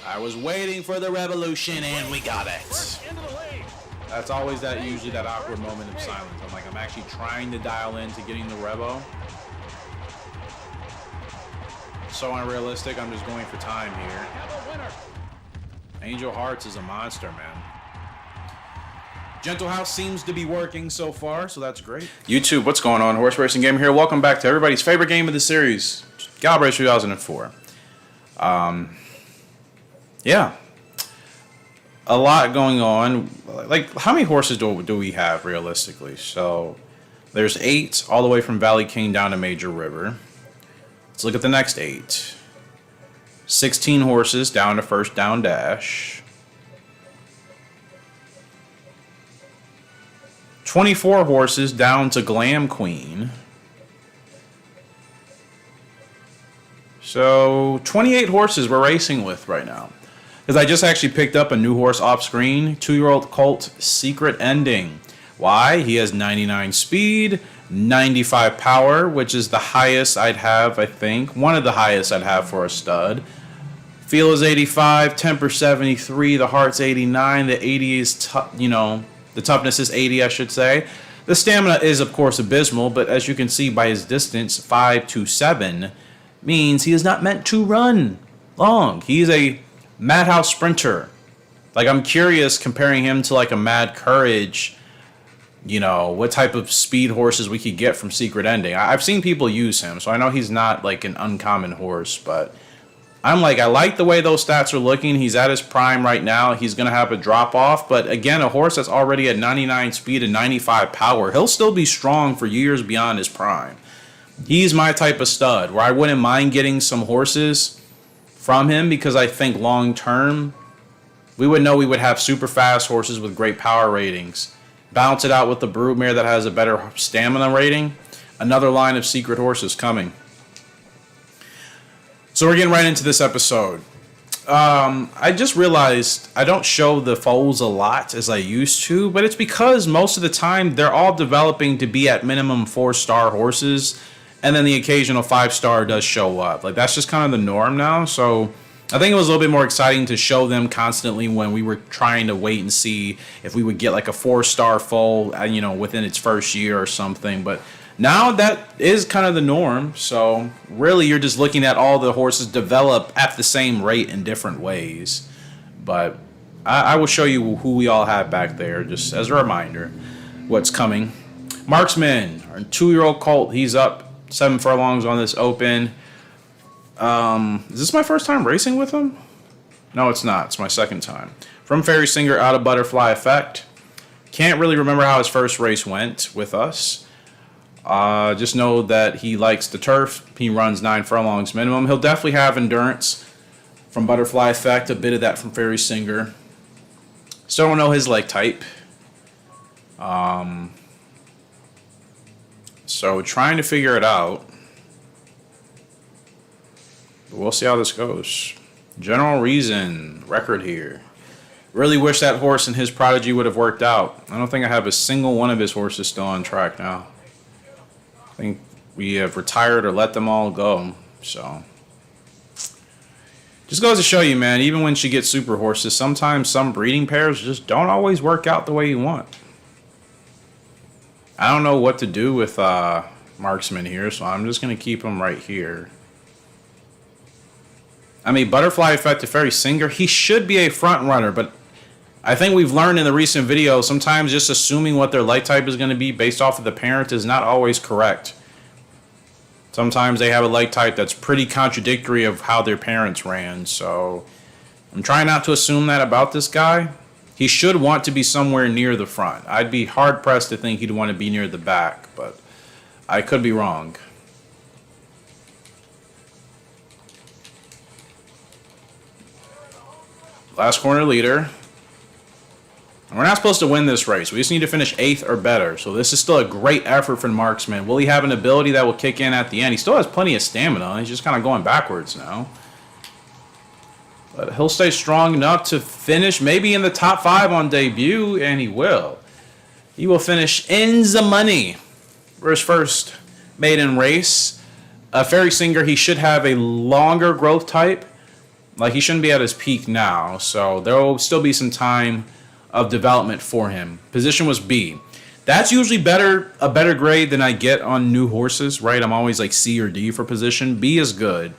I was waiting for the revolution, and we got it. That's always usually that awkward moment of silence. I'm actually trying to dial into getting the revo. So unrealistic, I'm just going for time here. Angel Hearts is a monster, man. Gentle House seems to be working so far, so that's great. YouTube, what's going on? Horse Racing Gamer here. Welcome back to everybody's favorite game of the series, Gallop 2004. Yeah. A lot going on. Like, how many horses do we have, realistically? So, there's 8, all the way from Valley King down to Major River. Let's look at the next 8. 16 horses down to First Down Dash. 24 horses down to Glam Queen. So, 28 horses we're racing with right now. Because I just actually picked up a new horse off screen. 2-year-old colt, Secret Ending. Why? He has 99 speed, 95 power, which is the highest I'd have, I think. One of the highest I'd have for a stud. Feel is 85, temper 73, the heart's 89, the 80 is, the toughness is 80, I should say. The stamina is, of course, abysmal, but as you can see by his distance, 5.27, means he is not meant to run long. He's a madhouse sprinter. Like, I'm curious comparing him to like a Mad Courage, what type of speed horses we could get from Secret Ending. I've seen people use him, so I know he's not like an uncommon horse, but I like the way those stats are looking. He's at his prime right now. He's going to have a drop off, but again, a horse that's already at 99 speed and 95 power, he'll still be strong for years beyond his prime. He's my type of stud where I wouldn't mind getting some horses from him because I think long term we would have super fast horses with great power ratings. Balance it out with the broodmare that has a better stamina rating. Another line of secret horses coming. So we're getting right into this episode. I just realized I don't show the foals a lot as I used to, but it's because most of the time they're all developing to be at minimum 4-star horses, and then the occasional 5-star does show up. Like, that's just kind of the norm now. So I think it was a little bit more exciting to show them constantly when we were trying to wait and see if we would get like a 4-star foal, within its first year or something. But now that is kind of the norm. So really, you're just looking at all the horses develop at the same rate in different ways. But I will show you who we all have back there, just as a reminder, what's coming. Marksman, our 2-year-old colt, he's up 7 furlongs on this open. Is this my first time racing with him? No, it's not. It's my second time. From Fairy Singer out of Butterfly Effect. Can't really remember how his first race went with us. Just know that he likes the turf. He runs 9 furlongs minimum. He'll definitely have endurance from Butterfly Effect. A bit of that from Fairy Singer. Still don't know his leg type. So trying to figure it out. But we'll see how this goes. General Reason, record here. Really wish that horse and his prodigy would have worked out. I don't think I have a single one of his horses still on track now. I think we have retired or let them all go. So just goes to show you, man, even when she gets super horses, sometimes some breeding pairs just don't always work out the way you want. I don't know what to do with Marksman here, so I'm just going to keep him right here. I mean, Butterfly Effect to Fairy Singer, he should be a front runner, but I think we've learned in the recent video, sometimes just assuming what their light type is going to be based off of the parent is not always correct. Sometimes they have a light type that's pretty contradictory of how their parents ran, so I'm trying not to assume that about this guy. He should want to be somewhere near the front. I'd be hard-pressed to think he'd want to be near the back, but I could be wrong. Last corner leader. We're not supposed to win this race. We just need to finish 8th or better. So this is still a great effort from Marksman. Will he have an ability that will kick in at the end? He still has plenty of stamina. He's just kind of going backwards now. But he'll stay strong enough to finish maybe in the top 5 on debut, and he will. He will finish in the money for his first maiden race. Fairy Singer, he should have a longer growth type. Like, he shouldn't be at his peak now, so there will still be some time of development for him. Position was B. That's usually a better grade than I get on new horses, right? I'm always like C or D for position. B is good.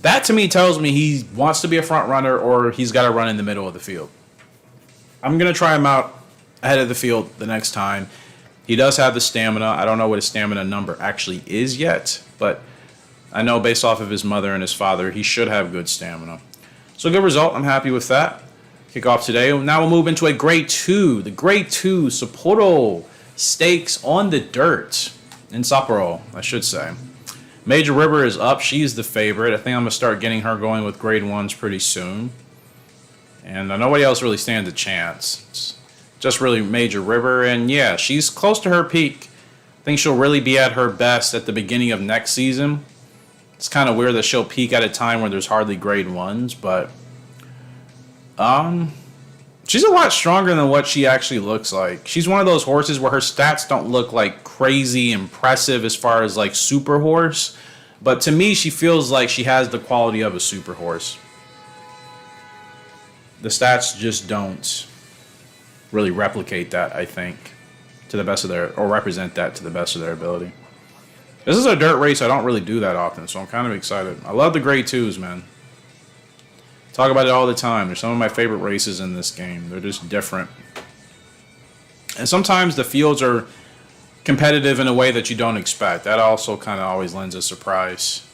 That to me tells me he wants to be a front runner or he's got to run in the middle of the field. I'm going to try him out ahead of the field the next time. He does have the stamina. I don't know what his stamina number actually is yet, but I know based off of his mother and his father, he should have good stamina. So good result. I'm happy with that. Kick off today. Now we'll move into a grade 2. The grade 2 Sapporo Stakes on the dirt in Sapporo, I should say. Major River is up. She's the favorite. I think I'm going to start getting her going with grade 1s pretty soon. And nobody else really stands a chance. It's just really Major River. And yeah, she's close to her peak. I think she'll really be at her best at the beginning of next season. It's kind of weird that she'll peak at a time where there's hardly grade 1s, but she's a lot stronger than what she actually looks like. She's one of those horses where her stats don't look like crazy impressive as far as like super horse, but to me she feels like she has the quality of a super horse. The stats just don't really replicate that, I think, to the best of their, or represent that to the best of their ability. This is a dirt race I don't really do that often, so I'm kind of excited. I love the grade 2s, man. Talk about it all the time. They're some of my favorite races in this game. They're just different. And sometimes the fields are competitive in a way that you don't expect. That also kind of always lends a surprise.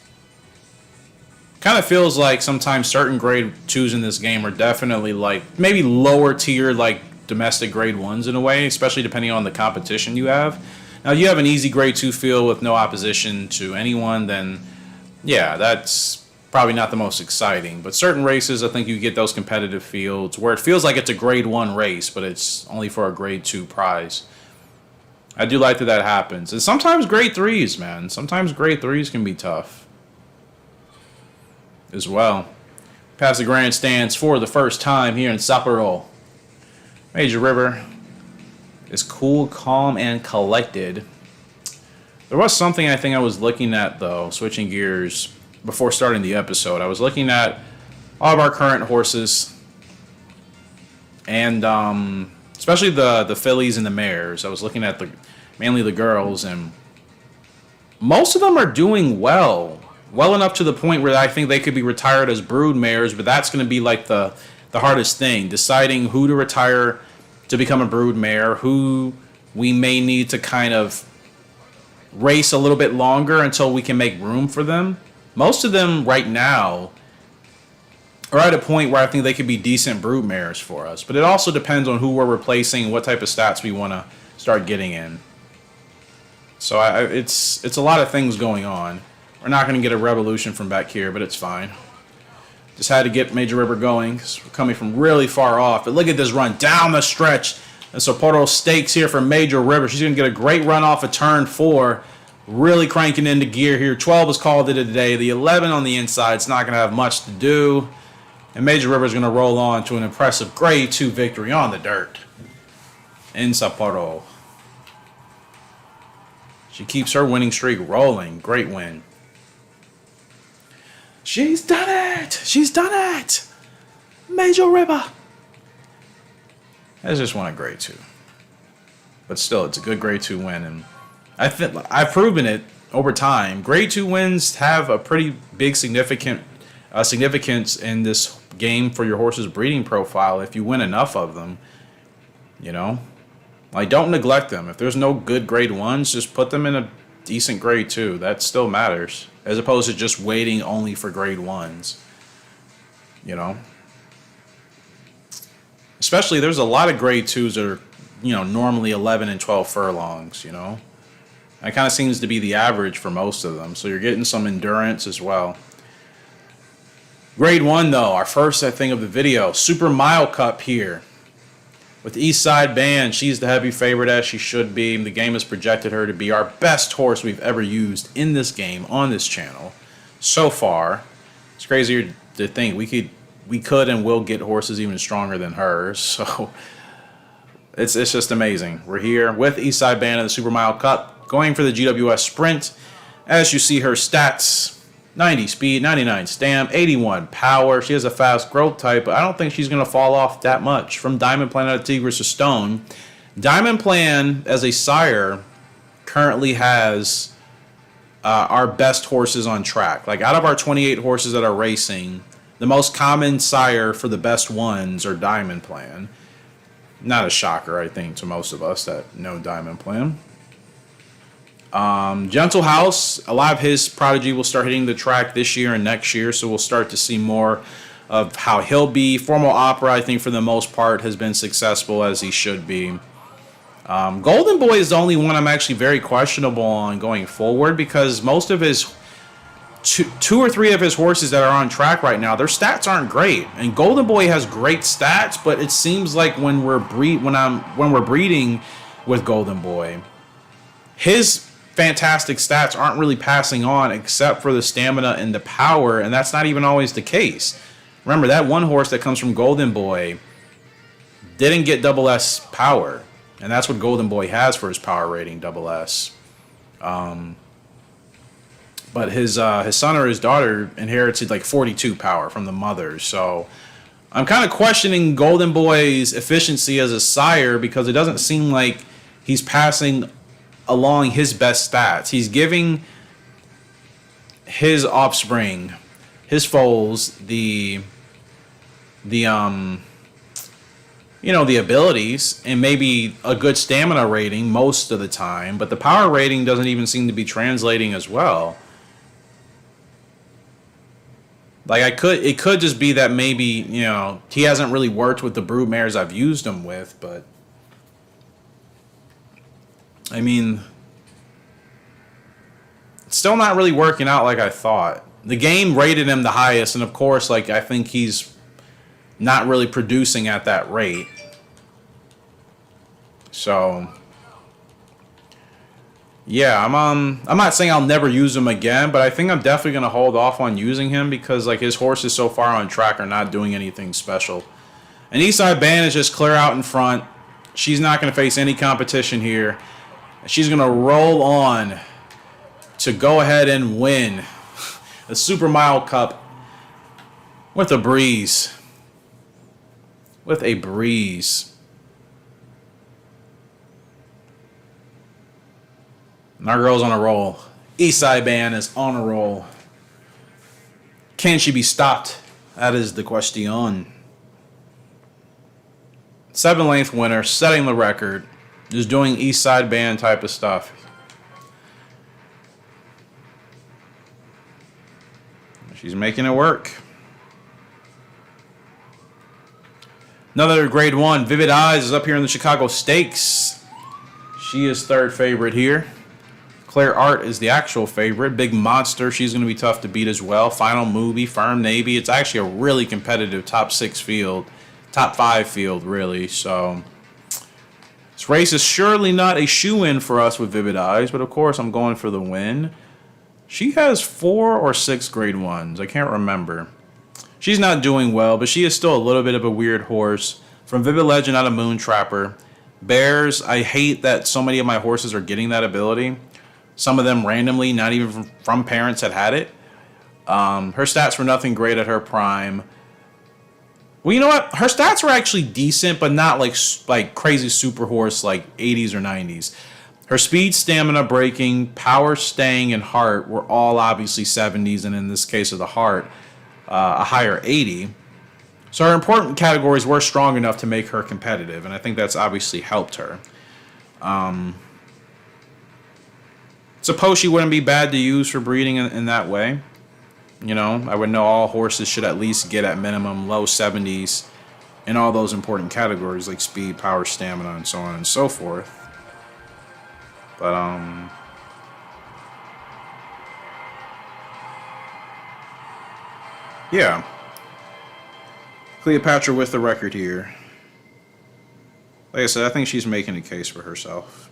Kind of feels like sometimes certain grade 2s in this game are definitely like maybe lower tier like domestic grade 1s in a way, especially depending on the competition you have. Now, if you have an easy grade 2 field with no opposition to anyone, then yeah, that's probably not the most exciting. But certain races, I think you get those competitive fields where it feels like it's a grade 1 race, but it's only for a grade 2 prize. I do like that happens. And sometimes grade 3s, man. Sometimes grade 3s can be tough as well. Past the grandstands for the first time here in Sapporo. Major River is cool, calm, and collected. There was something I think I was looking at, though, switching gears before starting the episode. I was looking at all of our current horses, and especially the fillies and the mares. I was looking at mainly the girls, and most of them are doing well enough to the point where I think they could be retired as brood mares, but that's going to be like the hardest thing, deciding who to retire to become a brood mare, who we may need to kind of race a little bit longer until we can make room for them. Most of them right now are at a point where I think they could be decent brood mares for us, but it also depends on who we're replacing, what type of stats we want to start getting in. So it's a lot of things going on. We're not going to get a revolution from back here, but it's fine. Just had to get Major River going because we're coming from really far off. But look at this run down the stretch. And Sapporo Stakes here for Major River. She's going to get a great run off of turn 4. Really cranking into gear here. 12 is called it today. The 11 on the inside is not going to have much to do. And Major River is going to roll on to an impressive grade 2 victory on the dirt in Sapporo. She keeps her winning streak rolling. Great win. She's done it! She's done it! Major River! That's just won a grade 2. But still, it's a good grade 2 win. And I've proven it over time. Grade 2 wins have a pretty big significance in this game for your horse's breeding profile if you win enough of them. You know? Like, don't neglect them. If there's no good grade 1s, just put them in a decent grade 2. That still matters. As opposed to just waiting only for grade 1s. You know? Especially, there's a lot of grade 2s that are, normally 11 and 12 furlongs, That kind of seems to be the average for most of them. So you're getting some endurance as well. Grade 1, though, our first, I think, of the video. Super Mile Cup here. With East Side Band, she's the heavy favorite as she should be. The game has projected her to be our best horse we've ever used in this game on this channel so far. It's crazier to think we could and will get horses even stronger than hers. So it's just amazing. We're here with East Side Band in the Super Mile Cup, going for the GWS Sprint. As you see her stats, 90 speed, 99 stamp, 81 power. She has a fast growth type, but I don't think she's going to fall off that much. From Diamond Plan out of Tigris to Stone. Diamond Plan, as a sire, currently has our best horses on track. Like, out of our 28 horses that are racing, the most common sire for the best ones are Diamond Plan. Not a shocker, I think, to most of us that know Diamond Plan. Gentle House, a lot of his prodigy will start hitting the track this year and next year, so we'll start to see more of how he'll be. Formal Opera, I think, for the most part, has been successful as he should be. Golden Boy is the only one I'm actually very questionable on going forward, because most of his two or three of his horses that are on track right now, their stats aren't great. And Golden Boy has great stats, but it seems like when we're breeding with Golden Boy, his fantastic stats aren't really passing on except for the stamina and the power, and that's not even always the case. Remember, that one horse that comes from Golden Boy didn't get double S power, and that's what Golden Boy has for his power rating, double S. But his son or his daughter inherited like 42 power from the mother, so I'm kind of questioning Golden Boy's efficiency as a sire, because it doesn't seem like he's passing along his best stats. He's giving his offspring, his foals, the abilities and maybe a good stamina rating most of the time, but the power rating doesn't even seem to be translating as well. Like, it could just be that maybe, he hasn't really worked with the brood mares I've used him with, but I mean, it's still not really working out like I thought. The game rated him the highest, and of course, like, I think he's not really producing at that rate. So, yeah, I'm not saying I'll never use him again, but I think I'm definitely going to hold off on using him, because, like, his horses so far on track are not doing anything special. And Eastside Band is just clear out in front. She's not going to face any competition here. She's going to roll on to go ahead and win the Super Mile Cup with a breeze. With a breeze. And our girl's on a roll. Eastside Band is on a roll. Can she be stopped? That is the question. 7-length winner, setting the record. Just doing Eastside Band type of stuff. She's making it work. Another grade 1, Vivid Eyes, is up here in the Chicago Stakes. She is third favorite here. Claire Art is the actual favorite. Big Monster, she's going to be tough to beat as well. Final Movie, Firm Navy. It's actually a really competitive top 6 field. Top 5 field, really. So this race is surely not a shoe-in for us with Vivid Eyes, but of course I'm going for the win. She has 4 or 6 grade 1s. I can't remember. She's not doing well, but she is still a little bit of a weird horse. From Vivid Legend out of Moon Trapper. Bears, I hate that so many of my horses are getting that ability. Some of them randomly, not even from parents that had it. Her stats were nothing great at her prime. Well, you know what? Her stats were actually decent, but not like crazy super horse like 80s or 90s. Her speed, stamina, braking, power, staying, and heart were all obviously 70s, and in this case of the heart, a higher 80. So her important categories were strong enough to make her competitive, and I think that's obviously helped her. Suppose she wouldn't be bad to use for breeding in that way. I would know all horses should at least get at minimum low 70s in all those important categories like speed, power, stamina, and so on and so forth. But, yeah. Cleopatra with the record here. Like I said, I think she's making a case for herself.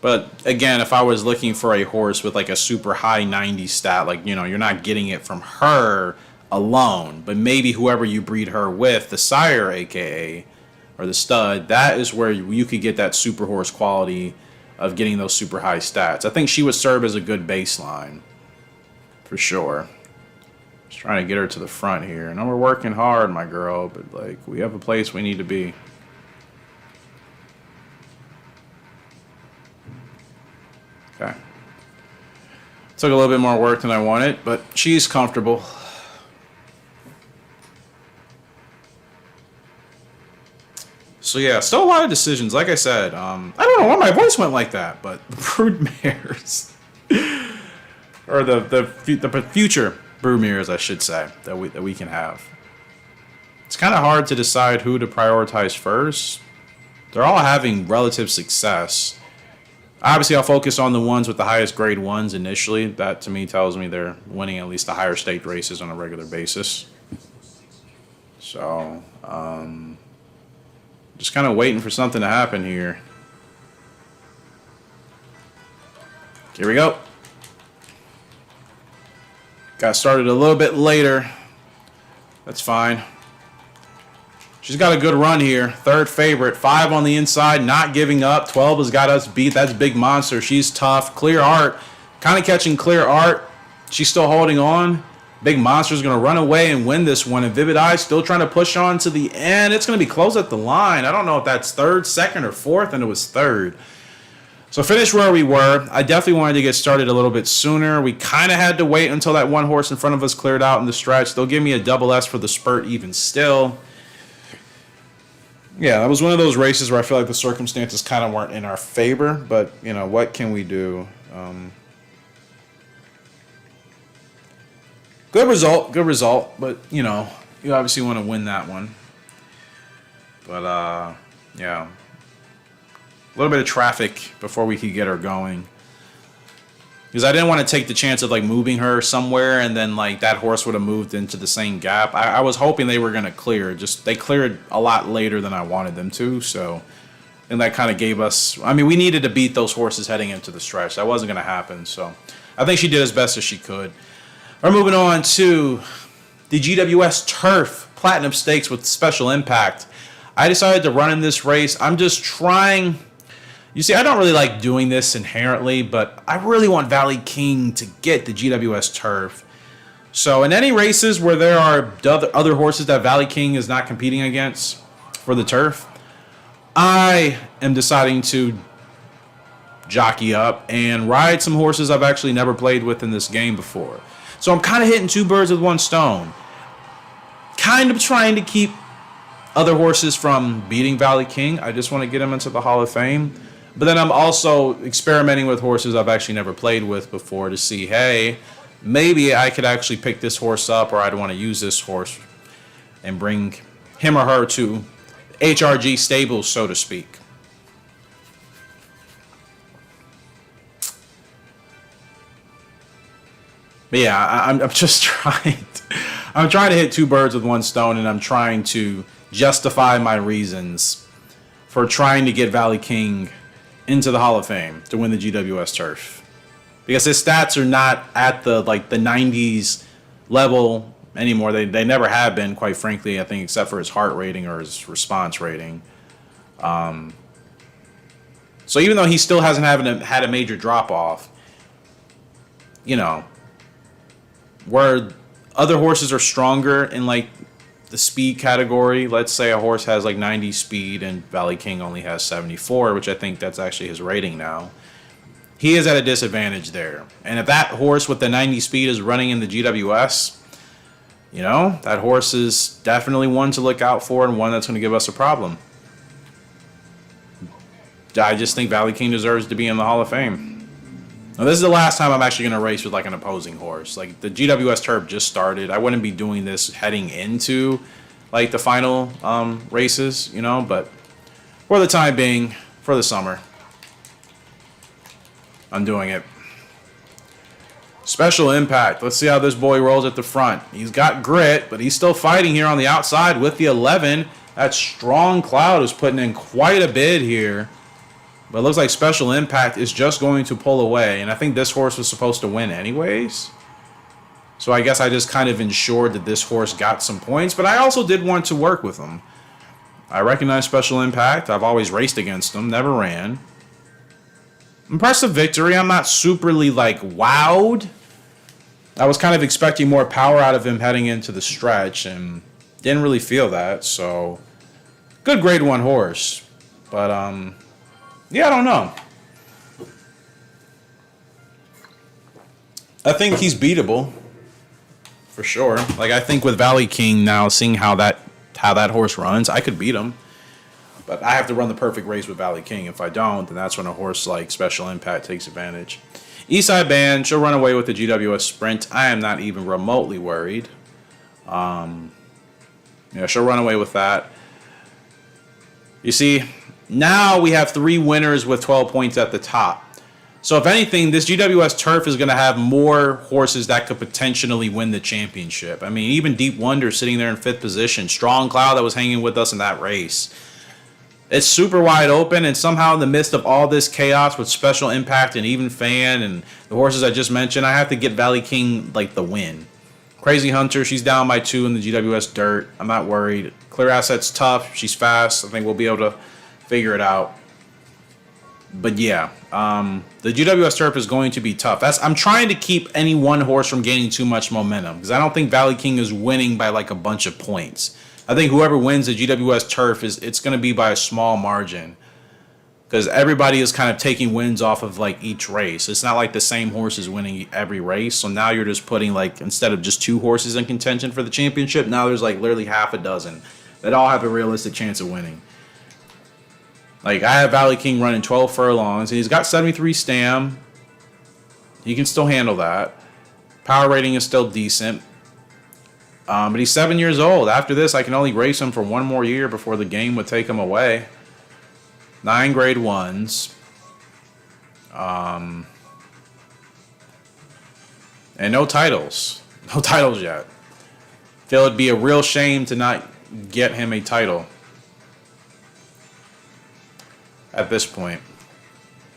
But again, if I was looking for a horse with like a super high 90 stat, like, you're not getting it from her alone, but maybe whoever you breed her with, the sire, aka, or the stud, that is where you could get that super horse quality of getting those super high stats. I think she would serve as a good baseline for sure. Just trying to get her to the front here. I know we're working hard, my girl, but like we have a place we need to be. Okay. Took a little bit more work than I wanted, but she's comfortable. So yeah, still a lot of decisions. Like I said, I don't know why my voice went like that, but the broodmares, or the future broodmares, I should say, that we can have. It's kind of hard to decide who to prioritize first. They're all having relative success. Obviously, I'll focus on the ones with the highest grade ones initially. That, to me, tells me they're winning at least the higher stake races on a regular basis. So, just kind of waiting for something to happen here. Here we go. Got started a little bit later. That's fine. She's got a good run here. Third favorite. 5 on the inside. Not giving up. 12 has got us beat. That's Big Monster. She's tough. Clear Art. Kind of catching Clear Art. She's still holding on. Big Monster's going to run away and win this one. And Vivid Eye still trying to push on to the end. It's going to be close at the line. I don't know if that's third, second, or fourth, and it was third. So finish where we were. I definitely wanted to get started a little bit sooner. We kind of had to wait until that one horse in front of us cleared out in the stretch. They'll give me a double S for the spurt even still. Yeah, that was one of those races where I feel like the circumstances kind of weren't in our favor, but, you know, what can we do? Good result, but, you know, you obviously want to win that one. But, yeah. A little bit of traffic before we could get her going. Because I didn't want to take the chance of, like, moving her somewhere and then, like, that horse would have moved into the same gap. I was hoping they were going to clear. Just, they cleared a lot later than I wanted them to, so... And that kind of gave us... I mean, we needed to beat those horses heading into the stretch. That wasn't going to happen, so... I think she did as best as she could. We're moving on to the GWS Turf Platinum Stakes with Special Impact. I decided to run in this race. I'm just trying... You see, I don't really like doing this inherently, but I really want Valley King to get the GWS Turf. So in any races where there are other horses that Valley King is not competing against for the Turf, I am deciding to jockey up and ride some horses I've actually never played with in this game before. So I'm kind of hitting two birds with one stone. Kind of trying to keep other horses from beating Valley King. I just want to get them into the Hall of Fame. But then I'm also experimenting with horses I've actually never played with before to see, hey, maybe I could actually pick this horse up, or I'd want to use this horse and bring him or her to HRG stables, so to speak. But yeah, I'm just trying I'm trying to hit two birds with one stone, and I'm trying to justify my reasons for trying to get Valley King into the Hall of Fame to win the GWS Turf, because his stats are not at the 90s level anymore. They never have been, quite frankly, I think, except for his heart rating or his response rating. So even though he still hasn't had a major drop off, you know, where other horses are stronger in like the speed category. Let's say a horse has like 90 speed and Valley King only has 74, which I think that's actually his rating now. He is at a disadvantage there. And if that horse with the 90 speed is running in the GWS, you know, that horse is definitely one to look out for and one that's going to give us a problem. I just think Valley King deserves to be in the Hall of Fame. Now, this is the last time I'm actually going to race with like an opposing horse. Like, the GWS Turf just started. I wouldn't be doing this heading into like the final races, you know, but for the time being, for the summer, I'm doing it. Special Impact. Let's see how this boy rolls at the front. He's got grit, but he's still fighting here on the outside with the 11. That Strong Cloud is putting in quite a bid here. But it looks like Special Impact is just going to pull away. And I think this horse was supposed to win anyways. So I guess I just kind of ensured that this horse got some points. But I also did want to work with him. I recognize Special Impact. I've always raced against him. Never ran. Impressive victory. I'm not superly like wowed. I was kind of expecting more power out of him heading into the stretch and didn't really feel that. So good grade 1 horse. But yeah, I don't know. I think he's beatable. For sure. Like I think with Valley King now, seeing how that horse runs, I could beat him. But I have to run the perfect race with Valley King. If I don't, then that's when a horse like Special Impact takes advantage. Eastside Band, she'll run away with the GWS Sprint. I am not even remotely worried. Yeah, she'll run away with that. You see, now we have 3 winners with 12 points at the top. So if anything, this GWS Turf is going to have more horses that could potentially win the championship. I mean, even Deep Wonder sitting there in 5th position. Strong Cloud that was hanging with us in that race. It's super wide open, and somehow in the midst of all this chaos with Special Impact and Even Fan and the horses I just mentioned, I have to get Valley King like the win. Crazy Hunter, she's down by 2 in the GWS Dirt. I'm not worried. Clear Asset's tough. She's fast. I think we'll be able to figure it out. But yeah, the GWS Turf is going to be tough. I'm trying to keep any one horse from gaining too much momentum because I don't think Valley King is winning by like a bunch of points. I think whoever wins the GWS Turf it's going to be by a small margin because everybody is kind of taking wins off of like each race. It's not like the same horse is winning every race. So now you're just putting like instead of just 2 horses in contention for the championship, now there's like literally half a dozen that all have a realistic chance of winning. Like, I have Valley King running 12 furlongs, and he's got 73 stam. He can still handle that. Power rating is still decent. But he's 7 years old. After this, I can only race him for 1 more year before the game would take him away. 9 grade 1s. And no titles. No titles yet. I feel it'd be a real shame to not get him a title. At this point,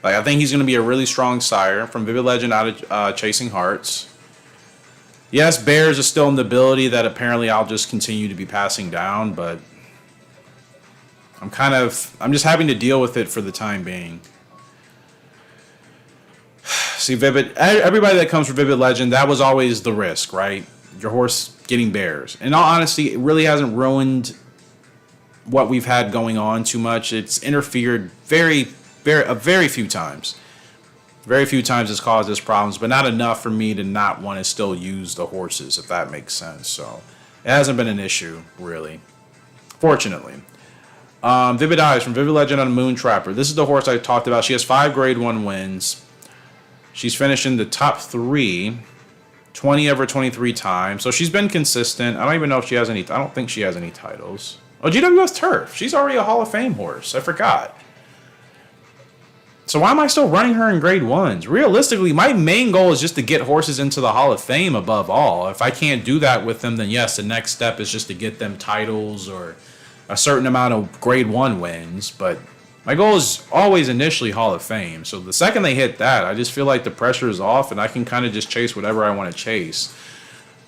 like I think he's going to be a really strong sire from Vivid Legend out of Chasing Hearts. Yes, Bears is still an ability that apparently I'll just continue to be passing down, but I'm just having to deal with it for the time being. See, everybody that comes from Vivid Legend, that was always the risk, right? Your horse getting Bears. In all honesty, it really hasn't ruined what we've had going on too much. It's interfered very few times. Very few times it's caused us problems, but not enough for me to not want to still use the horses, if that makes sense. So it hasn't been an issue, really. Fortunately. Vivid Eyes from Vivid Legend on Moon Trapper. This is the horse I talked about. She has 5 grade 1 wins. She's finished in the top 3, 20 of her 23 times. So she's been consistent. I don't even know if she has any. I don't think she has any titles. Oh, GWS Turf. She's already a Hall of Fame horse. I forgot. So why am I still running her in grade 1s? Realistically, my main goal is just to get horses into the Hall of Fame above all. If I can't do that with them, then yes, the next step is just to get them titles or a certain amount of grade 1 wins. But my goal is always initially Hall of Fame. So the second they hit that, I just feel like the pressure is off and I can kind of just chase whatever I want to chase.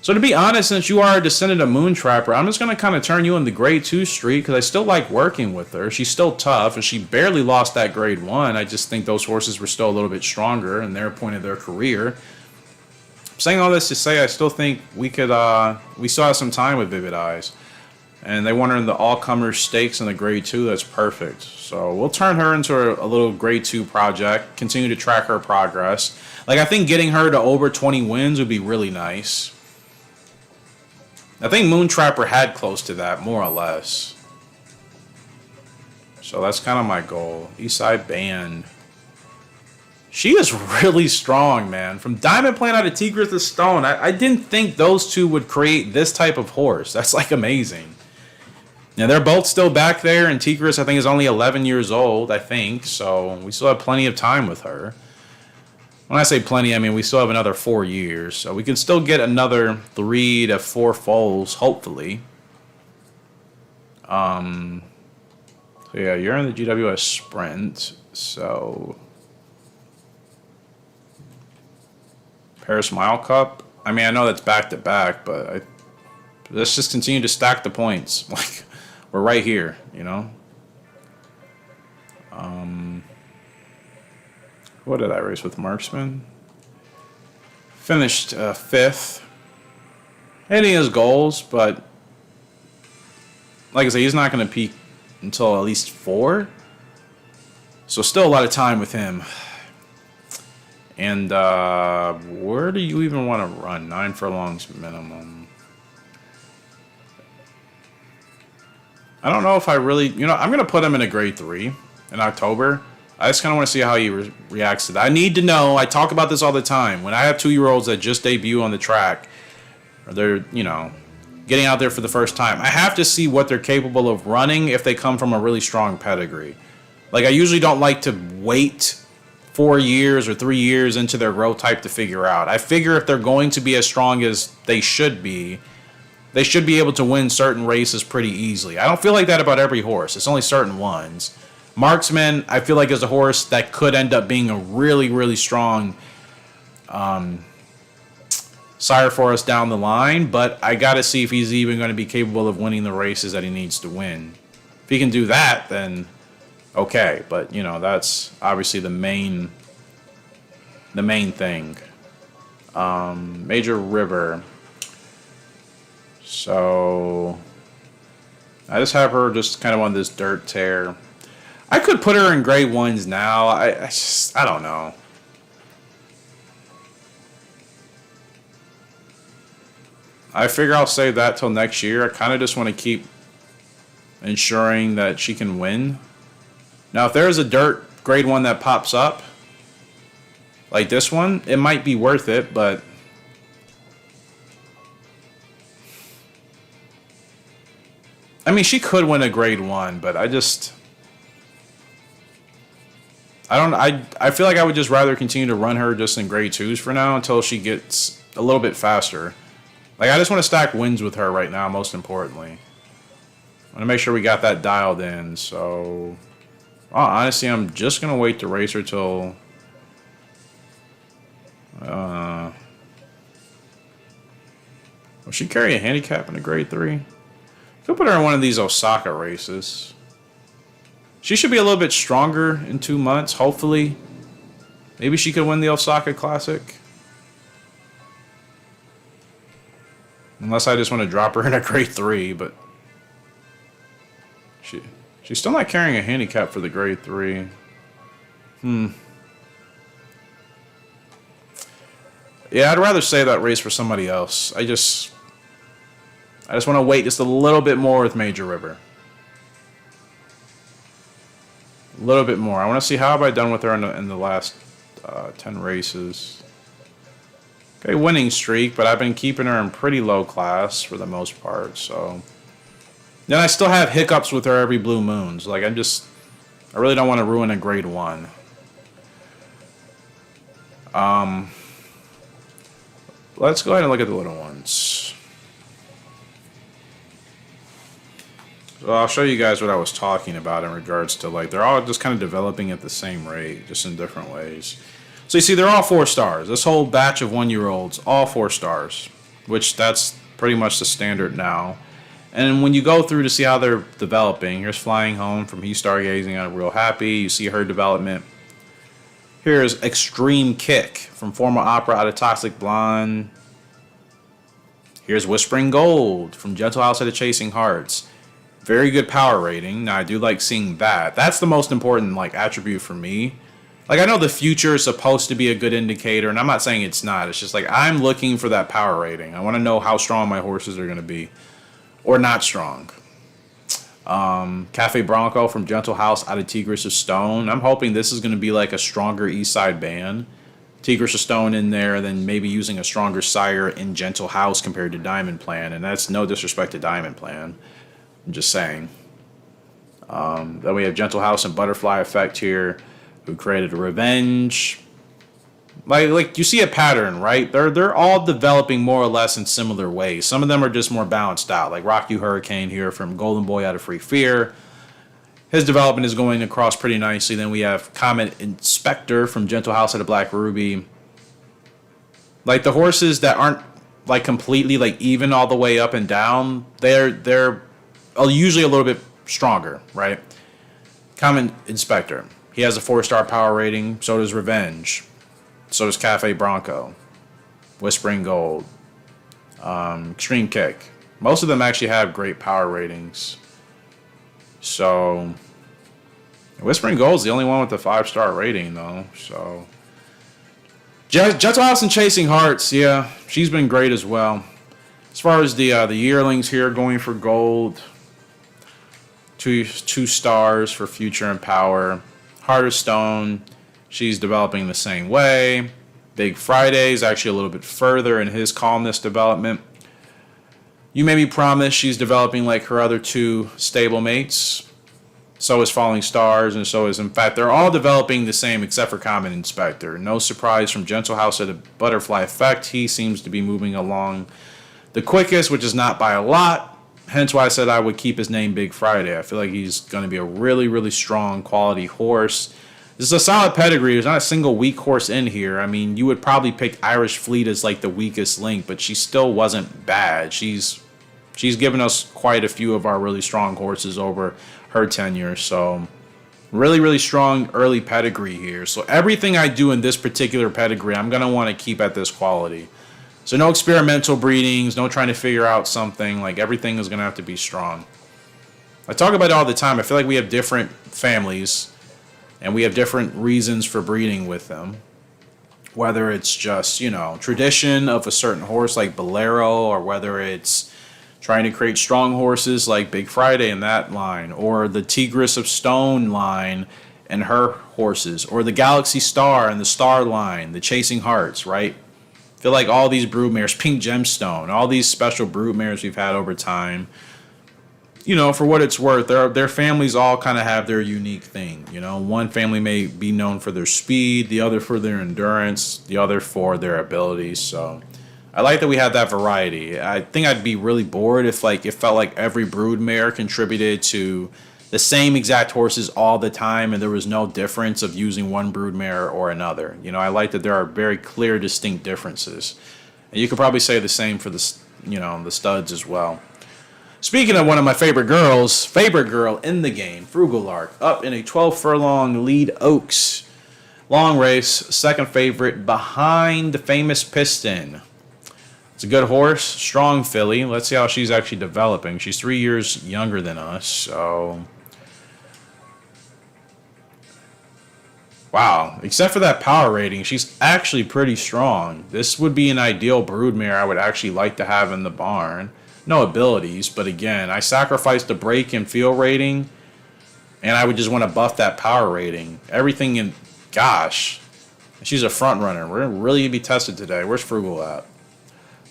So to be honest, since you are a descendant of Moon Trapper, I'm just going to kind of turn you in the grade 2 streak because I still like working with her. She's still tough, and she barely lost that grade 1. I just think those horses were still a little bit stronger in their point of their career. I'm saying all this to say I still think we still have some time with Vivid Eyes. And they want her in the all-comers stakes in the grade 2. That's perfect. So we'll turn her into a little grade 2 project, continue to track her progress. Like, I think getting her to over 20 wins would be really nice. I think Moon Trapper had close to that, more or less. So that's kind of my goal. Eastside Band. She is really strong, man. From Diamond Plant out of Tigris to Stone, I didn't think those two would create this type of horse. That's like amazing. Now, they're both still back there, and Tigris, I think, is only 11 years old, I think. So we still have plenty of time with her. When I say plenty, I mean we still have another 4 years. So we can still get another 3 to 4 foals, hopefully. So yeah, you're in the GWS Sprint. So Paris Mile Cup. I mean, I know that's back to back, but let's just continue to stack the points. Like, we're right here, you know. What did I race with Marksman? Finished 5th. Hitting his goals, but like I say, he's not going to peak until at least 4. So still a lot of time with him. And where do you even want to run? 9 furlongs minimum. I don't know if I really... I'm going to put him in a grade 3 in October. I just kind of want to see how he reacts to that. I need to know. I talk about this all the time. When I have 2-year-olds that just debut on the track, or they're, getting out there for the first time, I have to see what they're capable of running if they come from a really strong pedigree. Like, I usually don't like to wait 4 years or 3 years into their growth type to figure out. I figure if they're going to be as strong as they should be able to win certain races pretty easily. I don't feel like that about every horse. It's only certain ones. Marksman, I feel like, is a horse that could end up being a really, really strong sire for us down the line, but I got to see if he's even going to be capable of winning the races that he needs to win. If he can do that, then okay. But, that's obviously the main thing. Major River. So I just have her just kind of on this dirt tear. I could put her in grade 1s now. I don't know. I figure I'll save that till next year. I kind of just want to keep ensuring that she can win. Now, if there's a dirt grade 1 that pops up, like this one, it might be worth it, but I mean, she could win a grade 1, but I feel like I would just rather continue to run her just in grade 2s for now until she gets a little bit faster. Like, I just want to stack wins with her right now, most importantly. I want to make sure we got that dialed in, so... honestly, I'm just going to wait to race her till... will she carry a handicap in a grade 3? Could put her in one of these Osaka races. She should be a little bit stronger in 2 months, hopefully. Maybe she could win the Osaka Classic. Unless I just want to drop her in a grade 3, but... She's still not carrying a handicap for the grade 3. Yeah, I'd rather save that race for somebody else. I just want to wait just a little bit more with Major River. A little bit more. I want to see how have I done with her in the last 10 races. Okay, winning streak, but I've been keeping her in pretty low class for the most part, so... Then I still have hiccups with her every blue moons. Like, I really don't want to ruin a grade 1. Let's go ahead and look at the little ones. So I'll show you guys what I was talking about in regards to, like, they're all just kind of developing at the same rate, just in different ways. So you see, they're all 4 stars. This whole batch of 1-year-olds, all 4 stars, which that's pretty much the standard now. And when you go through to see how they're developing, here's Flying Home from He Stargazing on Real Happy. You see her development. Here's Extreme Kick from Formal Opera out of Toxic Blonde. Here's Whispering Gold from Gentle House out of Chasing Hearts. Very good power rating. Now, I do like seeing that. That's the most important, like, attribute for me. Like, I know the future is supposed to be a good indicator, and I'm not saying it's not. It's just like, I'm looking for that power rating. I want to know how strong my horses are going to be. Or not strong. Cafe Bronco from Gentle House out of Tigris of Stone. I'm hoping this is going to be like a stronger East Side band. Tigris of Stone in there, then maybe using a stronger sire in Gentle House compared to Diamond Plan. And that's no disrespect to Diamond Plan. I'm just saying. Then we have Gentle House and Butterfly Effect here, who created a Revenge. Like you see a pattern, right? They're all developing more or less in similar ways. Some of them are just more balanced out, like Rock You Hurricane here from Golden Boy out of Free Fear. His development is going across pretty nicely. Then we have Comet Inspector from Gentle House out of Black Ruby. Like the horses that aren't like completely like even all the way up and down, they're usually a little bit stronger, right? Comet Inspector. He has a 4-star power rating. So does Revenge. So does Cafe Bronco. Whispering Gold. Extreme Kick. Most of them actually have great power ratings. So Whispering Gold's the only one with a 5-star rating, though. So Gentle House and Chasing Hearts, yeah, she's been great as well. As far as the yearlings here, going for gold, two stars for Future and Power. Heart of Stone, she's developing the same way. Big Friday's actually a little bit further in his calmness development. You May Be Promised, she's developing like her other 2 stablemates. So is Falling Stars, and so is, in fact, they're all developing the same except for Common Inspector. No surprise from Gentle House at a Butterfly Effect. He seems to be moving along the quickest, which is not by a lot. Hence why I said I would keep his name Big Friday. I feel like he's going to be a really, really strong quality horse. This is a solid pedigree. There's not a single weak horse in here. I mean, you would probably pick Irish Fleet as like the weakest link, but she still wasn't bad. She's given us quite a few of our really strong horses over her tenure. So really, really strong early pedigree here. So everything I do in this particular pedigree, I'm going to want to keep at this quality. So no experimental breedings, no trying to figure out something. Like, everything is going to have to be strong. I talk about it all the time. I feel like we have different families and we have different reasons for breeding with them. Whether it's just, tradition of a certain horse like Bolero, or whether it's trying to create strong horses like Big Friday in that line, or the Tigress of Stone line and her horses, or the Galaxy Star and the Star line, the Chasing Hearts, right? I feel like all these broodmares, Pink Gemstone, all these special broodmares we've had over time, for what it's worth, their families all kind of have their unique thing. One family may be known for their speed, the other for their endurance, the other for their abilities. So I like that we have that variety. I think I'd be really bored if it felt like every broodmare contributed to the same exact horses all the time and there was no difference of using one broodmare or another. I like that there are very clear, distinct differences. And you could probably say the same for the studs as well. Speaking of one of my favorite girl in the game, Frugal Lark, up in a 12 furlong lead Oaks. Long race, second favorite behind the Famous Piston. It's a good horse, strong filly. Let's see how she's actually developing. She's 3 years younger than us, so wow. Except for that power rating, she's actually pretty strong. This would be an ideal broodmare I would actually like to have in the barn. No abilities, but again, I sacrificed the break and feel rating, and I would just want to buff that power rating. Everything in, gosh, she's a front runner. We're really going to be tested today. Where's Frugal at?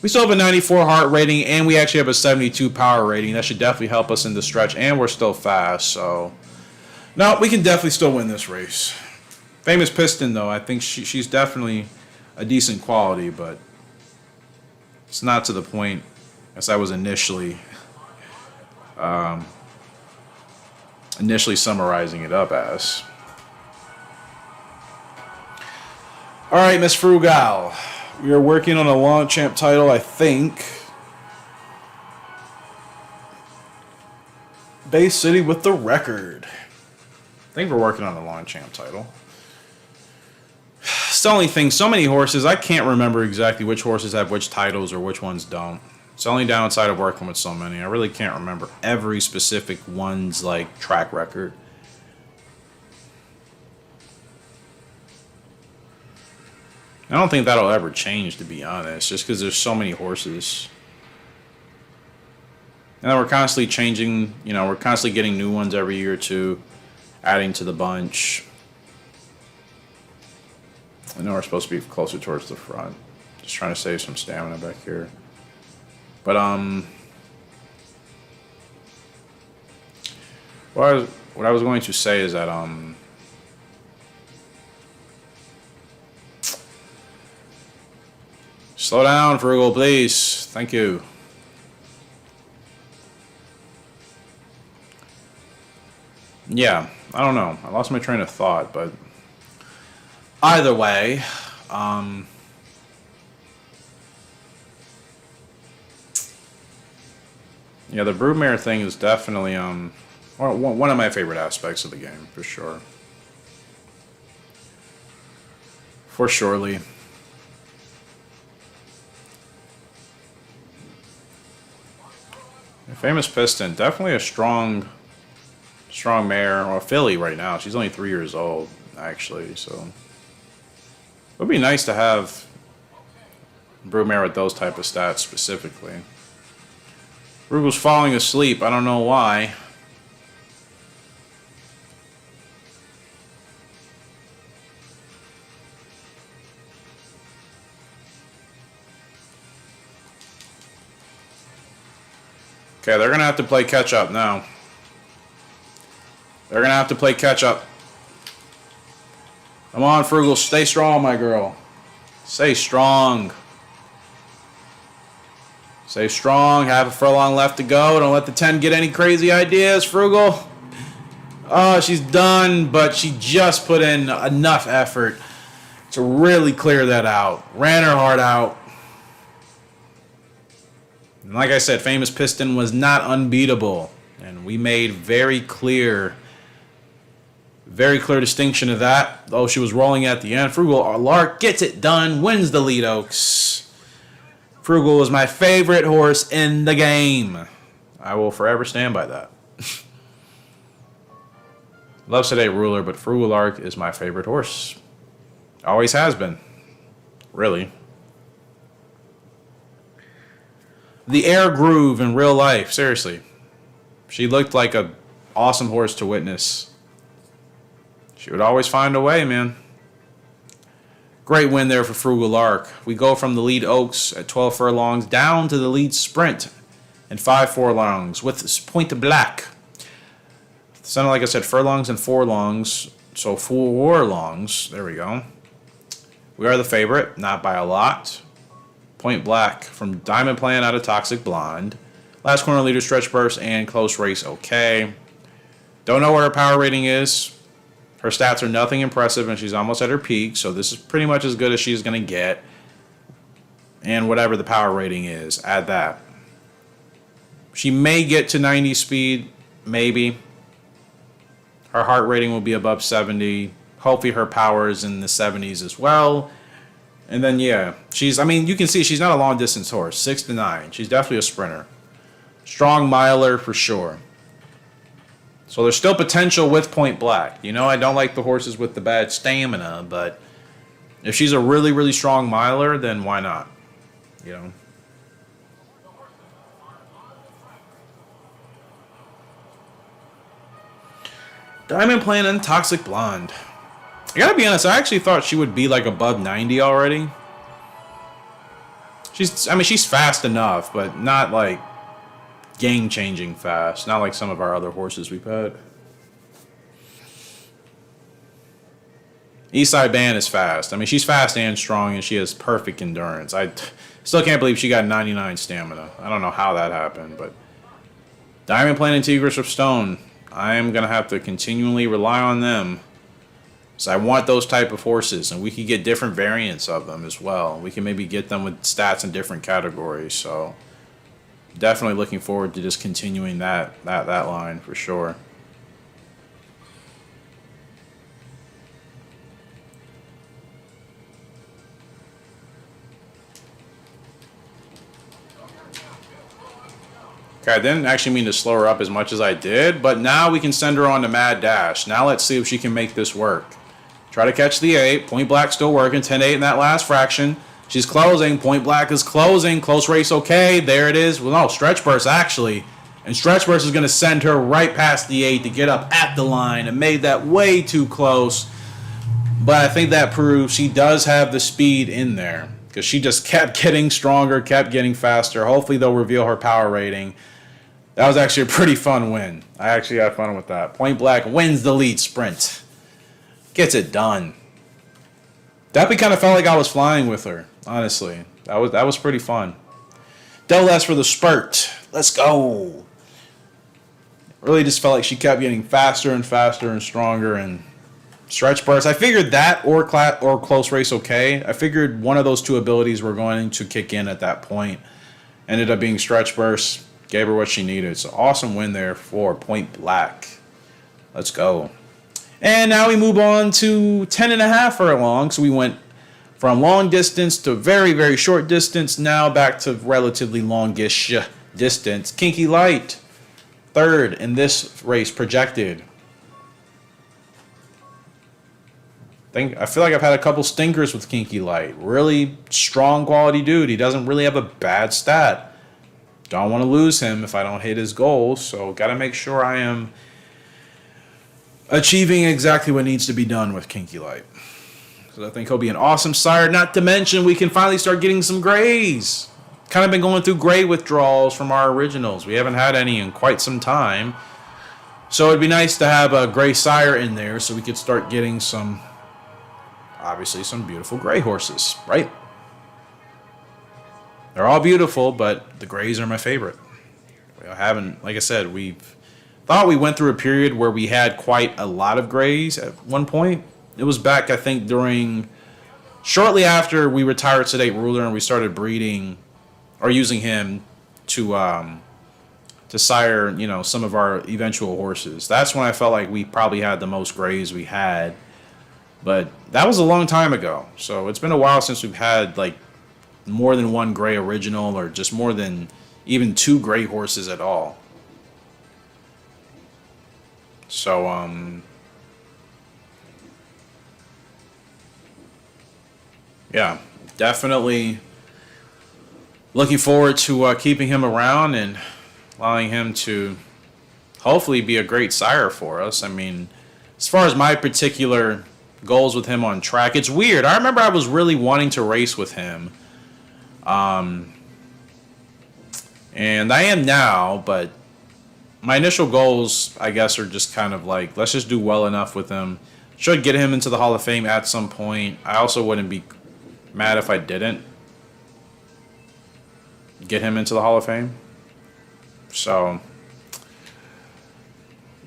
We still have a 94 heart rating, and we actually have a 72 power rating. That should definitely help us in the stretch, and we're still fast, so no, we can definitely still win this race. Famous Piston, though, I think she's definitely a decent quality, but it's not to the point as I was initially summarizing it up as. All right, Miss Frugal. We are working on a Longchamp title, I think. Bay City with the record. I think we're working on the Longchamp title. It's the only thing, so many horses, I can't remember exactly which horses have which titles or which ones don't. It's the only downside of working with so many. I really can't remember every specific one's track record. I don't think that'll ever change, to be honest, just because there's so many horses. And then we're constantly changing, we're constantly getting new ones every year or two, adding to the bunch. I know we're supposed to be closer towards the front. Just trying to save some stamina back here. But, what I was going to say is that, slow down, Frugal, please. Thank you. Yeah, I don't know. I lost my train of thought, but either way, yeah, the broodmare thing is definitely one of my favorite aspects of the game, for sure. for surely. Famous Piston, definitely a strong mare, or filly right now. She's only 3 years old, actually, so it would be nice to have a broodmare with those type of stats specifically. Rugel's falling asleep. I don't know why. Okay, they're going to have to play catch up now. They're going to have to play catch up. Come on, Frugal. Stay strong, my girl. Stay strong. Stay strong. Have a furlong left to go. Don't let the 10 get any crazy ideas, Frugal. Oh, she's done, but she just put in enough effort to really clear that out. Ran her heart out. And like I said, Famous Piston was not unbeatable. And we made very clear distinction of that. Though she was rolling at the end. Frugal Lark gets it done, wins the lead Oaks. Frugal is my favorite horse in the game. I will forever stand by that. Love Today Ruler, but Frugal Lark is my favorite horse. Always has been. Really. The Air Groove in real life, seriously. She looked like an awesome horse to witness. She would always find a way, man. Great win there for Frugal Lark. We go from the lead Oaks at 12 furlongs down to the lead Sprint and 5 furlongs with Point Black. Sounded like I said furlongs and forlongs, so 4 longs. There we go. We are the favorite, not by a lot. Point Black from Diamond Plan out of Toxic Blonde. Last corner leader, Stretch Burst, and Close Race, okay. Don't know what her power rating is. Her stats are nothing impressive, and she's almost at her peak, so this is pretty much as good as she's going to get. And whatever the power rating is, add that. She may get to 90 speed, maybe. Her heart rating will be above 70. Hopefully her power is in the 70s as well. And then, yeah, you can see she's not a long-distance horse, 6 to 9. She's definitely a sprinter. Strong miler for sure. So there's still potential with Point Black. You know, I don't like the horses with the bad stamina, but if she's a really, really strong miler, then why not? You know? Diamond Plan and Toxic Blonde. I gotta be honest, I actually thought she would be like above 90 already. She's fast enough, but not like game-changing fast. Not like some of our other horses we've had. Eastside Band is fast. She's fast and strong, and she has perfect endurance. I still can't believe she got 99 stamina. I don't know how that happened, but Diamond Plan and Tigress of Stone, I am going to have to continually rely on them. So I want those type of horses, and we can get different variants of them as well. We can maybe get them with stats in different categories. So definitely looking forward to just continuing that line for sure. Okay, I didn't actually mean to slow her up as much as I did, but now we can send her on to Mad Dash. Now let's see if she can make this work. Try to catch the 8. Point Black still working. 10-8 in that last fraction. She's closing. Point Black is closing. Close race, okay. There it is. Well, no, Stretch Burst, actually. And Stretch Burst is going to send her right past the 8 to get up at the line and made that way too close. But I think that proves she does have the speed in there because she just kept getting stronger, kept getting faster. Hopefully they'll reveal her power rating. That was actually a pretty fun win. I actually had fun with that. Point Black wins the lead sprint. Gets it done. Definitely kind of felt like I was flying with her, honestly. That was pretty fun. Del S for the spurt. Let's go. Really just felt like she kept getting faster and faster and stronger and Stretch Burst. I figured that or Close Race okay. I figured one of those two abilities were going to kick in at that point. Ended up being Stretch Burst. Gave her what she needed. So awesome win there for Point Black. Let's go. And now we move on to 10.5 furlongs. So we went From long distance to very, very short distance, now back to relatively longish distance. Kinky Light, third in this race projected. I feel like I've had a couple stinkers with Kinky Light. Really strong quality dude. He doesn't really have a bad stat. Don't want to lose him if I don't hit his goals, so got to make sure I am achieving exactly what needs to be done with Kinky Light. So I think he'll be an awesome sire. Not to mention we can finally start getting some grays. Kind of been going through gray withdrawals from our originals. We haven't had any in quite some time. So it'd be nice to have a gray sire in there so we could start getting some, obviously, some beautiful gray horses, right? They're all beautiful, but the grays are my favorite. We haven't, like I said, we thought we went through a period where we had quite a lot of grays at one point. It was back, I think, shortly after we retired Sedate Ruler and we started breeding or using him to sire, some of our eventual horses. That's when I felt like we probably had the most grays we had. But that was a long time ago. So it's been a while since we've had like more than one gray original or just more than even two gray horses at all. So, yeah, definitely looking forward to keeping him around and allowing him to hopefully be a great sire for us. I mean, as far as my particular goals with him on track, it's weird. I remember I was really wanting to race with him. And I am now, but my initial goals, I guess, are just kind of like, let's just do well enough with him. Should get him into the Hall of Fame at some point. I also wouldn't be mad if I didn't get him into the Hall of Fame. So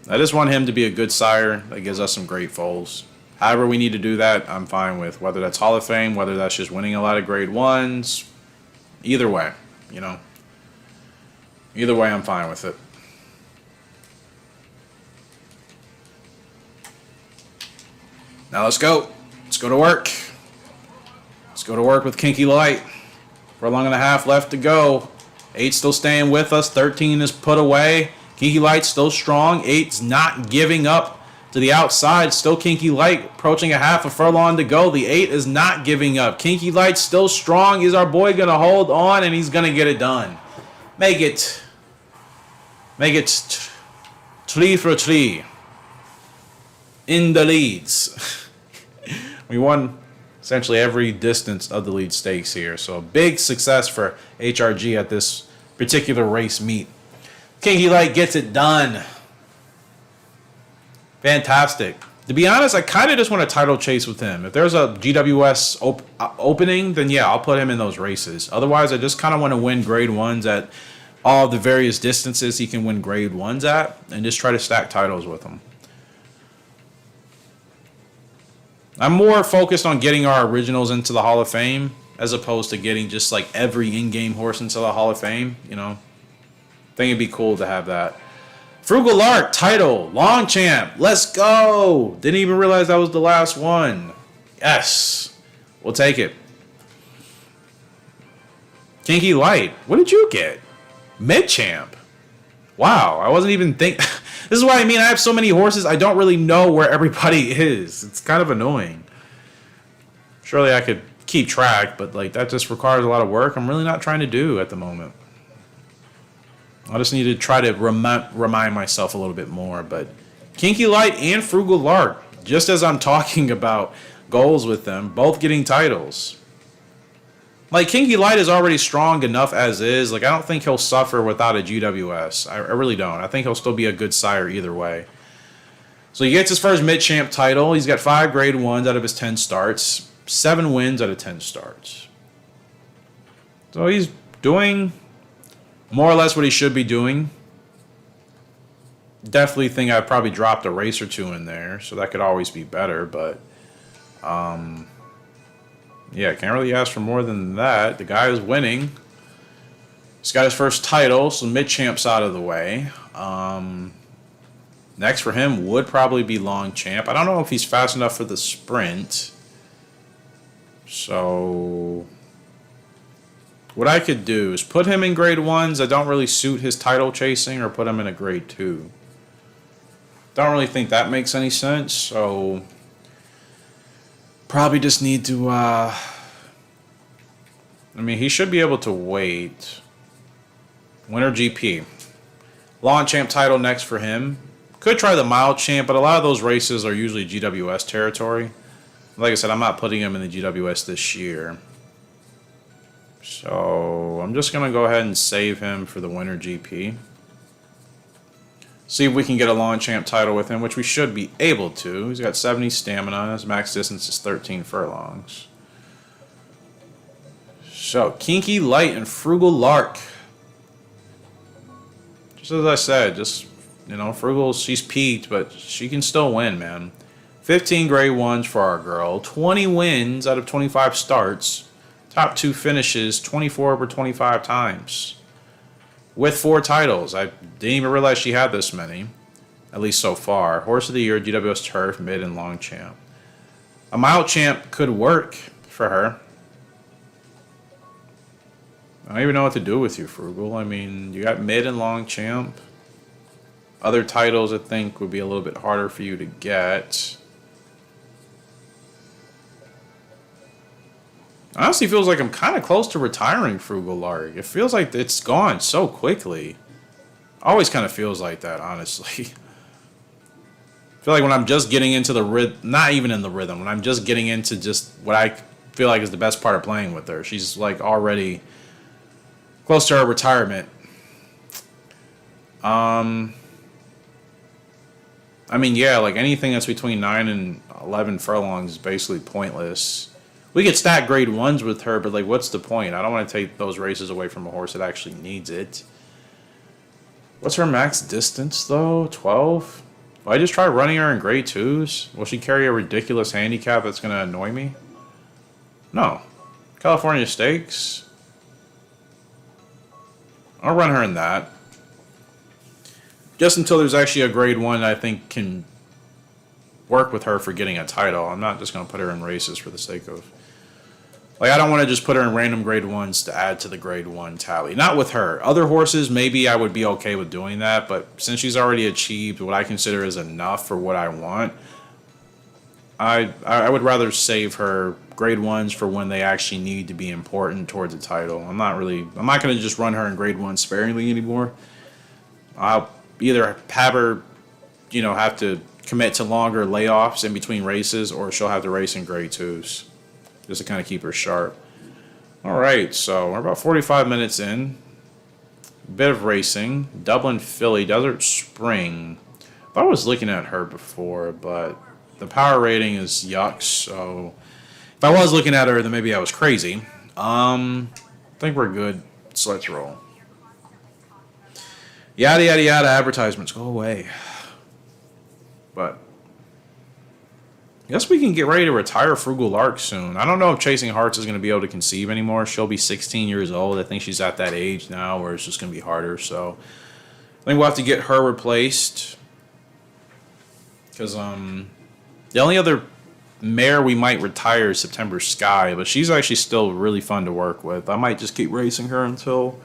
I just want him to be a good sire that gives us some great foals. However we need to do that, I'm fine with. Whether that's Hall of Fame, whether that's just winning a lot of grade ones, either way, Either way, I'm fine with it. Now let's go. Let's go to work. Let's go to work with Kinky Light. 4.5 left to go. 8 still staying with us. 13 is put away. Kinky Light's still strong. 8's not giving up to the outside. Still Kinky Light approaching a half a furlong to go. The 8 is not giving up. Kinky Light's still strong. Is our boy going to hold on? And he's going to get it done. Make it 3 for 3 in the leads. We won essentially every distance of the lead stakes here. So a big success for HRG at this particular race meet. Kinky Light gets it done. Fantastic. To be honest, I kind of just want a title chase with him. If there's a GWS opening, then yeah, I'll put him in those races. Otherwise, I just kind of want to win grade ones at all the various distances he can win grade ones at and just try to stack titles with him. I'm more focused on getting our originals into the Hall of Fame as opposed to getting just like every in-game horse into the Hall of Fame, I think it'd be cool to have that. Frugal Lark, title, long champ, let's go. Didn't even realize that was the last one. Yes, we'll take it. Kinky Light, what did you get? Mid-champ. Wow, I wasn't even think. This is what I mean. I have so many horses, I don't really know where everybody is. It's kind of annoying. Surely I could keep track, but like that just requires a lot of work I'm really not trying to do at the moment. I just need to try to remind myself a little bit more. But Kinky Light and Frugal Lark, just as I'm talking about goals with them, both getting titles. Like, Kinky Light is already strong enough as is. Like, I don't think he'll suffer without a GWS. I really don't. I think he'll still be a good sire either way. So he gets his first mid-champ title. He's got 5 grade 1s out of his 10 starts. 7 wins out of 10 starts. So he's doing more or less what he should be doing. Definitely think I probably dropped a race or 2 in there. So that could always be better. But, yeah, can't really ask for more than that. The guy is winning. He's got his first title, so mid-champ's out of the way. Next for him would probably be long champ. I don't know if he's fast enough for the sprint. So what I could do is put him in grade 1s that don't really suit his title chasing, or put him in a grade 2. Don't really think that makes any sense, so probably just need to, I mean, he should be able to wait. Winter GP. Lawn Champ title next for him. Could try the Mile Champ, but a lot of those races are usually GWS territory. Like I said, I'm not putting him in the GWS this year. So I'm just going to go ahead and save him for the Winter GP. See if we can get a Lawn Champ title with him, which we should be able to. He's got 70 stamina. His max distance is 13 furlongs. So, Kinky Light and Frugal Lark. Just as I said, just, you know, Frugal, she's peaked, but she can still win, man. 15 grade 1s for our girl. 20 wins out of 25 starts. Top 2 finishes 24 over 25 times. With 4 titles. I didn't even realize she had this many. At least so far. Horse of the Year, GWS Turf, Mid, and Long Champ. A Mile Champ could work for her. I don't even know what to do with you, Frugal. I mean, you got Mid and Long Champ. Other titles, I think, would be a little bit harder for you to get. Honestly, feels like I'm kind of close to retiring Frugal Lark. It feels like it's gone so quickly. Always kind of feels like that, honestly. I feel like when I'm just getting into the rhythm, not even in the rhythm, when I'm just getting into just what I feel like is the best part of playing with her, she's like already close to her retirement. I mean, yeah, like anything that's between 9 and 11 furlongs is basically pointless. We could stack grade 1s with her, but like, what's the point? I don't want to take those races away from a horse that actually needs it. What's her max distance, though? 12? Will I just try running her in grade 2s? Will she carry a ridiculous handicap that's going to annoy me? No. California Stakes? I'll run her in that. Just until there's actually a grade 1 I think can work with her for getting a title. I'm not just going to put her in races for the sake of... Like, I don't want to just put her in random grade 1s to add to the grade 1 tally. Not with her. Other horses, maybe I would be okay with doing that, but since she's already achieved what I consider is enough for what I want, I would rather save her grade 1s for when they actually need to be important towards a title. I'm not going to just run her in grade 1 sparingly anymore. I'll either have her, you know, have to commit to longer layoffs in between races, or she'll have to race in grade 2s just to kind of keep her sharp. All right, so we're about 45 minutes in. Bit of racing. Dublin Philly, Desert Spring. I thought I was looking at her before, but the power rating is yuck, so if I was looking at her, then maybe I was crazy. I think we're good, so let's roll. Yada, yada, yada, advertisements, go away. But I guess we can get ready to retire Frugal Lark soon. I don't know if Chasing Hearts is going to be able to conceive anymore. She'll be 16 years old. I think she's at that age now where it's just going to be harder. So I think we'll have to get her replaced. Because the only other mare we might retire is September Sky. But she's actually still really fun to work with. I might just keep racing her until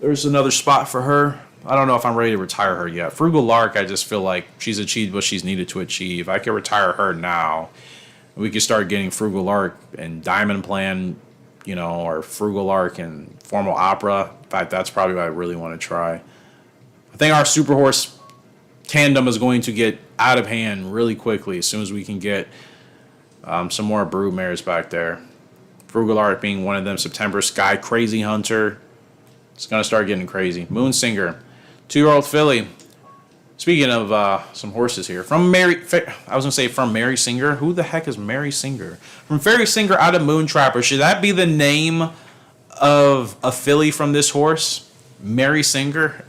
there's another spot for her. I don't know if I'm ready to retire her yet. Frugal Lark, I just feel like she's achieved what she's needed to achieve. I could retire her now. We could start getting Frugal Lark and Diamond Plan, you know, or Frugal Lark and Formal Opera. In fact, that's probably what I really want to try. I think our Super Horse tandem is going to get out of hand really quickly as soon as we can get some more brood mares back there. Frugal Lark being one of them. September Sky, Crazy Hunter. It's going to start getting crazy. Moon Singer. 2-year-old filly. Speaking of some horses here. From Mary Singer. Who the heck is Mary Singer? From Fairy Singer out of Moon Trapper. Should that be the name of a filly from this horse? Mary Singer?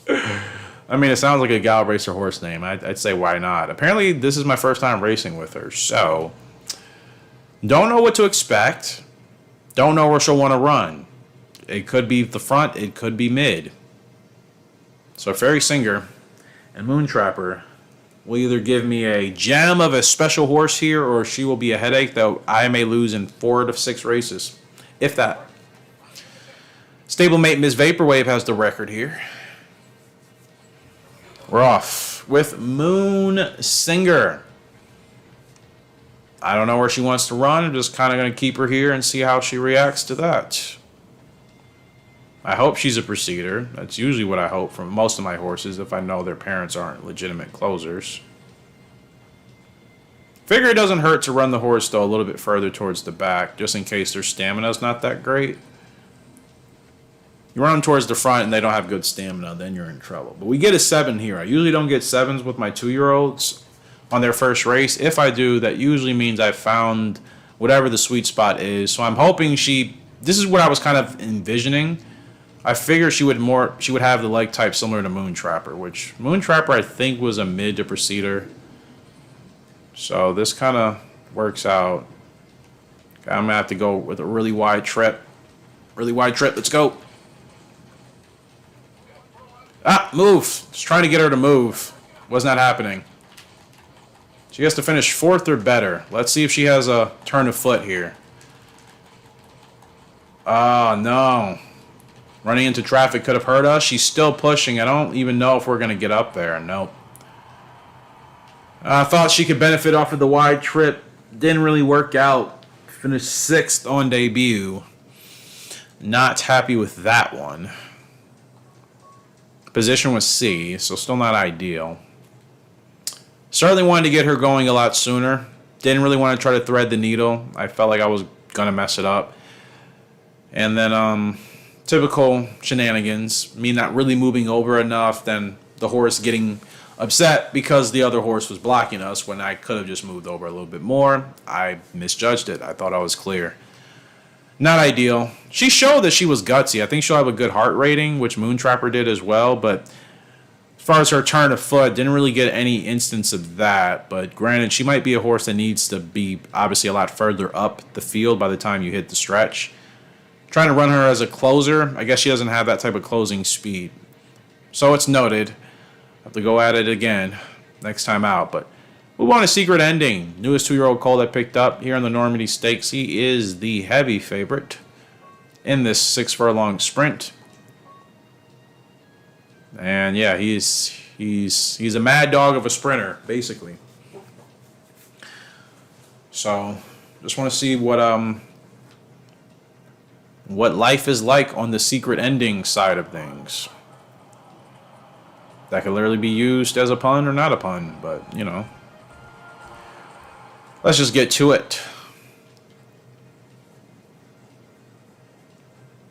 I mean, it sounds like a Gallop racer horse name. I'd say why not. Apparently, this is my first time racing with her. So, don't know what to expect. Don't know where she'll want to run. It could be the front. It could be mid. So Fairy Singer and Moon Trapper. will either give me a gem of a special horse here, or she will be a headache that I may lose in 4 to 6 races, if that. Stablemate Ms. Vaporwave has the record here. We're off with Moon Singer. I don't know where she wants to run. I'm just kind of going to keep her here and see how she reacts to that. I hope she's a procedure. That's usually what I hope from most of my horses if I know their parents aren't legitimate closers. Figure it doesn't hurt to run the horse, though, a little bit further towards the back, just in case their stamina's not that great. You run them towards the front and they don't have good stamina, then you're in trouble. But we get a 7 here. I usually don't get 7s with my 2-year-olds on their first race. If I do, that usually means I've found whatever the sweet spot is. So I'm hoping this is what I was kind of envisioning. I figure she would have the leg type similar to Moon Trapper, which Moon Trapper I think was a mid to procedure. So this kind of works out. Okay, I'm going to have to go with a really wide trip. Really wide trip. Let's go. Ah, move. Just trying to get her to move. Was not happening. She has to finish 4th or better. Let's see if she has a turn of foot here. Oh, no. Running into traffic could have hurt us. She's still pushing. I don't even know if we're going to get up there. Nope. I thought she could benefit off of the wide trip. Didn't really work out. Finished 6th on debut. Not happy with that one. Position was C, so still not ideal. Certainly wanted to get her going a lot sooner. Didn't really want to try to thread the needle. I felt like I was going to mess it up. And then typical shenanigans. Me not really moving over enough. Then the horse getting upset because the other horse was blocking us when I could have just moved over a little bit more. I misjudged it. I thought I was clear. Not ideal. She showed that she was gutsy. I think she'll have a good heart rating, which Moon Trapper did as well. But as far as her turn of foot, didn't really get any instance of that. But granted, she might be a horse that needs to be obviously a lot further up the field by the time you hit the stretch. Trying to run her as a closer, I guess she doesn't have that type of closing speed. So it's noted. Have to go at it again next time out. But we want a secret ending. Newest 2-year-old colt I picked up here in the Normandy Stakes. He is the heavy favorite in this 6-furlong sprint. And yeah, he's a mad dog of a sprinter, basically. So just want to see what life is like on the secret ending side of things. That could literally be used as a pun or not a pun, but you know. Let's just get to it.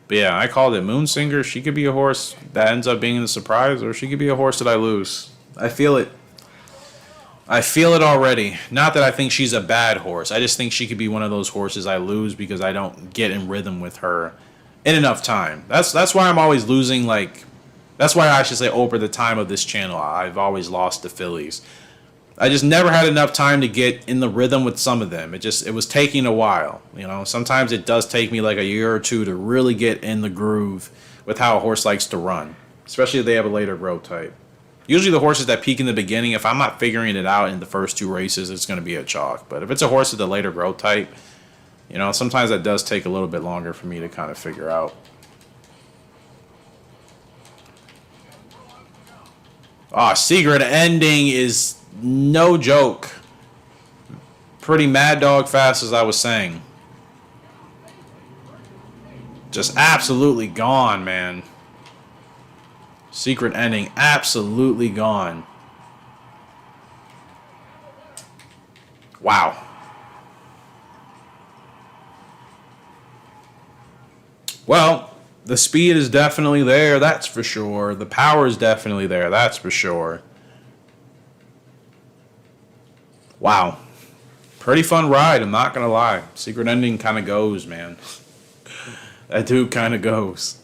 But yeah, I called it Moonsinger. She could be a horse that ends up being the surprise, or she could be a horse that I lose. I feel it. I feel it already. Not that I think she's a bad horse. I just think she could be one of those horses I lose because I don't get in rhythm with her in enough time. That's why I'm always losing, that's why I should say over the time of this channel, I've always lost the fillies. I just never had enough time to get in the rhythm with some of them. It was taking a while. You know, sometimes it does take me like a year or two to really get in the groove with how a horse likes to run, especially if they have a later growth type. Usually the horses that peak in the beginning, if I'm not figuring it out in the first 2 races, it's going to be a chalk. But if it's a horse with a later growth type, you know, sometimes that does take a little bit longer for me to kind of figure out. Secret ending is no joke. Pretty mad dog fast, as I was saying. Just absolutely gone, man. Secret ending, absolutely gone. Wow. Well, the speed is definitely there, that's for sure. The power is definitely there, that's for sure. Wow. Pretty fun ride, I'm not going to lie. Secret ending kind of goes, man. That dude kind of goes.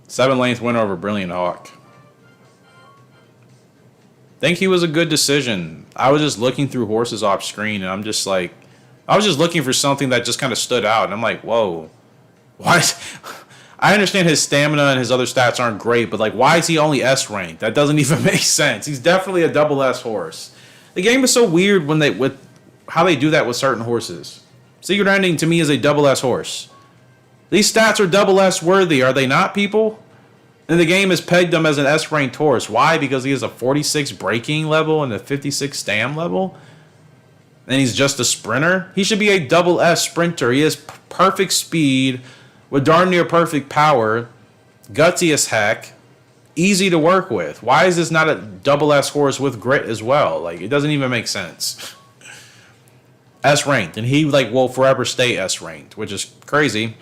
7-length winner over Brilliant Hawk. Think he was a good decision. I was just looking through horses off screen, and I'm just like, I was just looking for something that just kind of stood out, and I'm like, whoa. What? I understand his stamina and his other stats aren't great, but like, why is he only S ranked? That doesn't even make sense. He's definitely a double S horse. The game is so weird when with how they do that with certain horses. Secret Ending to me is a double S horse. These stats are double S worthy, are they not, people? And the game has pegged him as an S ranked horse. Why? Because he has a 46 braking level and a 56 stam level. And he's just a sprinter. He should be a double S sprinter. He has perfect speed with darn near perfect power, gutsy as heck, easy to work with. Why is this not a double S horse with grit as well? Like, it doesn't even make sense. S ranked, and he like will forever stay S ranked, which is crazy.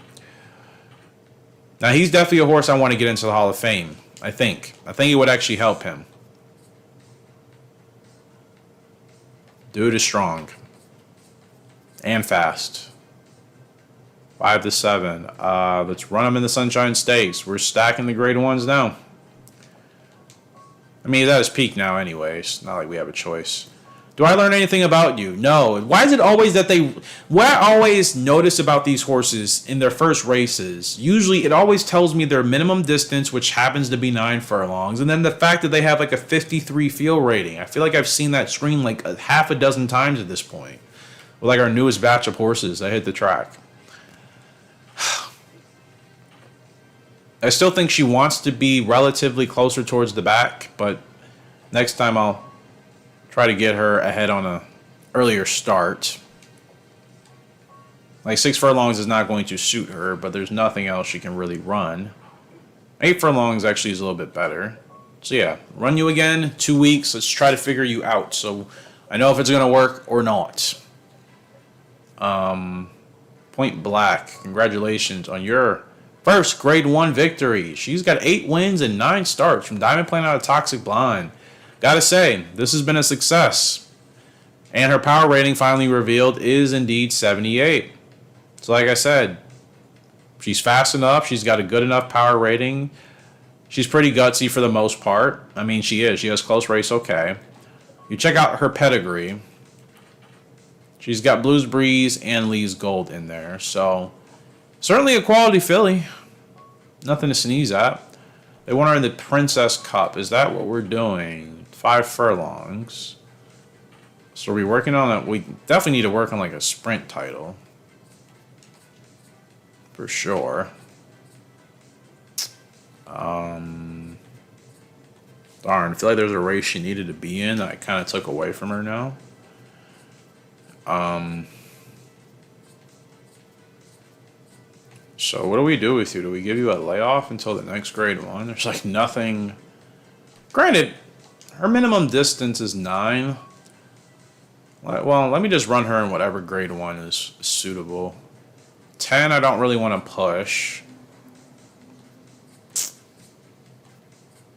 Now he's definitely a horse I want to get into the Hall of Fame. I think it would actually help him. Dude is strong and fast. 5 to 7. Let's run him in the Sunshine Stakes. We're stacking the grade 1s now. I mean, he's at his peak now anyways. Not like we have a choice. Do I learn anything about you? No. Why is it always that what I always notice about these horses in their first races, usually it always tells me their minimum distance, which happens to be 9 furlongs, and then the fact that they have like a 53 field rating. I feel like I've seen that screen like a half a dozen times at this point. With like our newest batch of horses that hit the track. I still think she wants to be relatively closer towards the back, but next time I'll try to get her ahead on a earlier start. Like 6 furlongs is not going to suit her, but there's nothing else she can really run. 8 furlongs actually is a little bit better. So yeah, run you again, 2 weeks. Let's try to figure you out so I know if it's going to work or not. Point Black, congratulations on your first grade 1 victory. She's got 8 wins and 9 starts from Diamond Plane out of Toxic Blonde. Gotta say, this has been a success. And her power rating finally revealed is indeed 78. So like I said, she's fast enough. She's got a good enough power rating. She's pretty gutsy for the most part. I mean, she is. She has close race okay. You check out her pedigree. She's got Blues Breeze and Lee's Gold in there. So, certainly a quality filly. Nothing to sneeze at. They want her in the Princess Cup. Is that what we're doing? 5 furlongs. So are we working on it? We definitely need to work on like a sprint title. For sure. Darn, I feel like there's a race she needed to be in that I kind of took away from her now. So what do we do with you? Do we give you a layoff until the next grade 1? There's like nothing. Granted, her minimum distance is 9. Well, let me just run her in whatever grade 1 is suitable. 10, I don't really want to push.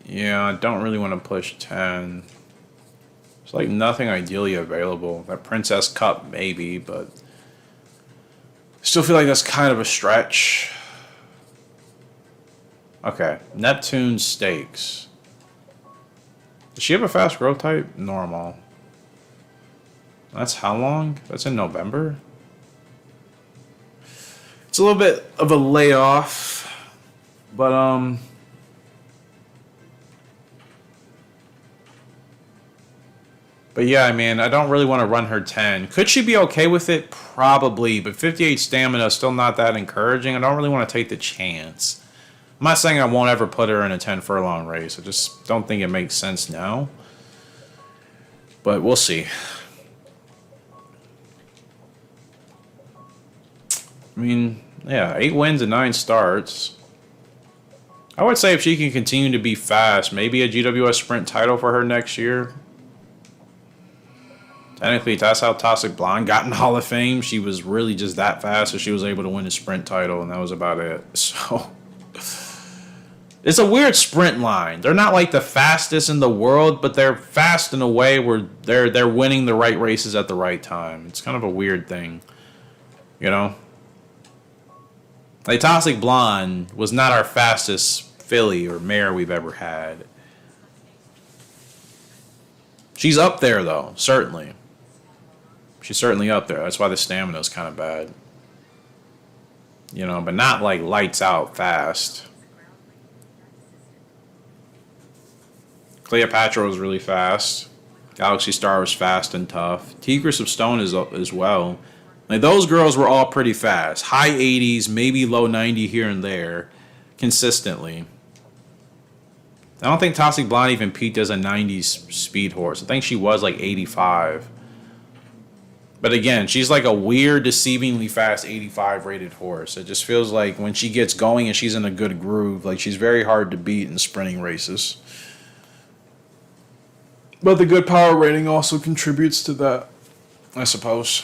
Yeah, I don't really want to push 10. There's like nothing ideally available. That Princess Cup, maybe, but still feel like that's kind of a stretch. Okay, Neptune Stakes. Does she have a fast growth type? Normal. That's how long? That's in November? It's a little bit of a layoff, but yeah, I mean, I don't really want to run her 10. Could she be okay with it? Probably, but 58 stamina is still not that encouraging. I don't really want to take the chance. I'm not saying I won't ever put her in a 10 furlong race. I just don't think it makes sense now. But we'll see. I mean, yeah, 8 wins and 9 starts. I would say if she can continue to be fast, maybe a GWS sprint title for her next year. Technically, that's how Toxic Blonde got in the Hall of Fame. She was really just that fast, so she was able to win a sprint title, and that was about it. So, it's a weird sprint line. They're not like the fastest in the world, but they're fast in a way where they're winning the right races at the right time. It's kind of a weird thing, you know? Like, Toxic Blonde was not our fastest filly or mare we've ever had. She's up there, though, certainly. She's certainly up there. That's why the stamina is kind of bad. You know, but not like lights out fast. Cleopatra was really fast. Galaxy Star was fast and tough. Tigress of Stone is as well. Like those girls were all pretty fast. High 80s, maybe low 90 here and there, consistently. I don't think Toxic Blonde even peaked as a 90s speed horse. I think she was like 85. But again, she's like a weird, deceivingly fast 85 rated horse. It just feels like when she gets going and she's in a good groove, like she's very hard to beat in sprinting races. But the good power rating also contributes to that, I suppose.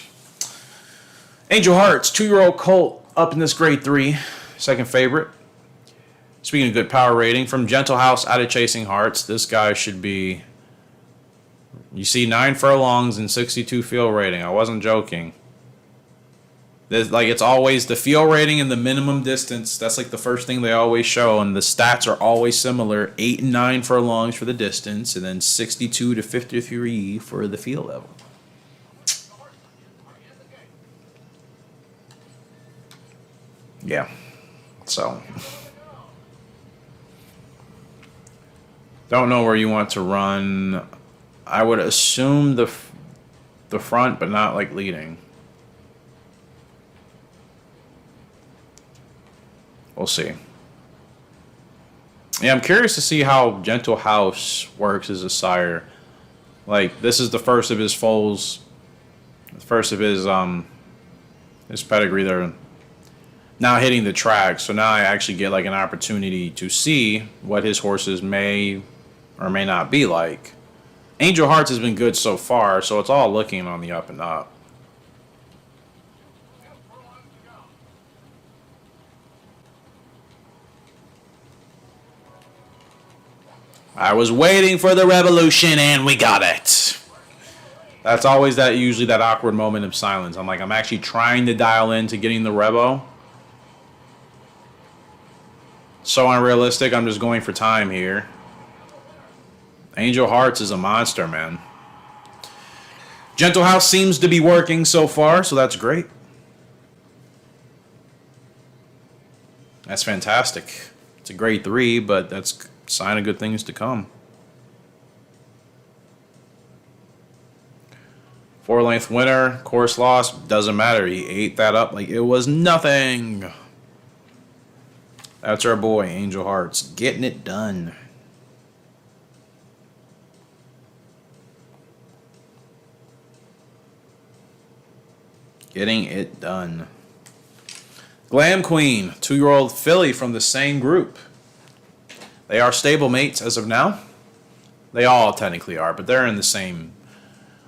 Angel Hearts, 2-year-old colt up in this grade 3, second favorite. Speaking of good power rating, from Gentle House out of Chasing Hearts, this guy should be, you see 9 furlongs and 62 field rating. I wasn't joking. Like it's always the field rating and the minimum distance. That's like the first thing they always show, and the stats are always similar: 8 and 9 furlongs for the distance, and then 62 to 53 for the field level. Yeah, so don't know where you want to run. I would assume the front, but not like leading. We'll see. Yeah, I'm curious to see how Gentle House works as a sire. Like, this is the first of his foals, the first of his pedigree. They're now hitting the track, so now I actually get like an opportunity to see what his horses may or may not be like. Angel Hearts has been good so far, so it's all looking on the up and up. I was waiting for the revolution and we got it. That's always usually that awkward moment of silence. I'm like, I'm actually trying to dial into getting the revo. So unrealistic, I'm just going for time here. Angel Hearts is a monster, man. Gentle House seems to be working so far, so that's great. That's fantastic. It's a grade 3, but that's sign of good things to come. 4-length winner, course loss, doesn't matter. He ate that up like it was nothing. That's our boy, Angel Hearts, getting it done. Getting it done. Glam Queen, 2-year-old filly from the same group. They are stablemates as of now. They all technically are, but they're in the same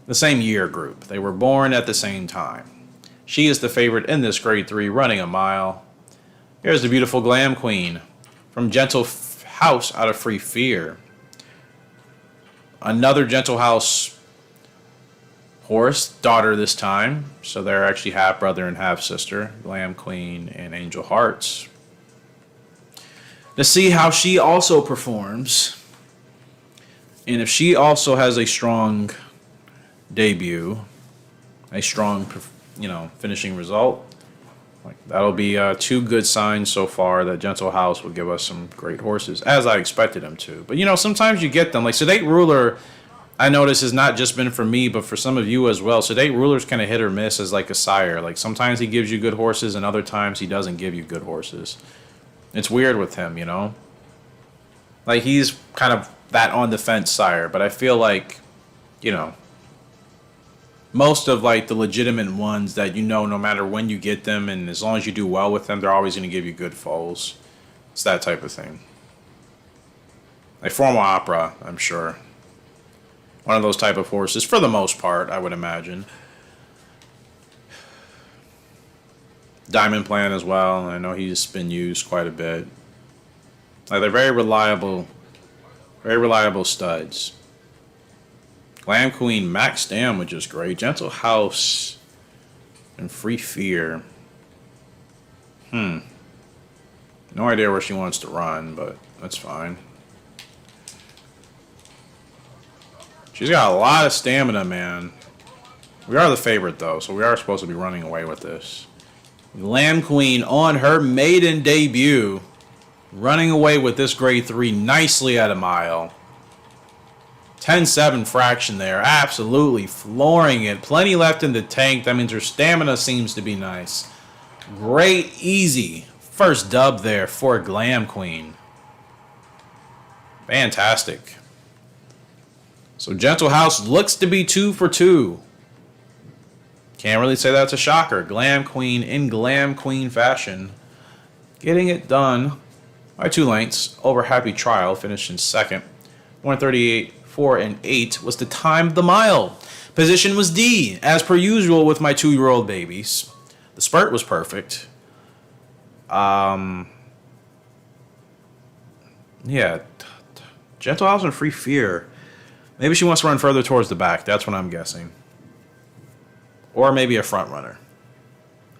year group. They were born at the same time. She is the favorite in this grade 3, running a mile. Here's the beautiful Glam Queen from Gentle House out of Free Fear. Another Gentle House horse, daughter this time. So they're actually half brother and half sister, Glam Queen and Angel Hearts. To see how she also performs, and if she also has a strong debut, a strong, finishing result, like that'll be 2 good signs so far that Gentle House will give us some great horses, as I expected him to. But sometimes you get them. Like Sedate Ruler, I notice has not just been for me, but for some of you as well. Sedate Ruler's kind of hit or miss as like a sire. Like sometimes he gives you good horses, and other times he doesn't give you good horses. It's weird with him, Like, he's kind of that on-the-fence sire, but I feel like, most of, like, the legitimate ones that no matter when you get them, and as long as you do well with them, they're always going to give you good foals. It's that type of thing. Like, Formal Opera, I'm sure. One of those type of horses, for the most part, I would imagine. Diamond Plan as well. I know he's been used quite a bit. Like they're very reliable studs. Glam Queen Max Dam, which is great. Gentle House and Free Fear. No idea where she wants to run, but that's fine. She's got a lot of stamina, man. We are the favorite, though, so we are supposed to be running away with this. Glam Queen on her maiden debut. Running away with this grade 3 nicely at a mile. 10-7 fraction there. Absolutely flooring it. Plenty left in the tank. That means her stamina seems to be nice. Great, easy. First dub there for Glam Queen. Fantastic. So Gentle House looks to be 2 for 2. Can't really say that's a shocker. Glam Queen in Glam Queen fashion. Getting it done by 2 lengths over Happy Trial, finished in second. 138, 4, and 8 was the time of the mile. Position was D, as per usual with my 2-year-old babies. The spurt was perfect. Yeah. Gentle House and Free Fear. Maybe she wants to run further towards the back. That's what I'm guessing. Or maybe a front runner.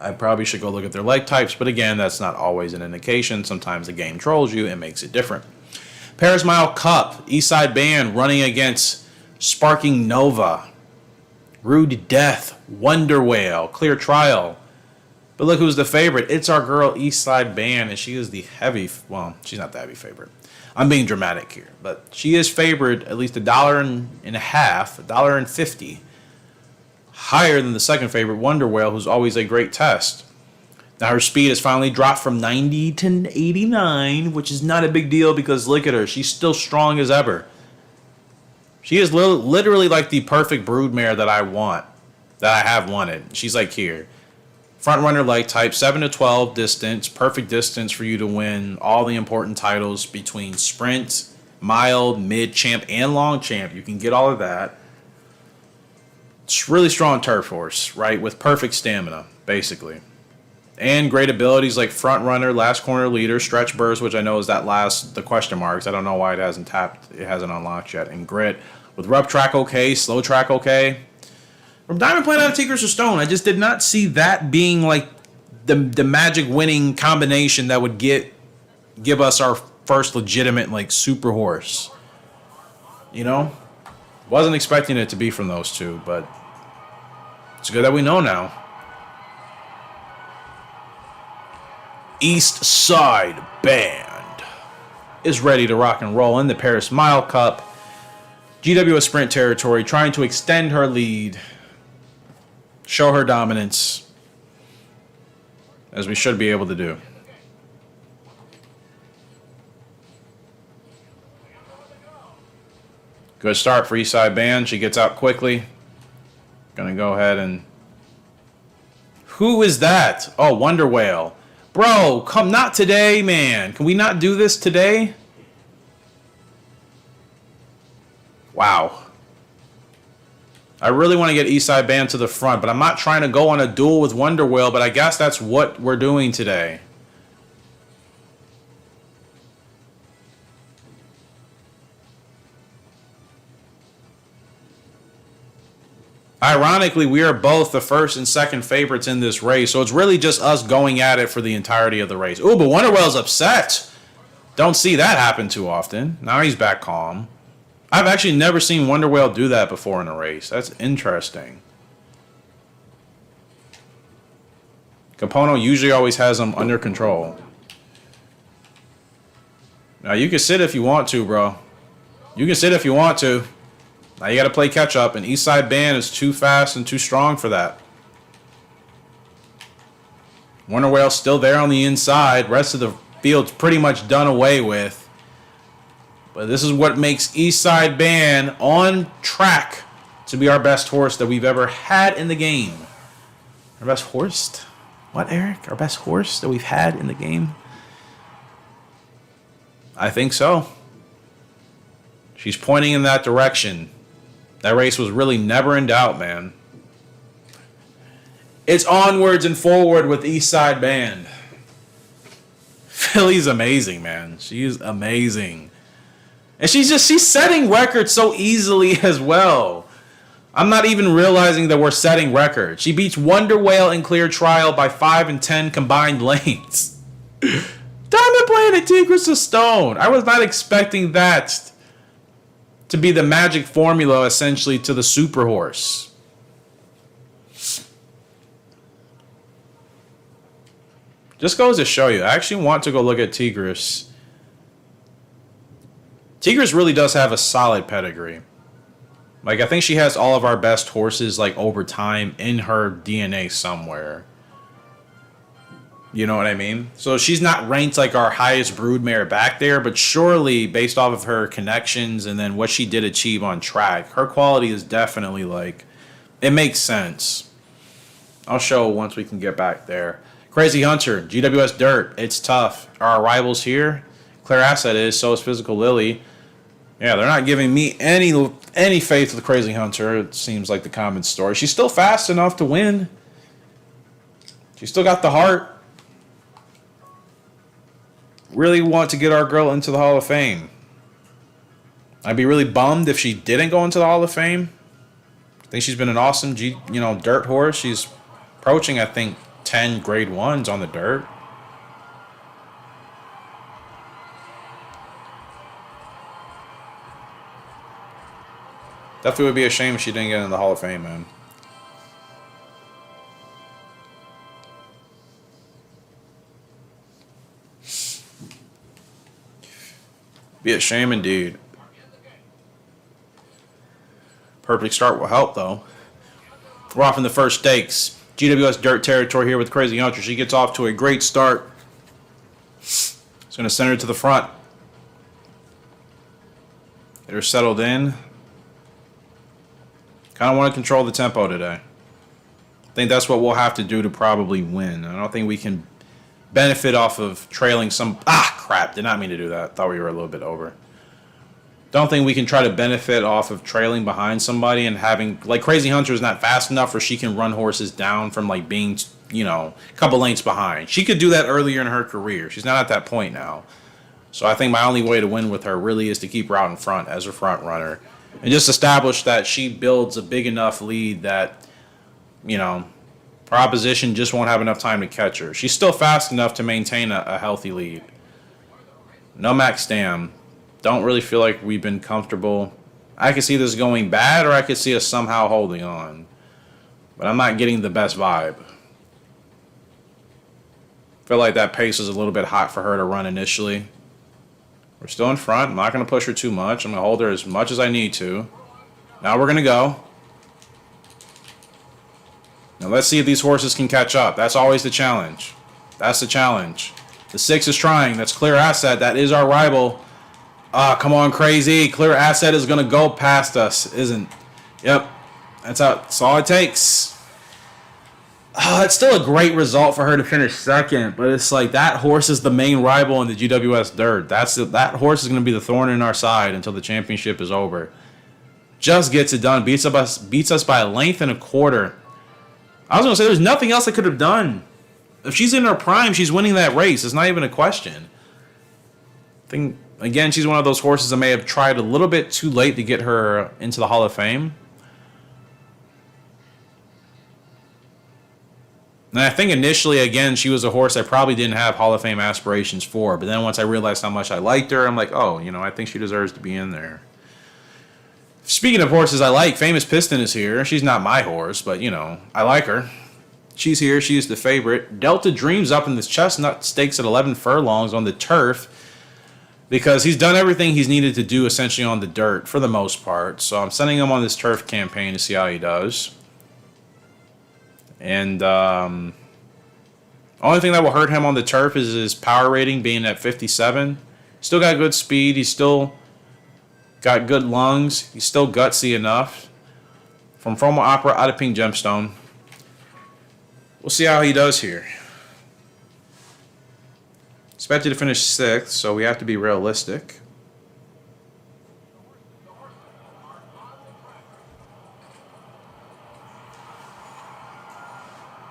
I probably should go look at their leg types, but again, that's not always an indication. Sometimes the game trolls you and makes it different. Paris Mile Cup, Eastside Band running against Sparking Nova. Rude Death, Wonder Whale, Clear Trial. But look who's the favorite. It's our girl Eastside Band, and she is the heavy, well, she's not the heavy favorite. I'm being dramatic here, but she is favored at least $1.50, $1.50. Higher than the second favorite, Wonder Whale, who's always a great test. Now her speed has finally dropped from 90 to 89, which is not a big deal because look at her. She's still strong as ever. She is literally like the perfect broodmare that I want, that I have wanted. She's like here. Front runner leg type, 7 to 12 distance, perfect distance for you to win all the important titles between sprint, mile, mid champ, and long champ. You can get all of that. It's really strong turf horse, right? With perfect stamina, basically. And great abilities like front runner, last corner leader, stretch burst, which I know is the question marks. I don't know why it hasn't unlocked yet. And grit with rough track okay, slow track okay. From Diamond Planet of Tigris of Stone, I just did not see that being like the magic winning combination that would give us our first legitimate like super horse. You know? Wasn't expecting it to be from those two, but it's good that we know now. East Side Band is ready to rock and roll in the Paris Mile Cup. GWS Sprint territory, trying to extend her lead, show her dominance, as we should be able to do. Good start for Eastside Band. She gets out quickly. Gonna go ahead and... Who is that? Oh, Wonder Whale. Bro, come, not today, man. Can we not do this today? Wow. I really want to get Eastside Band to the front, but I'm not trying to go on a duel with Wonder Whale, but I guess that's what we're doing today. Ironically, we are both the first and second favorites in this race, so it's really just us going at it for the entirety of the race. Ooh, but Wonder Whale's upset. Don't see that happen too often. Now he's back calm. I've actually never seen Wonder Whale do that before in a race. That's interesting. Capono usually always has them under control. Now, you can sit if you want to, bro. You can sit if you want to. Now you got to play catch up, and Eastside Band is too fast and too strong for that. Wonder Whale's still there on the inside. Rest of the field's pretty much done away with. But this is what makes Eastside Band on track to be our best horse that we've ever had in the game. Our best horse? What, Eric? Our best horse that we've had in the game? I think so. She's pointing in that direction. That race was really never in doubt, man. It's onwards and forward with Eastside Band. Philly's amazing, man. She's amazing. And she's setting records so easily as well. I'm not even realizing that we're setting records. She beats Wonder Whale in Clear Trial by 5 and 10 combined lanes. Diamond Planet Tigris of Stone. I was not expecting that to be the magic formula, essentially, to the super horse. Just goes to show you, I actually want to go look at Tigris. Tigris really does have a solid pedigree. Like, I think she has all of our best horses, like, over time in her DNA somewhere. You know what I mean? So she's not ranked like our highest broodmare back there, but surely, based off of her connections and then what she did achieve on track, her quality is definitely, like, it makes sense. I'll show once we can get back there. Crazy Hunter, GWS Dirt, it's tough. Our rivals here, Clear Asset is, so is Physical Lily. Yeah, they're not giving me any faith with Crazy Hunter. It seems like the common story. She's still fast enough to win. She's still got the heart. Really want to get our girl into the Hall of Fame. I'd be really bummed if she didn't go into the Hall of Fame. I think she's been an awesome dirt horse. She's approaching, I think, 10 grade 1s on the dirt. Definitely would be a shame if she didn't get into the Hall of Fame, man. Be a shame indeed. Perfect start will help, though. We're off in the first stakes. GWS Dirt territory here with Crazy Hunter. She gets off to a great start. It's going to send her to the front. Get her settled in. Kind of want to control the tempo today. I think that's what we'll have to do to probably win. I don't think we can benefit off of trailing some... crap. Did not mean to do that. Thought we were a little bit over. Don't think we can try to benefit off of trailing behind somebody and having... Like, Crazy Hunter is not fast enough where she can run horses down from, like, being, a couple lengths behind. She could do that earlier in her career. She's not at that point now. So I think my only way to win with her really is to keep her out in front as a front runner. And just establish that she builds a big enough lead that, her opposition just won't have enough time to catch her. She's still fast enough to maintain a healthy lead. No max dam. Don't really feel like we've been comfortable. I could see this going bad, or I could see us somehow holding on. But I'm not getting the best vibe. Feel like that pace is a little bit hot for her to run initially. We're still in front. I'm not going to push her too much. I'm going to hold her as much as I need to. Now we're going to go. Now let's see if these horses can catch up. That's always the challenge. That's the challenge. The 6 is trying. That's Clear Asset. That is our rival. Come on, Crazy. Clear Asset is going to go past us, isn't? Yep. That's all it takes. It's still a great result for her to finish second, but it's like that horse is the main rival in the GWS Dirt. That horse is going to be the thorn in our side until the championship is over. Just gets it done. Beats us by a length and a quarter. I was going to say there's nothing else I could have done. If she's in her prime, she's winning that race. It's not even a question. I think, again, she's one of those horses that may have tried a little bit too late to get her into the Hall of Fame. And I think initially, again, she was a horse I probably didn't have Hall of Fame aspirations for. But then once I realized how much I liked her, I'm like, oh, I think she deserves to be in there. Speaking of horses I like, Famous Piston is here. She's not my horse, but, I like her. She's here. She's the favorite. Delta Dreams up in this Chestnut Stakes at 11 furlongs on the turf because he's done everything he's needed to do essentially on the dirt for the most part. So I'm sending him on this turf campaign to see how he does. And only thing that will hurt him on the turf is his power rating being at 57. Still got good speed. He's still got good lungs. He's still gutsy enough. From Fomo Opera out of Pink Gemstone. We'll see how he does here. Expected to finish 6th, so we have to be realistic.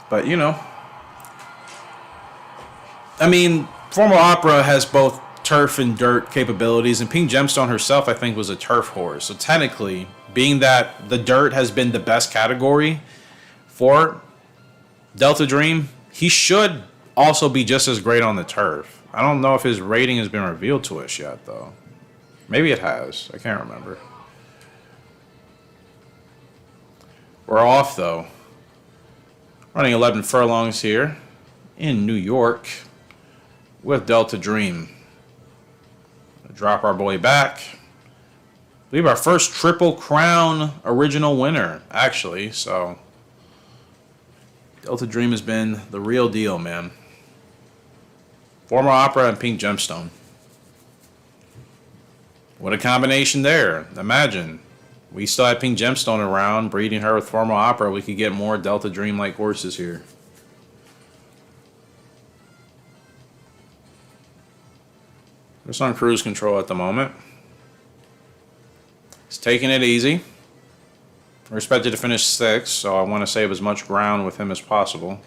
But, Fomo Opera has both turf and dirt capabilities, and Pink Gemstone herself, I think, was a turf horse. So technically, being that the dirt has been the best category for Delta Dream, he should also be just as great on the turf. I don't know if his rating has been revealed to us yet, though. Maybe it has. I can't remember. We're off, though. Running 11 furlongs here. in New York with Delta Dream. Drop our boy back. I believe our first Triple Crown original winner, actually. So, Delta Dream has been the real deal, man. Former Opera and Pink Gemstone. What a combination there. Imagine. We still had Pink Gemstone around, breeding her with Formal Opera. We could get more Delta Dream-like horses here. Just on cruise control at the moment. He's taking it easy. We're expected to finish 6th, so I want to save as much ground with him as possible.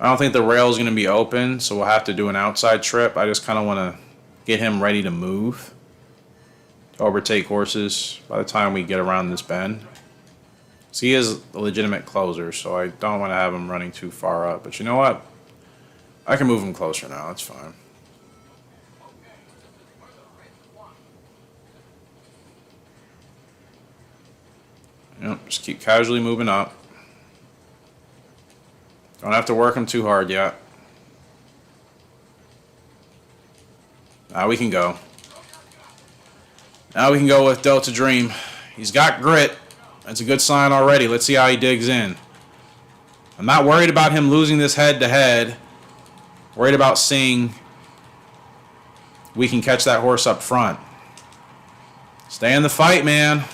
I don't think the rail is going to be open, so we'll have to do an outside trip. I just kind of want to get him ready to move, to overtake horses by the time we get around this bend. So he is a legitimate closer, so I don't want to have him running too far up. But you know what? I can move him closer now. That's fine. Yep, just keep casually moving up. Don't have to work him too hard yet. Now we can go. Now we can go with Delta Dream. He's got grit. That's a good sign already. Let's see how he digs in. I'm not worried about him losing this head-to-head. Worried about seeing we can catch that horse up front. Stay in the fight, man.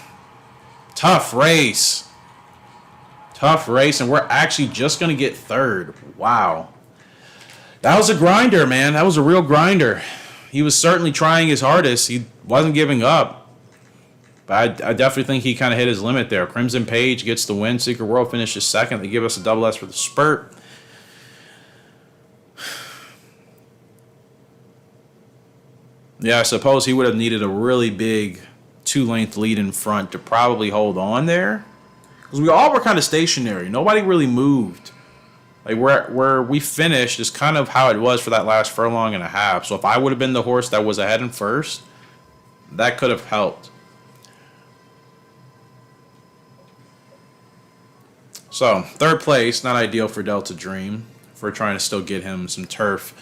Tough race. Tough race, and we're actually just going to get 3rd. Wow. That was a grinder, man. That was a real grinder. He was certainly trying his hardest. He wasn't giving up. But I definitely think he kind of hit his limit there. Crimson Page gets the win. Secret World finishes 2nd. They give us a double S for the spurt. Yeah, I suppose he would have needed a really big 2-length lead in front to probably hold on there. Because we all were kind of stationary. Nobody really moved. Like where we finished is kind of how it was for that last furlong and a half. So if I would have been the horse that was ahead in first, that could have helped. So 3rd place, not ideal for Delta Dream. If we're trying to still get him some turf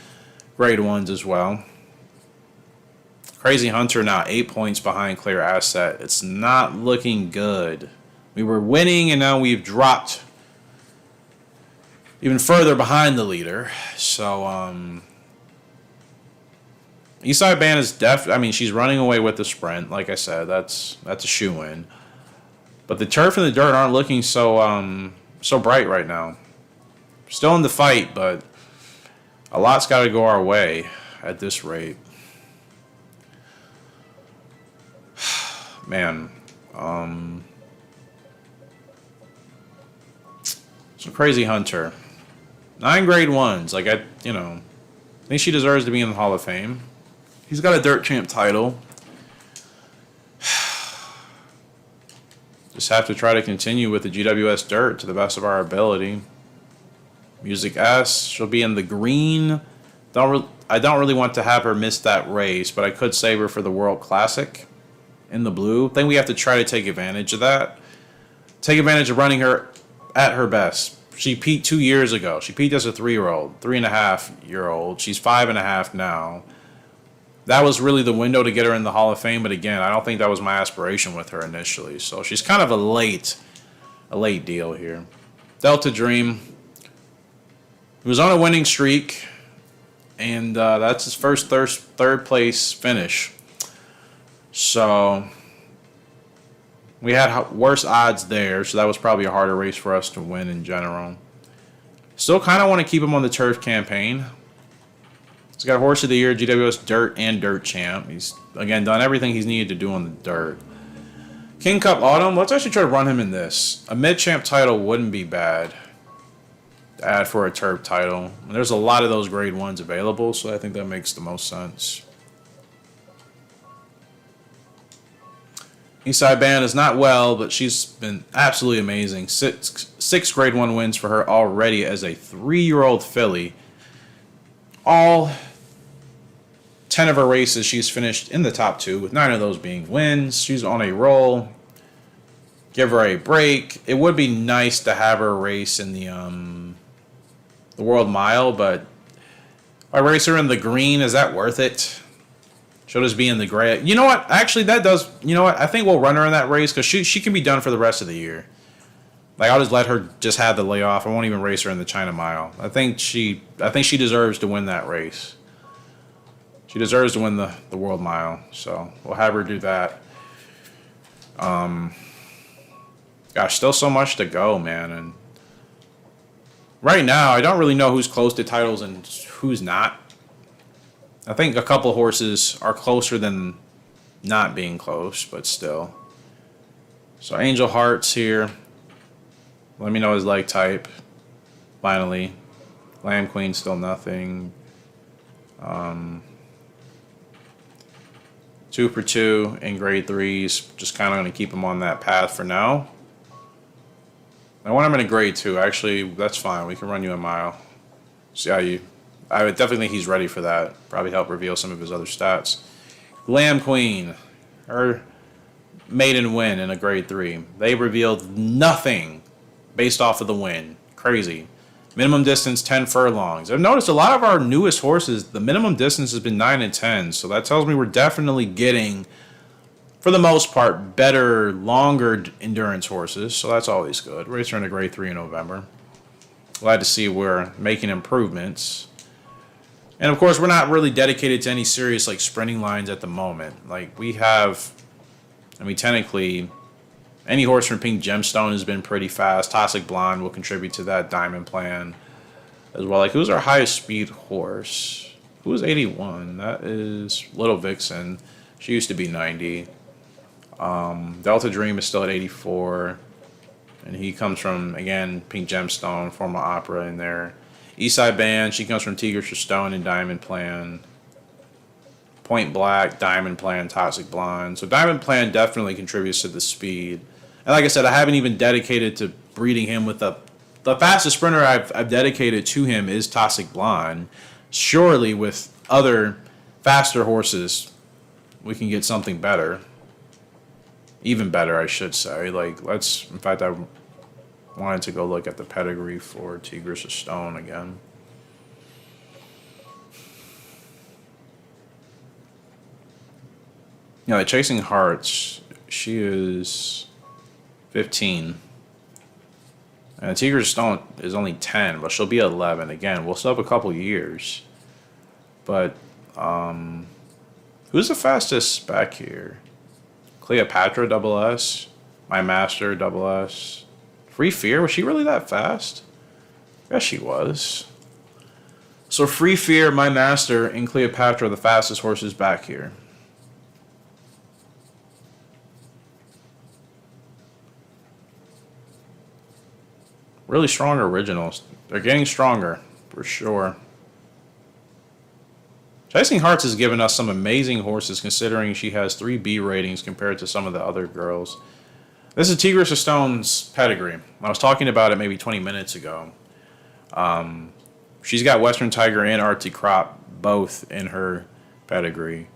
grade 1s as well. Crazy Hunter now 8 points behind Clear Asset. It's not looking good. We were winning, and now we've dropped even further behind the leader. So, Eastside Band is I mean, she's running away with the sprint. Like I said, that's a shoe-in. But the turf and the dirt aren't looking so bright right now. Still in the fight, but a lot's got to go our way at this rate. Man, some Crazy Hunter. 9 grade 1s. Like, I think she deserves to be in the Hall of Fame. He's got a dirt champ title. Just have to try to continue with the GWS dirt to the best of our ability. Music S. She'll be in the green. I don't really want to have her miss that race, but I could save her for the World Classic in the blue. I think we have to try to take advantage of that. Take advantage of running her at her best. She peaked 2 years ago. She peaked as a 3-year-old, 3.5-year-old. She's 5.5 now. That was really the window to get her in the Hall of Fame, but again, I don't think that was my aspiration with her initially. So she's kind of a late deal here. Delta Dream. He was on a winning streak, and that's his first third place finish. So we had worse odds there, so that was probably a harder race for us to win in general. Still kind of want to keep him on the turf campaign. He's got Horse of the Year, GWS Dirt, and Dirt Champ. He's, again, done everything he's needed to do on the dirt. King Cup Autumn, let's actually try to run him in this. A mid-champ title wouldn't be bad to add for a turf title. And there's a lot of those grade 1s available, so I think that makes the most sense. Eastside Band is not well, but she's been absolutely amazing. Six grade 1 wins for her already as a 3-year-old filly. All 10 of her races she's finished in the top 2, with 9 of those being wins. She's on a roll. give her a break. It would be nice to have her race in the World Mile, but if I race her in the green, is that worth it? She'll just be in the gray. You know what? Actually, that does. You know what? I think we'll run her in that race because she can be done for the rest of the year. Like I'll just let her just have the layoff. I won't even race her in the China Mile. I think she deserves to win that race. She deserves to win the World Mile. So we'll have her do that. Gosh, still so much to go, man. And right now, I don't really know who's close to titles and who's not. I think a couple horses are closer than not being close, but still. So Angel Hearts here. Let me know his leg type. Finally. Lamb Queen, still nothing. 2 for 2 in grade 3s. Just kind of going to keep him on that path for now. I want him in a grade 2. Actually, that's fine. We can run you a mile. See how you... I would definitely think he's ready for that. Probably help reveal some of his other stats. Lamb Queen. Her maiden win in a grade 3. They revealed nothing based off of the win. Crazy. Minimum distance 10 furlongs. I've noticed a lot of our newest horses, the minimum distance has been 9 and 10. So that tells me we're definitely getting, for the most part, better, longer endurance horses. So that's always good. Racer in a grade 3 in November. Glad to see we're making improvements. And of course, we're not really dedicated to any serious like sprinting lines at the moment. Like we have, I mean, technically, any horse from Pink Gemstone has been pretty fast. Toxic Blonde will contribute to that Diamond Plan as well. Like, who's our highest speed horse? Who is 81? That is Little Vixen. She used to be 90. Delta Dream is still at 84. And he comes from, again, Pink Gemstone, former Opera in there. Eastside Band, she comes from Tigris for Stone and Diamond Plan. Point Black, Diamond Plan, Toxic Blonde. So Diamond Plan definitely contributes to the speed. And like I said, I haven't even dedicated to breeding him with the fastest sprinter I've dedicated to him is Toxic Blonde. Surely with other faster horses, we can get something better. Even better, I should say. Like, let's, in fact, I wanted to go look at the pedigree for Tigris of Stone again. Yeah, like Chasing Hearts, she is 15. And Tigris of Stone is only 10, but she'll be 11. Again, we'll still have a couple years. But, who's the fastest back here? Cleopatra, double S. My Master, double S. Free Fear, was she really that fast? Yes, she was. So Free Fear, My Master, and Cleopatra are the fastest horses back here. Really strong originals. They're getting stronger, for sure. Chasing Hearts has given us some amazing horses considering she has 3 B ratings compared to some of the other girls. This is Tigris of Stone's pedigree. I was talking about it maybe 20 minutes ago. She's got Western Tiger and Arctic Crop both in her pedigree,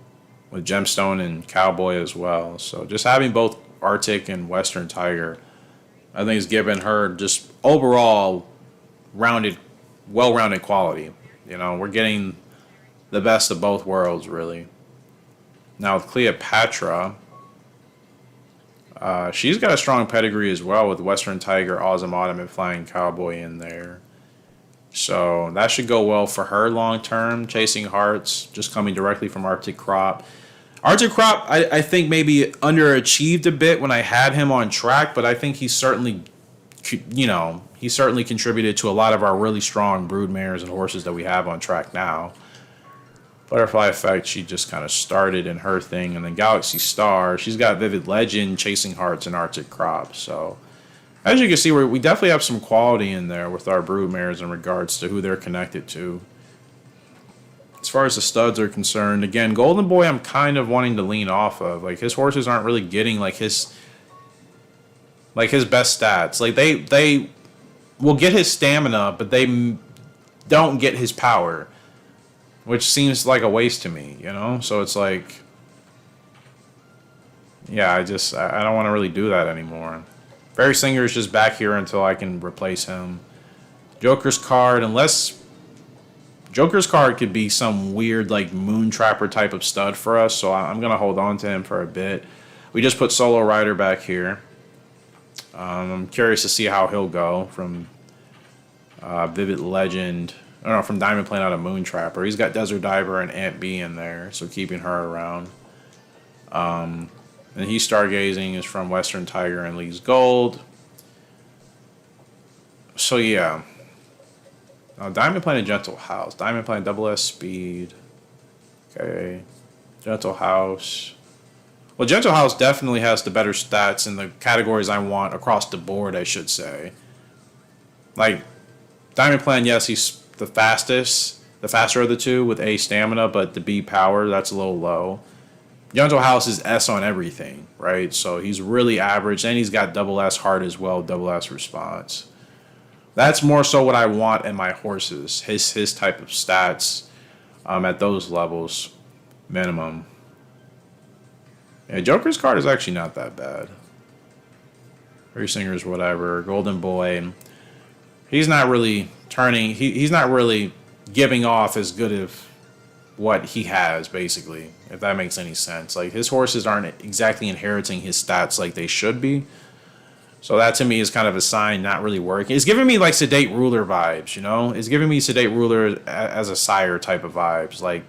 with Gemstone and Cowboy as well. So just having both Arctic and Western Tiger, I think, has given her just overall well-rounded quality. You know, we're getting the best of both worlds, really. Now with Cleopatra, she's got a strong pedigree as well with Western Tiger, Awesome Autumn, and Flying Cowboy in there. So that should go well for her long term. Chasing Hearts, just coming directly from Arctic Crop. Arctic Crop, I think maybe underachieved a bit when I had him on track, but I think he certainly contributed to a lot of our really strong brood mares and horses that we have on track now. Butterfly Effect, she just kind of started in her thing. And then Galaxy Star, she's got Vivid Legend, Chasing Hearts, and Arctic Crop. So, as you can see, we definitely have some quality in there with our brood mares in regards to who they're connected to. As far as the studs are concerned, again, Golden Boy I'm kind of wanting to lean off of. Like, his horses aren't really getting, like, his best stats. Like, they will get his stamina, but they don't get his power, which seems like a waste to me, you know? So it's like, yeah, I don't want to really do that anymore. Barry Singer is just back here until I can replace him. Joker's card, unless Joker's card could be some weird like Moon Trapper type of stud for us, so I'm gonna hold on to him for a bit. We just put Solo Rider back here. I'm curious to see how he'll go from Vivid Legend. I don't know, from Diamond Plane out of Moon Trapper. He's got Desert Diver and Aunt B in there, so keeping her around. And he's Stargazing is from Western Tiger and Lee's Gold. So yeah. Diamond Plane and Gentle House. Diamond Plane double S speed. Okay. Gentle House. Well, Gentle House definitely has the better stats in the categories I want across the board, I should say. Like, Diamond Plane, yes, he's the faster of the two with A stamina, but the B power, that's a little low. Gentle House is S on everything, right? So he's really average, and he's got double S heart as well, double S response. That's more so what I want in my horses, his type of stats at those levels, minimum. Yeah, Joker's card is actually not that bad. Barry Singer's whatever, Golden Boy. He's not really turning, he's not really giving off as good of what he has, basically, if that makes any sense. Like, his horses aren't exactly inheriting his stats like they should be. So that to me is kind of a sign not really working. It's giving me like Sedate Ruler vibes, you know? It's giving me Sedate Ruler as a sire type of vibes. Like,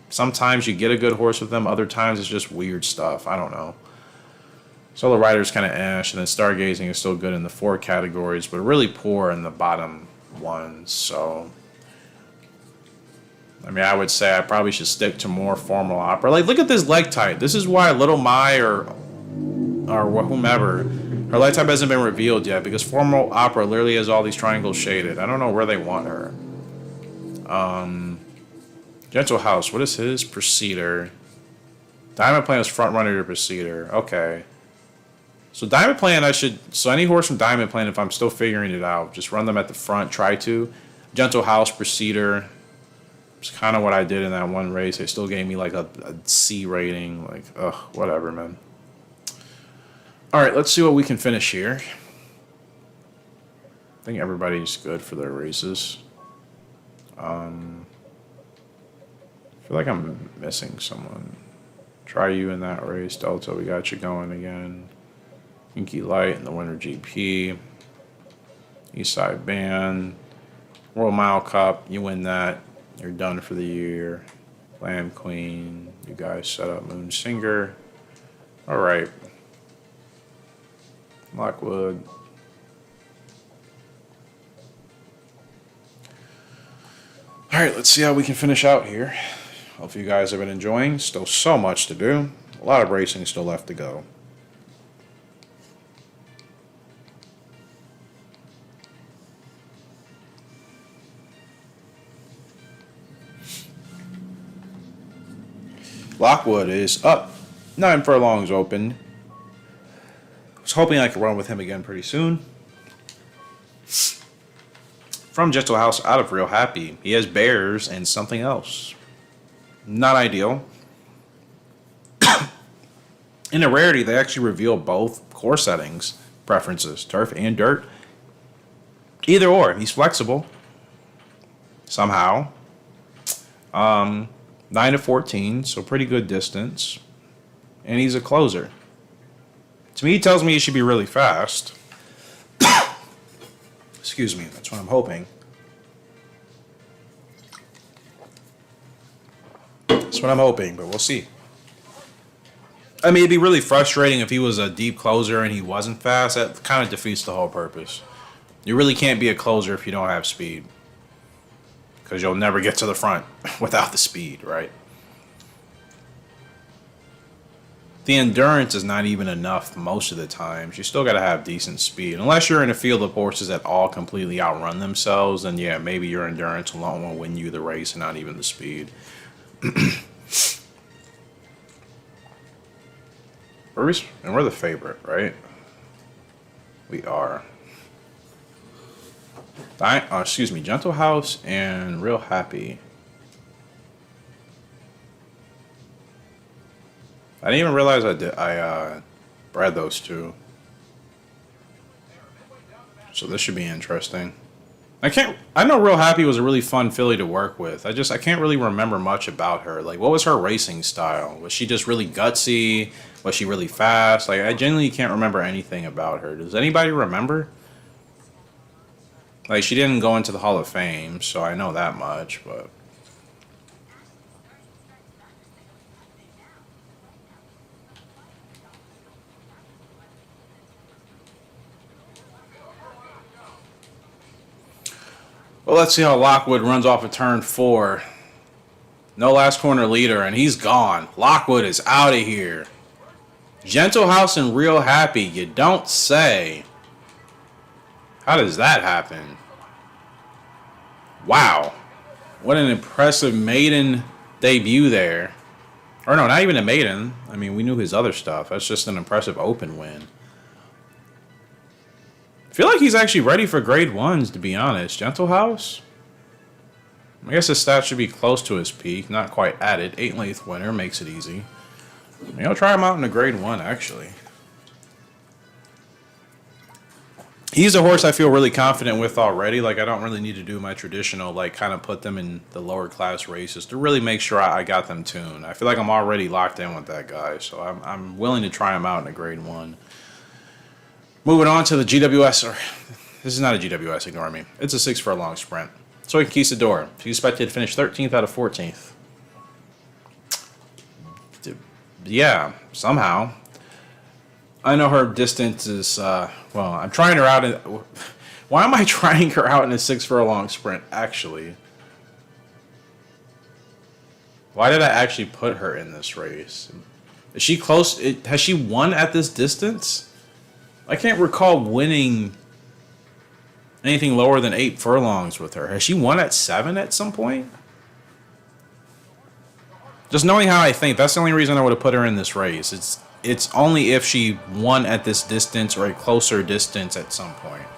sometimes you get a good horse with them, other times it's just weird stuff. I don't know. Solo Rider's kind of ash, and then Stargazing is still good in the 4 categories, but really poor in the bottom ones. So, I mean, I would say I probably should stick to more formal opera. Like, look at this leg type. This is why Little Mai or whomever, her leg type hasn't been revealed yet, because formal opera literally has all these triangles shaded. I don't know where they want her. Gentle House, what is his? Procedure. Diamond Plane is front runner to Procedure. Okay. So Diamond Plane, so any horse from Diamond Plane, if I'm still figuring it out, just run them at the front, try to. Gentle House, Procedure. It's kind of what I did in that one race. They still gave me like a C rating. Like, ugh, whatever, man. All right, let's see what we can finish here. I think everybody's good for their races. I feel like I'm missing someone. Try you in that race, Delta. We got you going again. Inky Light in the Winter GP. Eastside Band. World Mile Cup. You win that. You're done for the year. Lamb Queen. You guys set up Moon Singer. All right. Lockwood. All right, let's see how we can finish out here. Hope you guys have been enjoying. Still so much to do. A lot of racing still left to go. Lockwood is up. 9 furlongs open. Was hoping I could run with him again pretty soon. From Gentle House out of Real Happy. He has Bears and something else. Not ideal. In a rarity, they actually reveal both core settings, preferences, turf and dirt. Either or, he's flexible. Somehow. 9 to 14, so pretty good distance. And he's a closer. To me, he tells me he should be really fast. Excuse me, that's what I'm hoping. That's what I'm hoping, but we'll see. I mean, it'd be really frustrating if he was a deep closer and he wasn't fast. That kind of defeats the whole purpose. You really can't be a closer if you don't have speed. Because you'll never get to the front without the speed, right? The endurance is not even enough most of the times. You still got to have decent speed. Unless you're in a field of horses that all completely outrun themselves, then yeah, maybe your endurance alone will win you the race and not even the speed. And we're the favorite, right? We are. Excuse me, Gentle House and Real Happy. I didn't even realize I bred those two. So this should be interesting. I know Real Happy was a really fun filly to work with. I can't really remember much about her. Like, what was her racing style? Was she just really gutsy? Was she really fast? Like, I genuinely can't remember anything about her. Does anybody remember? Like, she didn't go into the Hall of Fame, so I know that much, but... Well, let's see how Lockwood runs off of turn 4. No last corner leader, and he's gone. Lockwood is out of here. Gentle House and Real Happy, you don't say. How does that happen? Wow. What an impressive maiden debut there. Or no, not even a maiden. I mean, we knew his other stuff. That's just an impressive open win. I feel like he's actually ready for grade 1s, to be honest. Gentle House? I guess his stats should be close to his peak. Not quite at it. 8th winner makes it easy. Maybe I'll try him out in a grade 1, actually. He's a horse I feel really confident with already. Like, I don't really need to do my traditional, like, kind of put them in the lower class races to really make sure I got them tuned. I feel like I'm already locked in with that guy, so I'm willing to try him out in a grade 1. Moving on to the GWS, or this is not a GWS, ignore me. It's a 6 furlong sprint. Soy Conquistador. She's expected to finish 13th out of 14th. Yeah, somehow. I know her distance is, well, I'm trying her out in... Why am I trying her out in a 6 furlong sprint, actually? Why did I actually put her in this race? Is she close? Has she won at this distance? I can't recall winning anything lower than 8 furlongs with her. Has she won at 7 at some point? Just knowing how I think, that's the only reason I would have put her in this race. It's only if she won at this distance or a closer distance at some point.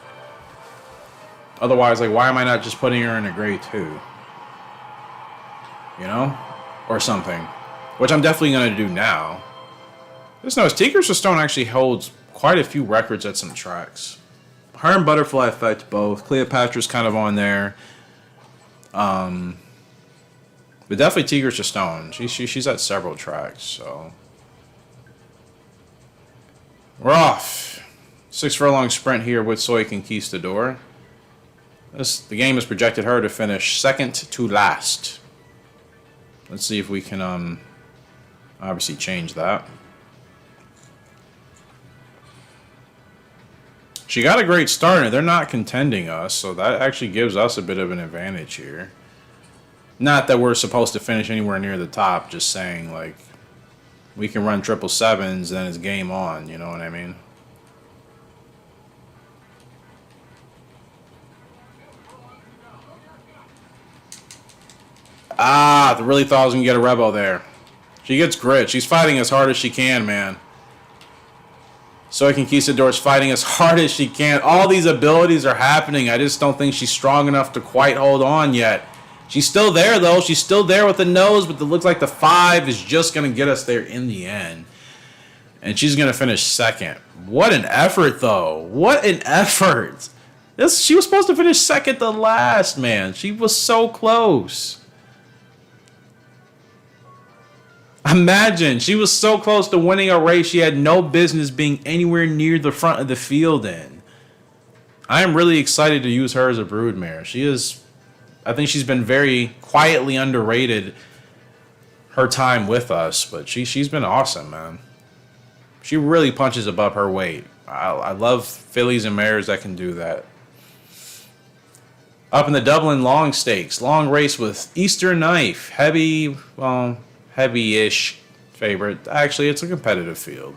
Otherwise, like, why am I not just putting her in a grade 2? You know? Or something. Which I'm definitely going to do now. Just notice, Tigers Stone actually holds quite a few records at some tracks. Her and Butterfly Effect both. Cleopatra's kind of on there. But definitely Tigers to Stone. She's at several tracks, so. We're off. 6 furlong sprint here with Soy Conquistador. The game has projected her to finish second to last. Let's see if we can obviously change that. She got a great start, and they're not contending us, so that actually gives us a bit of an advantage here. Not that we're supposed to finish anywhere near the top, just saying, like, we can run 777s, then it's game on, you know what I mean? Ah, I really thought I was going to get a Rebel there. She gets grit. She's fighting as hard as she can, man. Soy Conquistador's fighting as hard as she can. All these abilities are happening. I just don't think she's strong enough to quite hold on yet. She's still there, though. She's still there with the nose, but it looks like the 5 is just going to get us there in the end. And she's going to finish second. What an effort, though. What an effort. She was supposed to finish second to last, man. She was so close. Imagine, she was so close to winning a race she had no business being anywhere near the front of the field in. I am really excited to use her as a broodmare. I think she's been very quietly underrated her time with us, but she's been awesome, man. She really punches above her weight. I love fillies and mares that can do that. Up in the Dublin Long Stakes, long race with Easter Knife, heavy-ish favorite. Actually, it's a competitive field.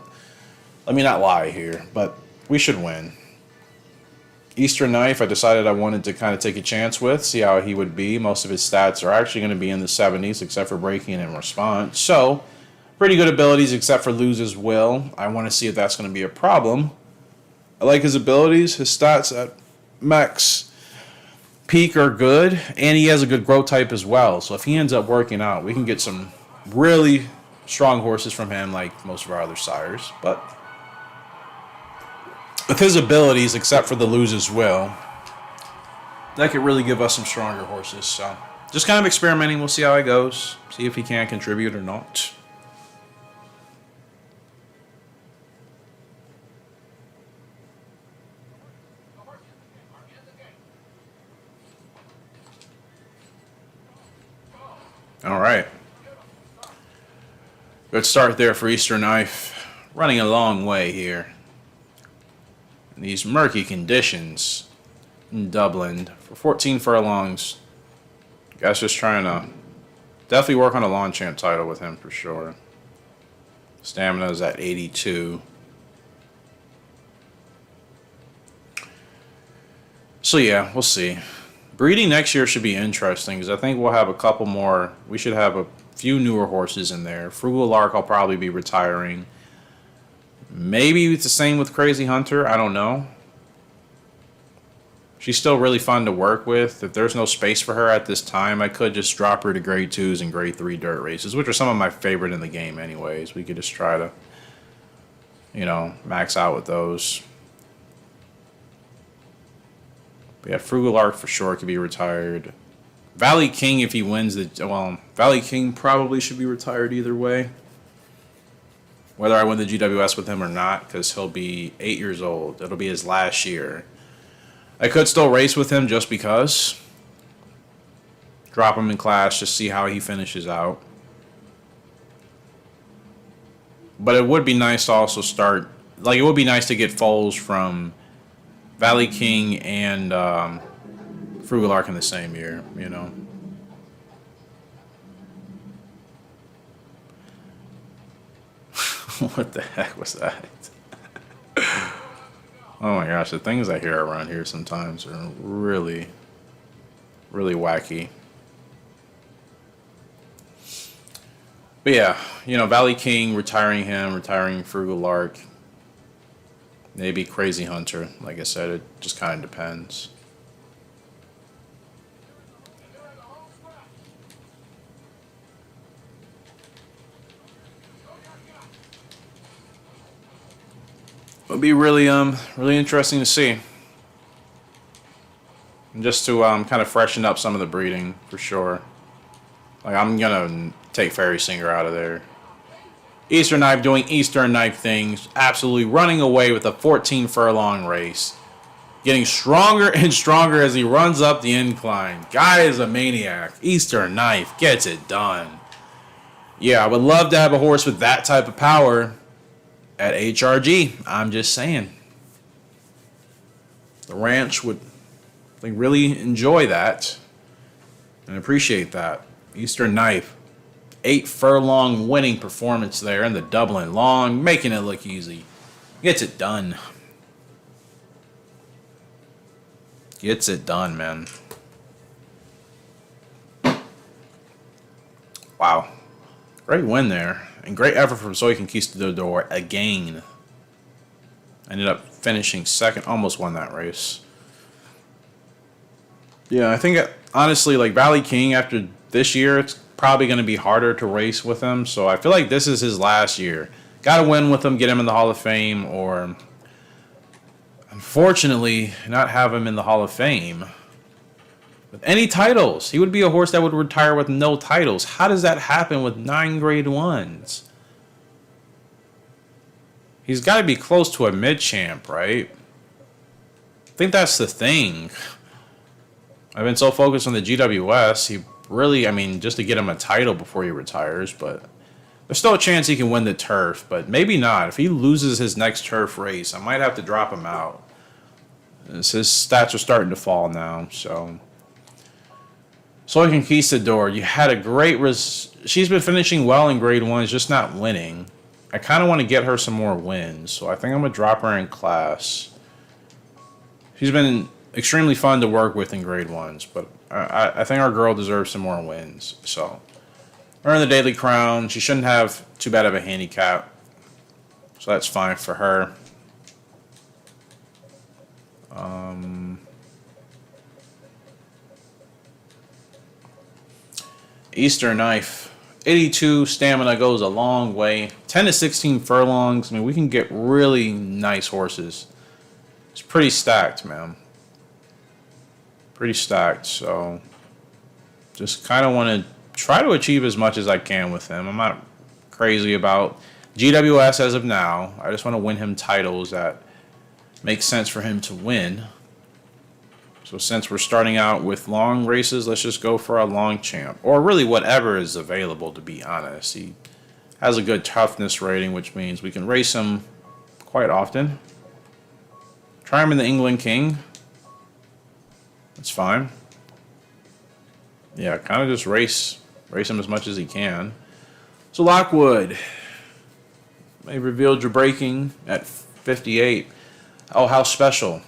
Let me not lie here, but we should win. Easter Knife, I decided I wanted to kind of take a chance with, see how he would be. Most of his stats are actually going to be in the 70s, except for breaking and response. So, pretty good abilities, except for loses will. I want to see if that's going to be a problem. I like his abilities. His stats at max peak are good, and he has a good growth type as well. So if he ends up working out, we can get some really strong horses from him, like most of our other sires. But with his abilities, except for the loses will, that could really give us some stronger horses. So just kind of experimenting. We'll see how it goes. See if he can contribute or not. All right. Good start there for Easter Knife. Running a long way here. In these murky conditions in Dublin for 14 furlongs. Guys just trying to definitely work on a lawn champ title with him for sure. Stamina's at 82. So yeah, we'll see. Breeding next year should be interesting because I think we'll have a couple more. We should have a few newer horses in there. Frugal Lark I'll probably be retiring. Maybe it's the same with Crazy Hunter. I don't know. She's still really fun to work with. If there's no space for her at this time, I could just drop her to grade 2s and grade 3 dirt races, which are some of my favorite in the game anyways. We could just try to, max out with those. But yeah, Frugal Lark for sure could be retired. Valley King, if he wins Valley King probably should be retired either way. Whether I win the GWS with him or not, because he'll be 8 years old. It'll be his last year. I could still race with him just because. Drop him in class, just see how he finishes out. But it would be nice to also start, it would be nice to get foals from Valley King and Frugal Lark in the same year, What the heck was that? Oh my gosh, the things I hear around here sometimes are really, really wacky. But yeah, Valley King, retiring him, retiring Frugal Lark. Maybe Crazy Hunter. Like I said, it just kind of depends. It'll be really interesting to see. And just to kind of freshen up some of the breeding for sure. I'm gonna take Fairy Singer out of there. Eastern Knife doing Eastern Knife things, absolutely running away with a 14 furlong race. Getting stronger and stronger as he runs up the incline. Guy is a maniac. Eastern Knife gets it done. Yeah, I would love to have a horse with that type of power at HRG. I'm just saying. The ranch would really enjoy that and appreciate that. Eastern Knife, 8 furlong winning performance there in the Dublin Long, making it look easy. Gets it done. Gets it done, man. Wow. Great win there. And great effort from Soy Conquistador again. Ended up finishing second. Almost won that race. Yeah, I think, honestly, Valley King, after this year, it's probably going to be harder to race with him. So I feel like this is his last year. Got to win with him, get him in the Hall of Fame, or, unfortunately, not have him in the Hall of Fame. With any titles. He would be a horse that would retire with no titles. How does that happen with 9 grade 1s? He's got to be close to a mid-champ, right? I think that's the thing. I've been so focused on the GWS, he really, just to get him a title before he retires, but there's still a chance he can win the turf, but maybe not. If he loses his next turf race, I might have to drop him out. His stats are starting to fall now, so. Soy Conquistador, you had a great she's been finishing well in grade 1, just not winning. I kind of want to get her some more wins, so I think I'm going to drop her in class. She's been extremely fun to work with in grade 1s, but I think our girl deserves some more wins. So, earn the Daily Crown. She shouldn't have too bad of a handicap, so that's fine for her. Eastern Knife, 82 stamina goes a long way. 10 to 16 furlongs. We can get really nice horses pretty stacked, man. Pretty stacked. So just kind of want to try to achieve as much as I can with him. I'm not crazy about GWS as of now. I just want to win him titles that make sense for him to win. So since we're starting out with long races, let's just go for a long champ. Or really whatever is available, to be honest. He has a good toughness rating, which means we can race him quite often. Try him in the England King. That's fine. Yeah, kind of just race him as much as he can. So Lockwood, they revealed your breaking at 58. Oh, how special.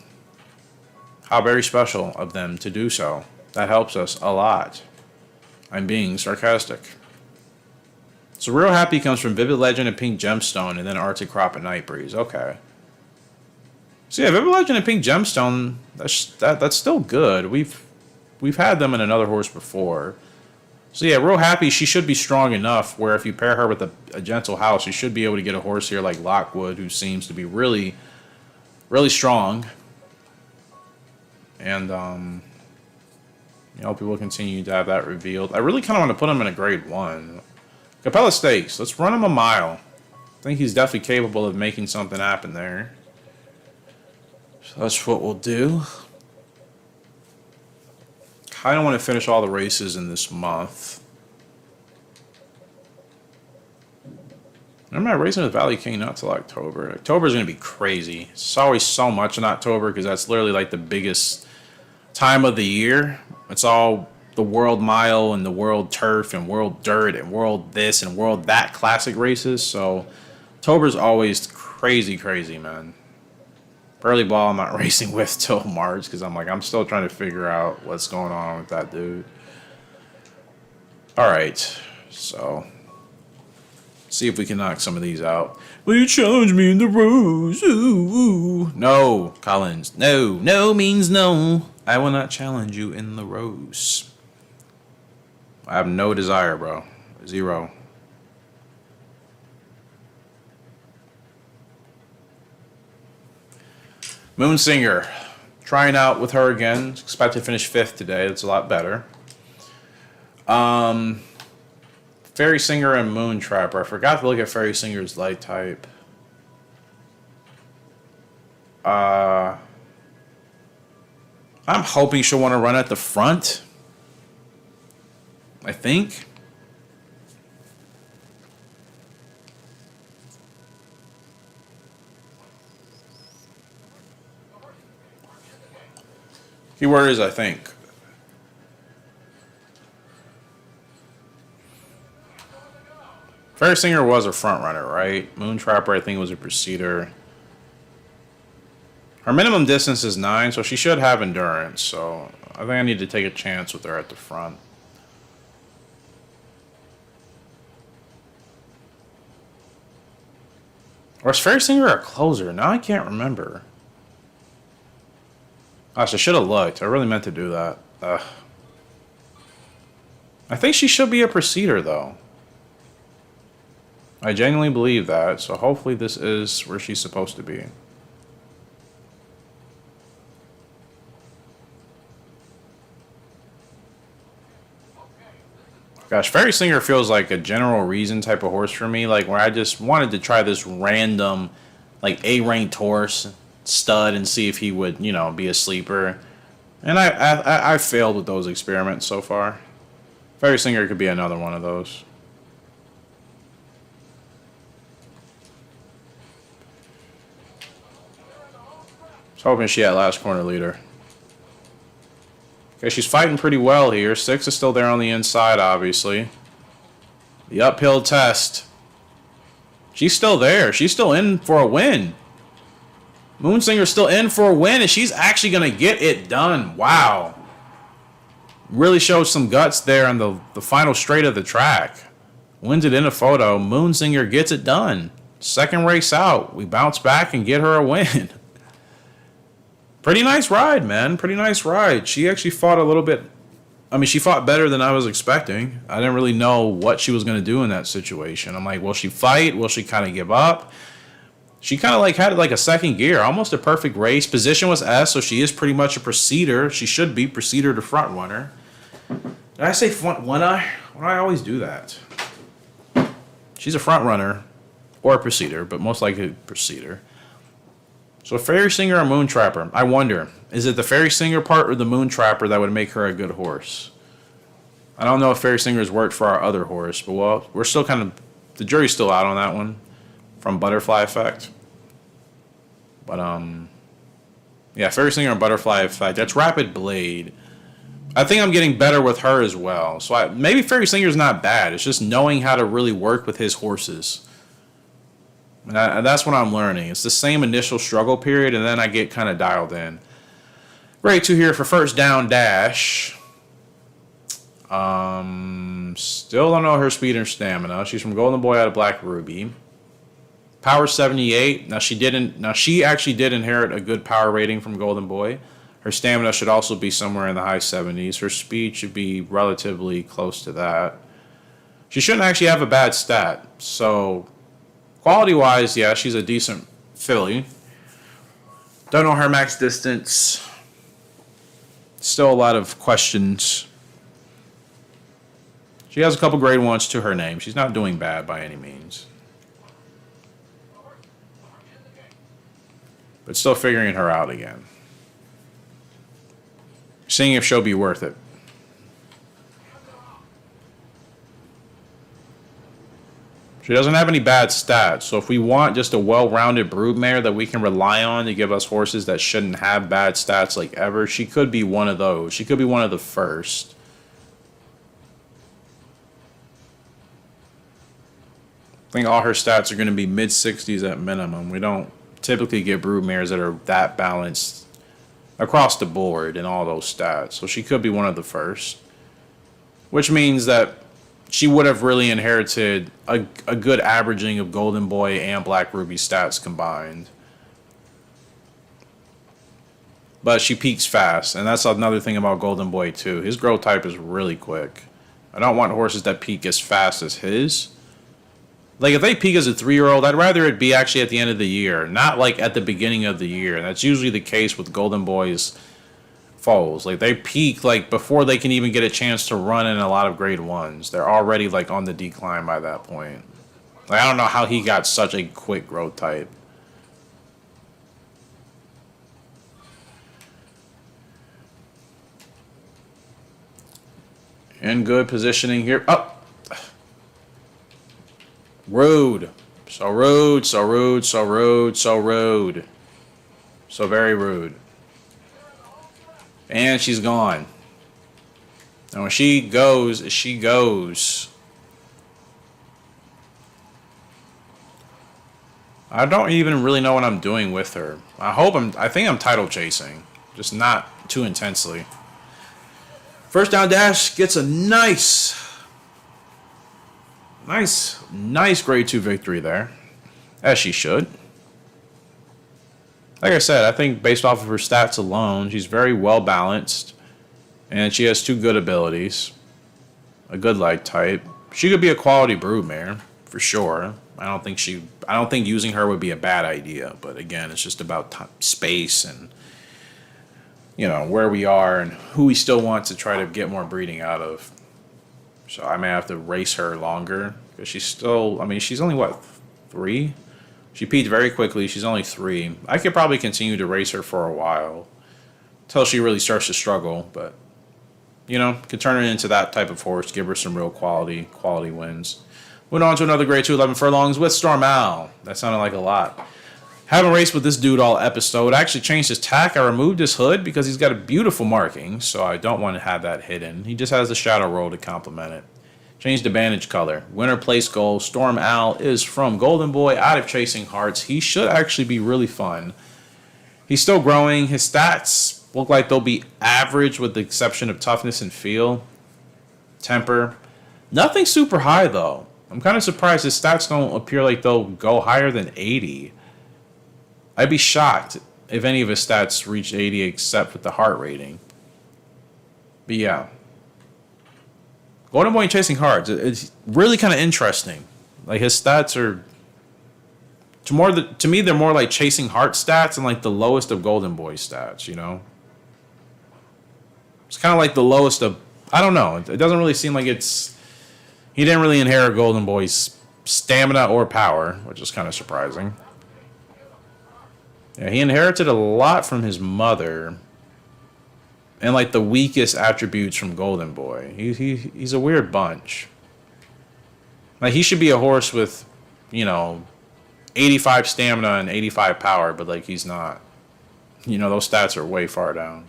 How very special of them to do so. That helps us a lot. I'm being sarcastic. So Real Happy comes from Vivid Legend and Pink Gemstone, and then Arctic Crop and Night Breeze. Okay. So yeah, Vivid Legend and Pink Gemstone, that's still good. We've had them in another horse before. So yeah, Real Happy, she should be strong enough where if you pair her with a Gentle House, you should be able to get a horse here like Lockwood, who seems to be really, really strong. And, people continue to have that revealed. I really kind of want to put him in a grade 1. Capella Stakes, let's run him a mile. I think he's definitely capable of making something happen there. So that's what we'll do. I don't want to finish all the races in this month. I'm not racing with Valley King not till October. October is going to be crazy. It's always so much in October because that's literally like the biggest time of the year. It's all the World Mile and the World Turf and World Dirt and World this and World that classic races. So October's always crazy, man. Early ball I'm not racing with till March because I'm still trying to figure out what's going on with that dude. Alright, so see if we can knock some of these out. Will you challenge me in the rose? Ooh, ooh. No, Collins. No means no. I will not challenge you in the rose. I have no desire, bro. 0. Moonsinger, trying out with her again. Expect to finish 5th today. That's a lot better. Fairy Singer and Moon Trapper. I forgot to look at Fairy Singer's light type. I'm hoping she'll want to run at the front. I think. Keyword is I think. Fairy Singer was a front runner, right? Moon Trapper, I think, was a preceder. Her minimum distance is 9, so she should have endurance. So I think I need to take a chance with her at the front. Or is Fairy Singer a closer? Now I can't remember. Gosh, I should have looked. I really meant to do that. Ugh. I think she should be a preceder, though. I genuinely believe that, so hopefully this is where she's supposed to be. Gosh, Fairy Singer feels like a general reason type of horse for me, like where I just wanted to try this random, like A-ranked horse, stud, and see if he would, be a sleeper. And I failed with those experiments so far. Fairy Singer could be another one of those. I was hoping she had last corner leader. Okay, she's fighting pretty well here. 6 is still there on the inside, obviously. The uphill test. She's still there. She's still in for a win. Moonsinger's still in for a win, and she's actually going to get it done. Wow. Really shows some guts there on the final straight of the track. Wins it in a photo. Moonsinger gets it done. Second race out. We bounce back and get her a win. Pretty nice ride, man. Pretty nice ride. She actually fought a little bit. She fought better than I was expecting. I didn't really know what she was going to do in that situation. I'm like, will she fight? Will she kind of give up? She kind of like had like a second gear, almost a perfect race. Position was S, so she is pretty much a preceder. She should be preceder to front runner. Did I say front runner? Why do I always do that? She's a front runner or a preceder, but most likely preceder. So Fairy Singer or Moon Trapper? I wonder, is it the Fairy Singer part or the Moon Trapper that would make her a good horse? I don't know if Fairy Singer has worked for our other horse, but well, we're still kind of, the jury's still out on that one from Butterfly Effect. But yeah, Fairy Singer and Butterfly Effect. That's Rapid Blade. I think I'm getting better with her as well. So maybe Fairy Singer's not bad. It's just knowing how to really work with his horses. And that's what I'm learning. It's the same initial struggle period, and then I get kind of dialed in. Grade 2 here for First Down Dash. Still don't know her speed and stamina. She's from Golden Boy out of Black Ruby. Power 78. Now she actually did inherit a good power rating from Golden Boy. Her stamina should also be somewhere in the high 70s. Her speed should be relatively close to that. She shouldn't actually have a bad stat. So, quality-wise, yeah, she's a decent filly. Don't know her max distance. Still a lot of questions. She has a couple grade 1s to her name. She's not doing bad by any means. But still figuring her out again. Seeing if she'll be worth it. She doesn't have any bad stats, so if we want just a well-rounded broodmare that we can rely on to give us horses that shouldn't have bad stats like ever, she could be one of those. She could be one of the first. I think all her stats are going to be mid-60s at minimum. We don't typically get broodmares that are that balanced across the board in all those stats. So she could be one of the first. Which means that she would have really inherited a good averaging of Golden Boy and Black Ruby stats combined. But she peaks fast, and that's another thing about Golden Boy too. His growth type is really quick. I don't want horses that peak as fast as his. Like, if they peak as a 3-year-old, I'd rather it be actually at the end of the year, not like at the beginning of the year. And that's usually the case with Golden Boy's foals. Like, they peak like before they can even get a chance to run in a lot of grade 1s. They're already like on the decline by that point. Like, I don't know how he got such a quick growth type. In good positioning here. Oh! Rude. So rude, so rude, so rude, so rude. So very rude. And she's gone. And when she goes, she goes. I don't even really know what I'm doing with her. I think I'm title chasing. Just not too intensely. First Down Dash gets a nice grade 2 victory there. As she should. Like I said, I think based off of her stats alone, she's very well balanced. And she has 2 good abilities. A good leg type. She could be a quality broodmare, for sure. I don't think using her would be a bad idea. But again, it's just about space and, you know, where we are and who we still want to try to get more breeding out of. So I may have to race her longer because she's still, she's only, what, 3? She peaked very quickly. She's only 3. I could probably continue to race her for a while until she really starts to struggle. But, you know, could turn her into that type of horse, give her some real quality wins. Moving on to another grade 2 11 furlongs with Storm Owl. That sounded like a lot. Haven't raced with this dude all episode. I actually changed his tack. I removed his hood because he's got a beautiful marking, so I don't want to have that hidden. He just has the shadow roll to complement it. Changed the bandage color. Winner place goal. Storm Owl is from Golden Boy out of Chasing Hearts. He should actually be really fun. He's still growing. His stats look like they'll be average with the exception of toughness and feel. Temper. Nothing super high, though. I'm kind of surprised his stats don't appear like they'll go higher than 80. I'd be shocked if any of his stats reached 80 except with the heart rating. But yeah. Golden Boy and Chasing Hearts, it's really kind of interesting. Like, his stats are To me, they're more like Chasing Heart stats and like the lowest of Golden Boy stats, you know? It's kind of like the lowest of, I don't know. It doesn't really seem like it's, he didn't really inherit Golden Boy's stamina or power, which is kind of surprising. Yeah, he inherited a lot from his mother. And like the weakest attributes from Golden Boy. He's a weird bunch. Like he should be a horse with, you know, 85 stamina and 85 power, but like he's not. You know, those stats are way far down.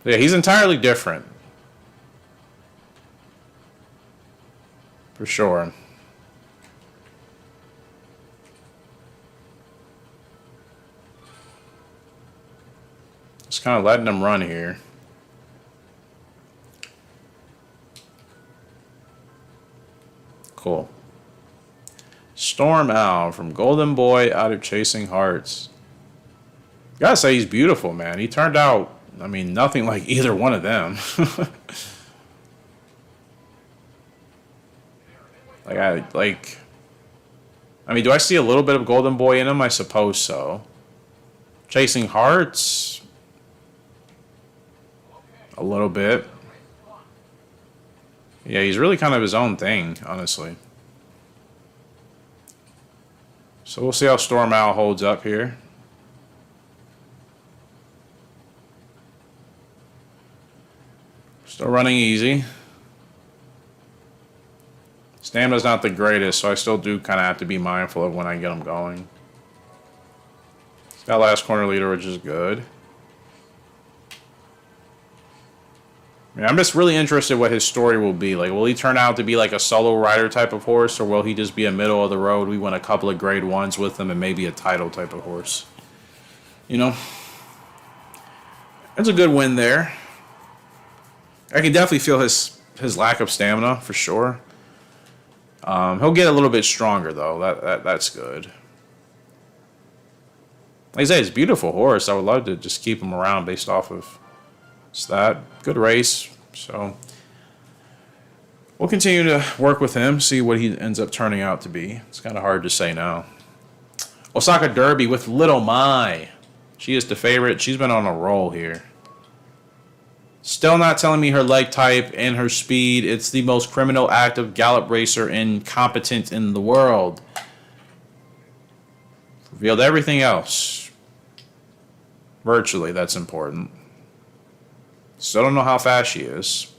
Yeah, he's entirely different. For sure. Just kind of letting him run here. Cool. Storm Owl from Golden Boy out of Chasing Hearts. Gotta say he's beautiful, man. He turned out, I mean, nothing like either one of them. I mean, do I see a little bit of Golden Boy in him? I suppose so. Chasing Hearts, a little bit. Yeah, he's really kind of his own thing, honestly. So we'll see how Storm Owl holds up here. Still running easy. Stamina's not the greatest, so I still do kind of have to be mindful of when I get him going. He's got last corner leader, which is good. I mean, I'm just really interested what his story will be. Like, will he turn out to be like a solo rider type of horse, or will he just be a middle of the road? We win a couple of grade ones with him and maybe a title type of horse. You know? It's a good win there. I can definitely feel his lack of stamina for sure. He'll get a little bit stronger though. That's good. Like I say, it's a beautiful horse. I would love to just keep him around based off of that. Good race. So we'll continue to work with him, see what he ends up turning out to be. It's kind of hard to say now. Osaka Derby with Little Mai. She is the favorite. She's been on a roll here. Still not telling me her leg type and her speed. It's the most criminal active Gallop racer incompetent in the world. Revealed everything else. Virtually, that's important. Still don't know how fast she is.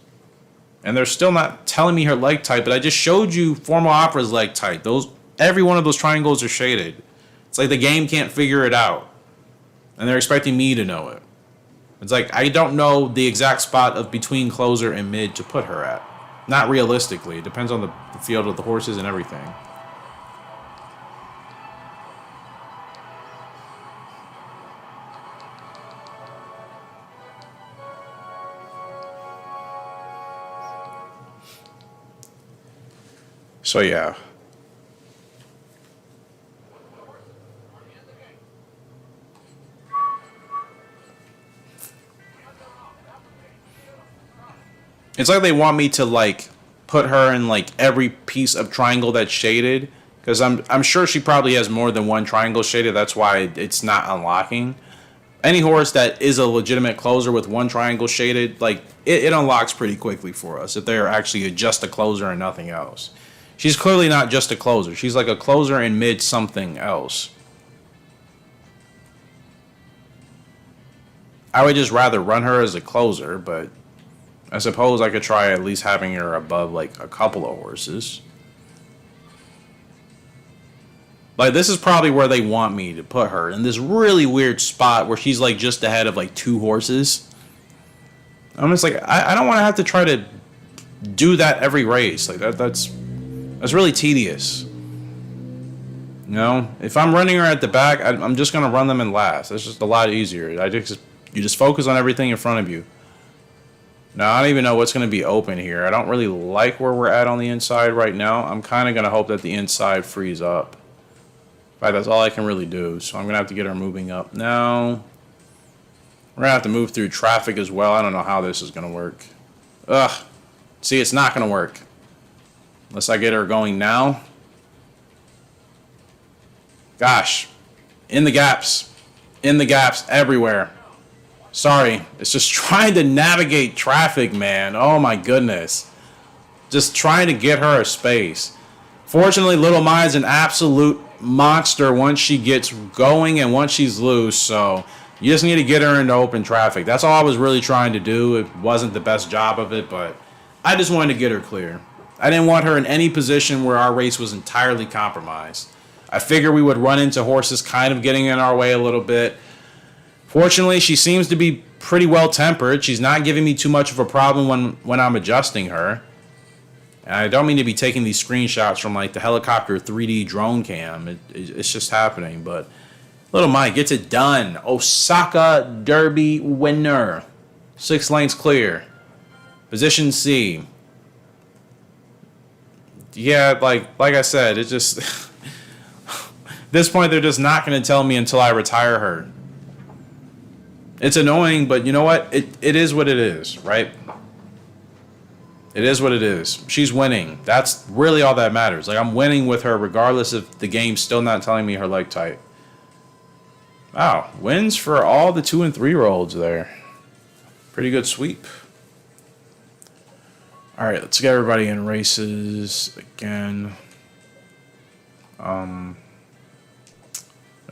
And they're still not telling me her leg type, but I just showed you Formal Opera's leg type. Every one of those triangles are shaded. It's like the game can't figure it out. And they're expecting me to know it. It's like, I don't know the exact spot of between closer and mid to put her at. Not realistically. It depends on the field of the horses and everything. So, yeah. It's like they want me to like put her in like every piece of triangle that's shaded, because I'm sure she probably has more than one triangle shaded. That's why it's not unlocking. Any horse that is a legitimate closer with one triangle shaded, like it unlocks pretty quickly for us if they're actually just a closer and nothing else. She's clearly not just a closer. She's like a closer in mid something else. I would just rather run her as a closer, but I suppose I could try at least having her above like a couple of horses. Like this is probably where they want me to put her, in this really weird spot where she's like just ahead of like two horses. I'm just like, I don't want to have to try to do that every race. Like that's really tedious. You know, if I'm running her at the back, I'm just gonna run them in last. That's just a lot easier. You just focus on everything in front of you. Now, I don't even know what's going to be open here. I don't really like where we're at on the inside right now. I'm kind of going to hope that the inside frees up. In fact, that's all I can really do. So I'm going to have to get her moving up now. We're going to have to move through traffic as well. I don't know how this is going to work. Ugh. See, it's not going to work. Unless I get her going now. Gosh. In the gaps. In the gaps everywhere. Sorry. It's just trying to navigate traffic, man. Oh, my goodness. Just trying to get her a space. Fortunately, Little Mai's an absolute monster once she gets going and once she's loose. So you just need to get her into open traffic. That's all I was really trying to do. It wasn't the best job of it, but I just wanted to get her clear. I didn't want her in any position where our race was entirely compromised. I figured we would run into horses kind of getting in our way a little bit. Fortunately, she seems to be pretty well tempered. She's not giving me too much of a problem when I'm adjusting her. And I don't mean to be taking these screenshots from like the helicopter 3D drone cam. It's just happening. But Little Mai gets it done. Osaka Derby winner. 6 lanes clear. Position C. Yeah, like I said, it just... At this point, they're just not going to tell me until I retire her. It's annoying, but you know what? It is what it is, right? It is what it is. She's winning. That's really all that matters. Like, I'm winning with her regardless of the game still not telling me her leg type. Wow. Wins for all the 2- and 3-year-olds there. Pretty good sweep. All right, let's get everybody in races again.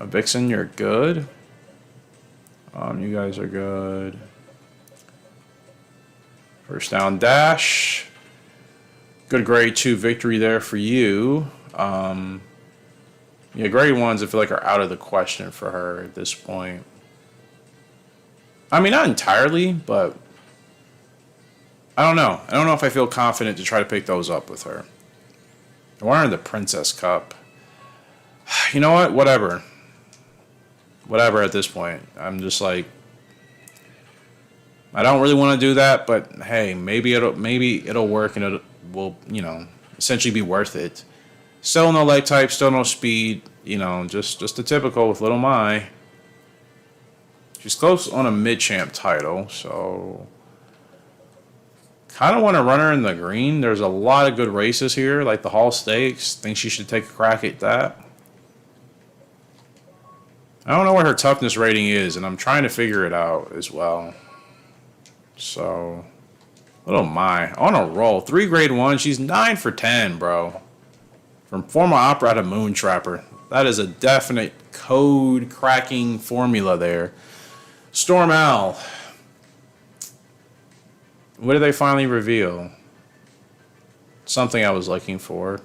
Vixen, you're good. You guys are good. First down dash. Good grade 2 victory there for you. Yeah, grade 1s I feel like are out of the question for her at this point. I mean, not entirely, but I don't know. I don't know if I feel confident to try to pick those up with her. I want her in the Princess Cup. You know what? Whatever. Whatever at this point. I'm just like, I don't really want to do that, but hey, maybe it'll work and it will, you know, essentially be worth it. Still no leg type, still no speed, you know, just the typical with Little Mai. She's close on a mid-champ title, so kind of want to run her in the green. There's a lot of good races here, like the Hall Stakes. Think she should take a crack at that. I don't know what her toughness rating is, and I'm trying to figure it out as well. So, Little Mai on a roll. 3 grade 1. She's 9 for 10, bro. From former opera to Moon Trapper. That is a definite code cracking formula there. Storm Owl. What did they finally reveal? Something I was looking for.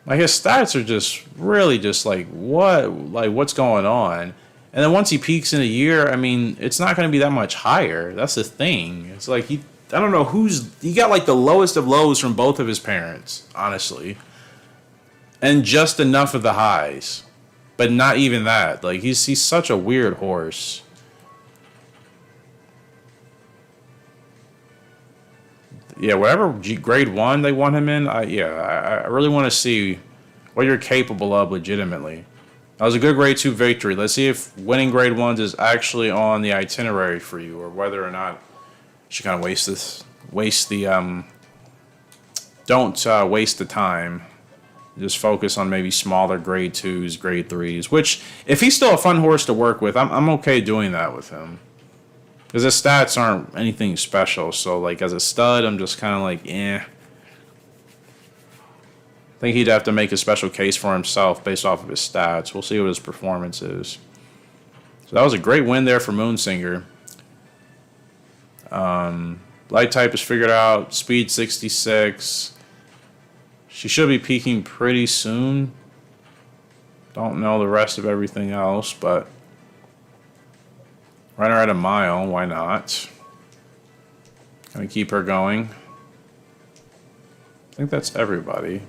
Like, his stats are just really just like, what? Like, what's going on? And then once he peaks in a year, I mean, it's not going to be that much higher. That's the thing. It's like, I don't know he got like the lowest of lows from both of his parents, honestly. And just enough of the highs. But not even that. Like, he's such a weird horse. Yeah, whatever grade 1 they want him in, I really want to see what you're capable of legitimately. That was a good grade 2 victory. Let's see if winning grade 1s is actually on the itinerary for you, or whether or not you should kind of don't waste the time. Just focus on maybe smaller grade 2s, grade 3s, which if he's still a fun horse to work with, I'm okay doing that with him. Because his stats aren't anything special, so like as a stud, I'm just kind of like, eh. I think he'd have to make a special case for himself based off of his stats. We'll see what his performance is. So that was a great win there for Moonsinger. Light type is figured out. Speed 66. She should be peaking pretty soon. Don't know the rest of everything else, but run her at a mile, why not? Gonna keep her going. I think that's everybody.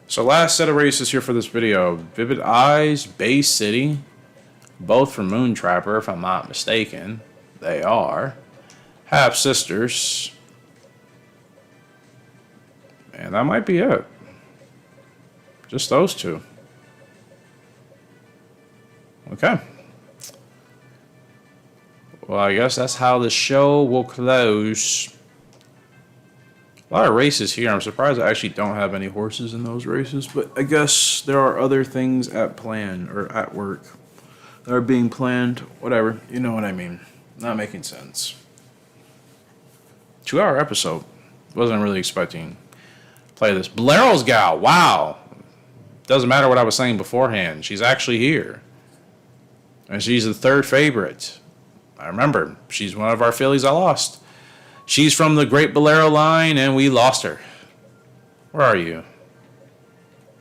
So last set of races here for this video. Vivid Eyes, Bay City. Both from Moon Trapper, if I'm not mistaken. They are. Half Sisters. And that might be it. Just those two. Okay. Well, I guess that's how the show will close. A lot of races here. I'm surprised I actually don't have any horses in those races, but I guess there are other things at plan or at work that are being planned. Whatever. You know what I mean. Not making sense. 2-hour episode. Wasn't really expecting to play this. Bolero's gal. Wow. Doesn't matter what I was saying beforehand. She's actually here. And she's the third favorite. I remember. She's one of our fillies I lost. She's from the Great Bolero line, and we lost her. Where are you?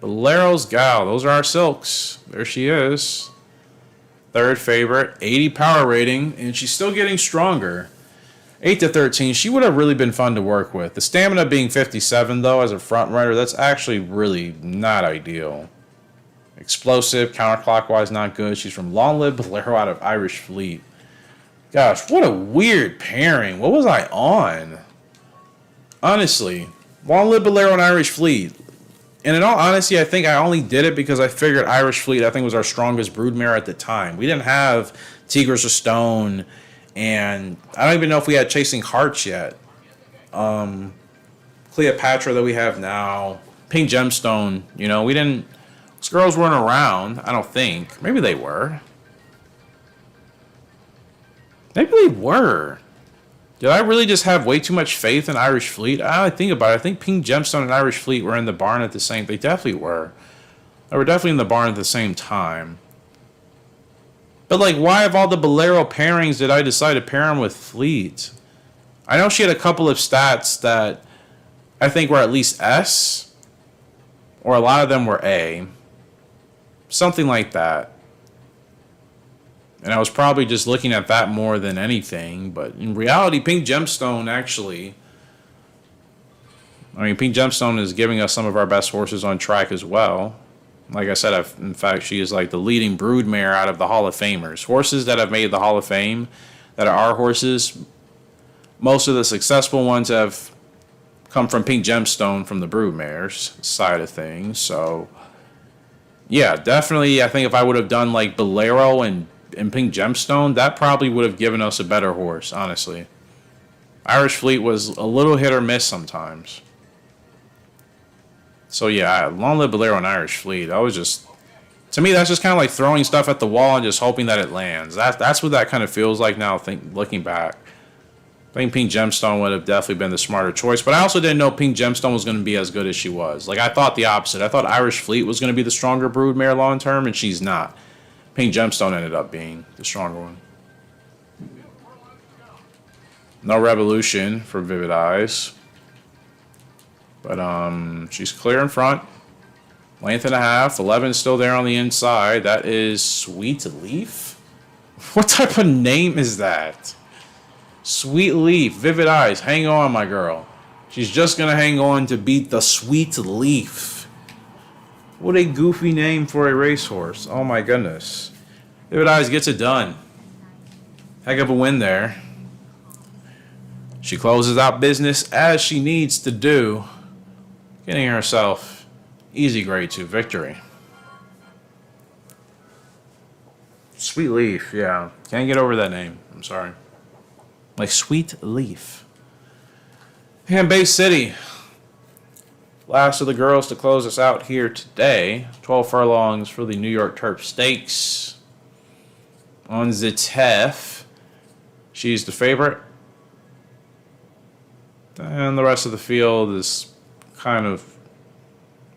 Bolero's gal. Those are our silks. There she is. Third favorite. 80 power rating, and she's still getting stronger. 8-13. She would have really been fun to work with. The stamina being 57, though, as a front rider, that's actually really not ideal. Explosive, counterclockwise, not good. She's from Long Live Bolero out of Irish Fleet. Gosh, what a weird pairing. What was I on? Honestly, Long Live Bolero and Irish Fleet. And in all honesty, I think I only did it because I figured Irish Fleet, I think, was our strongest broodmare at the time. We didn't have Tigers of Stone, and I don't even know if we had Chasing Hearts yet. Cleopatra that we have now. Pink Gemstone, you know, we didn't... Those girls weren't around, I don't think. Maybe they were. Maybe they were. Did I really just have way too much faith in Irish Fleet? I think about it. I think Pink Gemstone and Irish Fleet were in the barn at the same... They definitely were. They were definitely in the barn at the same time. But, like, why of all the Bolero pairings did I decide to pair them with Fleet? I know she had a couple of stats that I think were at least S. Or a lot of them were A. Something like that. And I was probably just looking at that more than anything. But in reality, Pink Gemstone actually... I mean, Pink Gemstone is giving us some of our best horses on track as well. Like I said, in fact, she is like the leading broodmare out of the Hall of Famers. Horses that have made the Hall of Fame, that are our horses, most of the successful ones have come from Pink Gemstone from the broodmares side of things. So, yeah, definitely, I think if I would have done like Bolero and Pink Gemstone, that probably would have given us a better horse, honestly. Irish Fleet was a little hit or miss sometimes. So yeah, Long Live Bolero and Irish Fleet. I was just... To me, that's just kind of like throwing stuff at the wall and just hoping that it lands. That's what that kind of feels like now, looking back. I think Pink Gemstone would have definitely been the smarter choice, but I also didn't know Pink Gemstone was going to be as good as she was. Like, I thought the opposite. I thought Irish Fleet was going to be the stronger broodmare long term, and she's not. Pink Gemstone ended up being the stronger one. No Revolution for Vivid Eyes. But she's clear in front. Length and a half. 11 is still there on the inside. That is Sweet Leaf? What type of name is that? Sweet Leaf. Vivid Eyes. Hang on, my girl. She's just going to hang on to beat the Sweet Leaf. What a goofy name for a racehorse. Oh, my goodness. Vivid Eyes gets it done. Heck of a win there. She closes out business as she needs to do. Getting herself easy grade 2 victory. Sweet Leaf, yeah. Can't get over that name. I'm sorry. Like Sweet Leaf. And Bay City. Last of the girls to close us out here today. 12 furlongs for the New York Turf Stakes. On the TEF. She's the favorite. And the rest of the field is kind of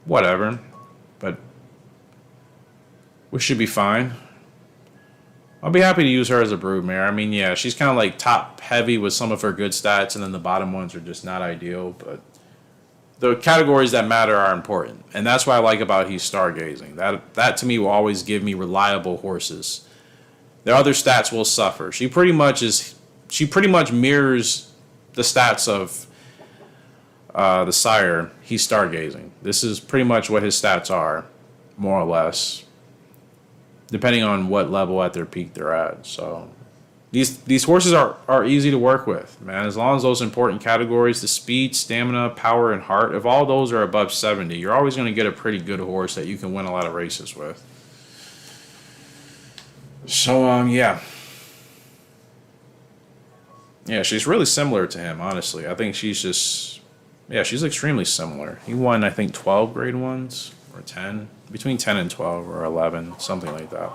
whatever, but we should be fine. I'll be happy to use her as a broodmare. I mean, yeah, she's kind of like top heavy with some of her good stats, and then the bottom ones are just not ideal, but the categories that matter are important, and that's what I like about he's stargazing. That to me will always give me reliable horses. Their other stats will suffer. She pretty much mirrors the stats of the sire. He's stargazing. This is pretty much what his stats are, more or less, depending on what level at their peak they're at. So these horses are easy to work with, man. As long as those important categories, the speed, stamina, power, and heart, if all those are above 70, you're always going to get a pretty good horse that you can win a lot of races with. So, yeah. Yeah, she's really similar to him, honestly. I think she's just, yeah, she's extremely similar. He won, I think, 12 grade ones or 10, between 10 and 12 or 11, something like that.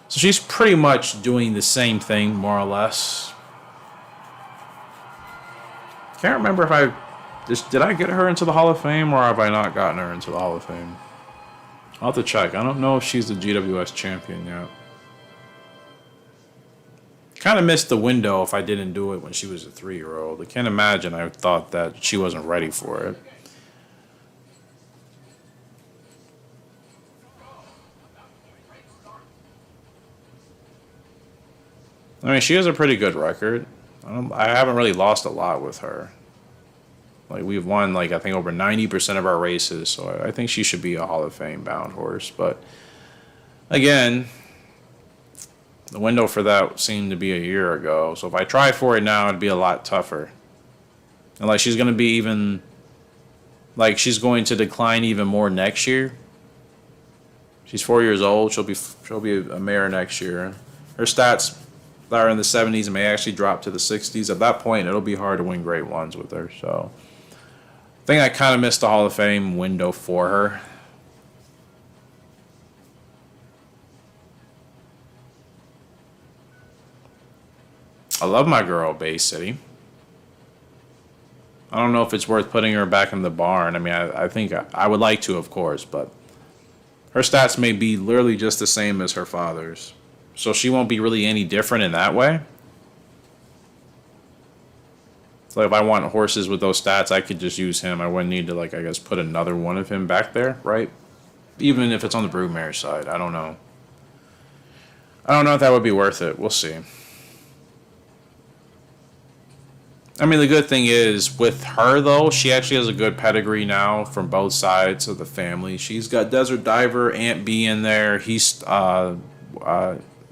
So she's pretty much doing the same thing, more or less. Can't remember if did I get her into the Hall of Fame or have I not gotten her into the Hall of Fame? I'll have to check. I don't know if she's the GWS champion yet. Kind of missed the window if I didn't do it when she was a 3-year-old. I can't imagine I thought that she wasn't ready for it. I mean, she has a pretty good record. I haven't really lost a lot with her. Like, we've won, like, I think over 90% of our races, so I think she should be a Hall of Fame bound horse. But, again, the window for that seemed to be a year ago. So if I try for it now, it'd be a lot tougher. And, like, she's going to be even, like, she's going to decline even more next year. She's 4 years old. She'll be a mare next year. Her stats that are in the 70s may actually drop to the 60s. At that point, it'll be hard to win grade ones with her. So I think I kind of missed the Hall of Fame window for her. I love my girl, Bay City. I don't know if it's worth putting her back in the barn. I mean, I think I would like to, of course, but her stats may be literally just the same as her father's. So she won't be really any different in that way. So if I want horses with those stats, I could just use him. I wouldn't need to, like, I guess, put another one of him back there, right? Even if it's on the broodmare side. I don't know. I don't know if that would be worth it. We'll see. I mean, the good thing is, with her, though, she actually has a good pedigree now from both sides of the family. She's got Desert Diver, Aunt B in there. He's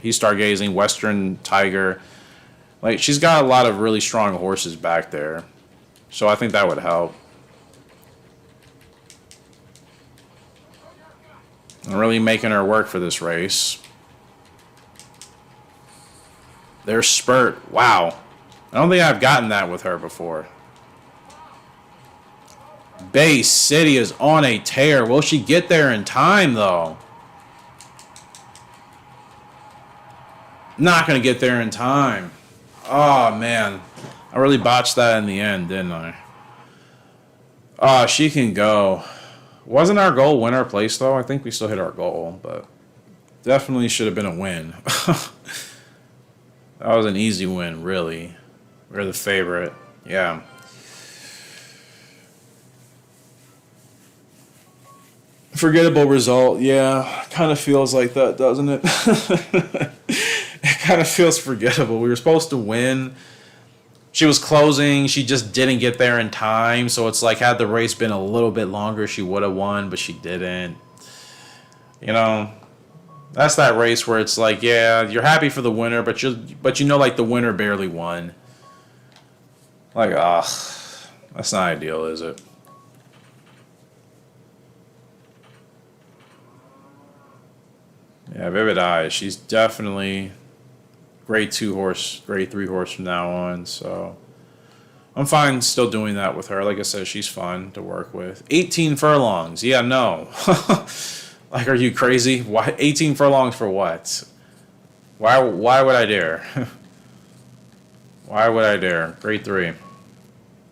stargazing, Western Tiger. Like, she's got a lot of really strong horses back there. So I think that would help. I'm really making her work for this race. There's Spurt. Wow. I don't think I've gotten that with her before. Bay City is on a tear. Will she get there in time, though? Not going to get there in time. Oh, man. I really botched that in the end, didn't I? Oh, she can go. Wasn't our goal win our place, though? I think we still hit our goal, but definitely should have been a win. That was an easy win, really. We're the favorite. Yeah. Forgettable result. Yeah. Kind of feels like that, doesn't it? It kind of feels forgettable. We were supposed to win. She was closing. She just didn't get there in time. So it's like, had the race been a little bit longer, she would have won, but she didn't. You know, that's that race where it's like, yeah, you're happy for the winner, but you know, like, the winner barely won. Like, that's not ideal, is it? Yeah, Vivid Eyes. She's definitely grade 2 horse, grade 3 horse from now on. So I'm fine still doing that with her. Like I said, she's fun to work with. 18 furlongs. Yeah, no. Like, are you crazy? Why 18 furlongs for what? Why would I dare? Why would I dare? Grade 3.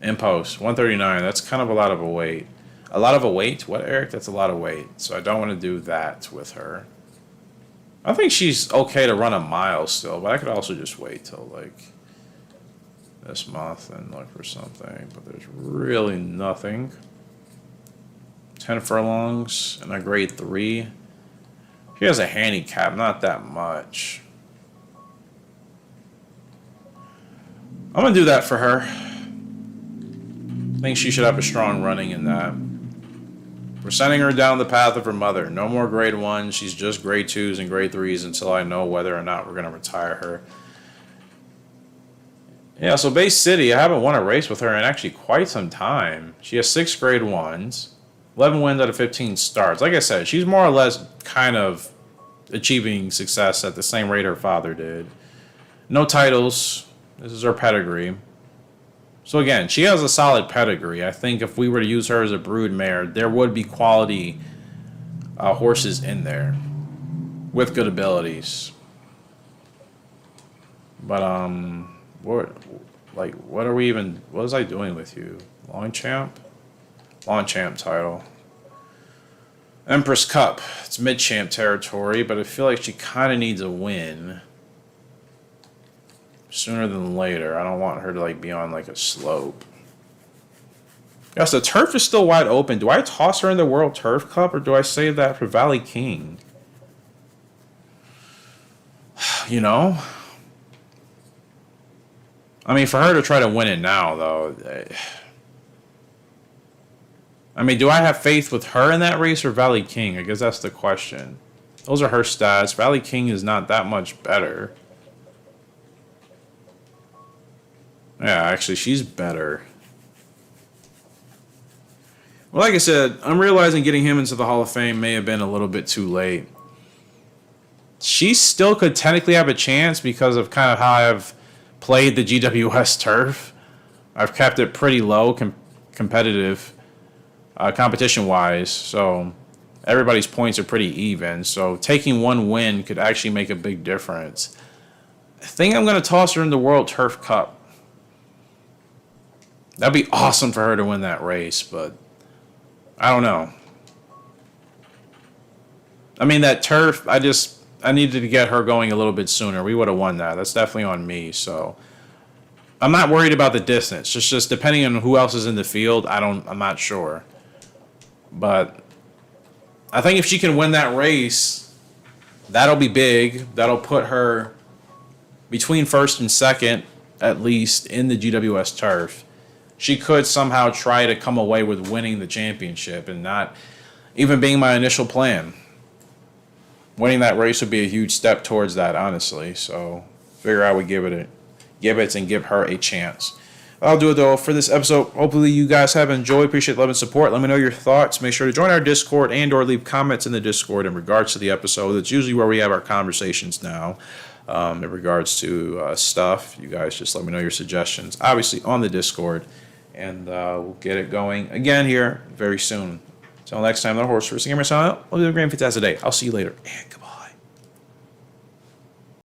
In post. 139. That's kind of a lot of a weight. A lot of a weight? What, Eric? That's a lot of weight. So I don't want to do that with her. I think she's okay to run a mile still, but I could also just wait till, like, this month and look for something. But there's really nothing. 10 furlongs and a grade 3. She has a handicap, not that much. I'm going to do that for her. I think she should have a strong running in that. We're sending her down the path of her mother. No more grade 1. She's just grade 2s and grade 3s until I know whether or not we're going to retire her. Yeah, so Bay City, I haven't won a race with her in actually quite some time. She has 6 grade 1s, 11 wins out of 15 starts. Like I said, she's more or less kind of achieving success at the same rate her father did. No titles, This is her pedigree. So again, she has a solid pedigree. I think if we were to use her as a brood mare, there would be quality horses in there with good abilities. But what are we even? What was I doing with you? Longchamp title. Empress Cup. It's mid-champ territory, but I feel like she kind of needs a win sooner than later. I don't want her to like be on like a slope. Yes, the turf is still wide open. Do I toss her in the World Turf Cup or do I save that for Valley King? You know? I mean, for her to try to win it now, though. I mean, do I have faith with her in that race or Valley King? I guess that's the question. Those are her stats. Valley King is not that much better. Yeah, actually, she's better. Well, like I said, I'm realizing getting him into the Hall of Fame may have been a little bit too late. She still could technically have a chance because of kind of how I've played the GWS turf. I've kept it pretty low competitive, competition-wise, so everybody's points are pretty even. So taking one win could actually make a big difference. I think I'm going to toss her in the World Turf Cup. That'd be awesome for her to win that race, but I don't know. I mean, that turf, I needed to get her going a little bit sooner. We would have won that. That's definitely on me, so I'm not worried about the distance. Just depending on who else is in the field, I'm not sure. But I think if she can win that race, that'll be big. That'll put her between first and second, at least, in the GWS turf. She could somehow try to come away with winning the championship and not even being my initial plan. Winning that race would be a huge step towards that, honestly. So figure I would give it and give her a chance. I'll do it, though, for this episode. Hopefully you guys have enjoyed. Appreciate love and support. Let me know your thoughts. Make sure to join our Discord and or leave comments in the Discord in regards to the episode. That's usually where we have our conversations now in regards to stuff. You guys just let me know your suggestions, obviously, on the Discord. And we'll get it going again here very soon. Until next time, the Horse Racing Gamer sign out. We'll do a grand fantastic day. I'll see you later. And goodbye.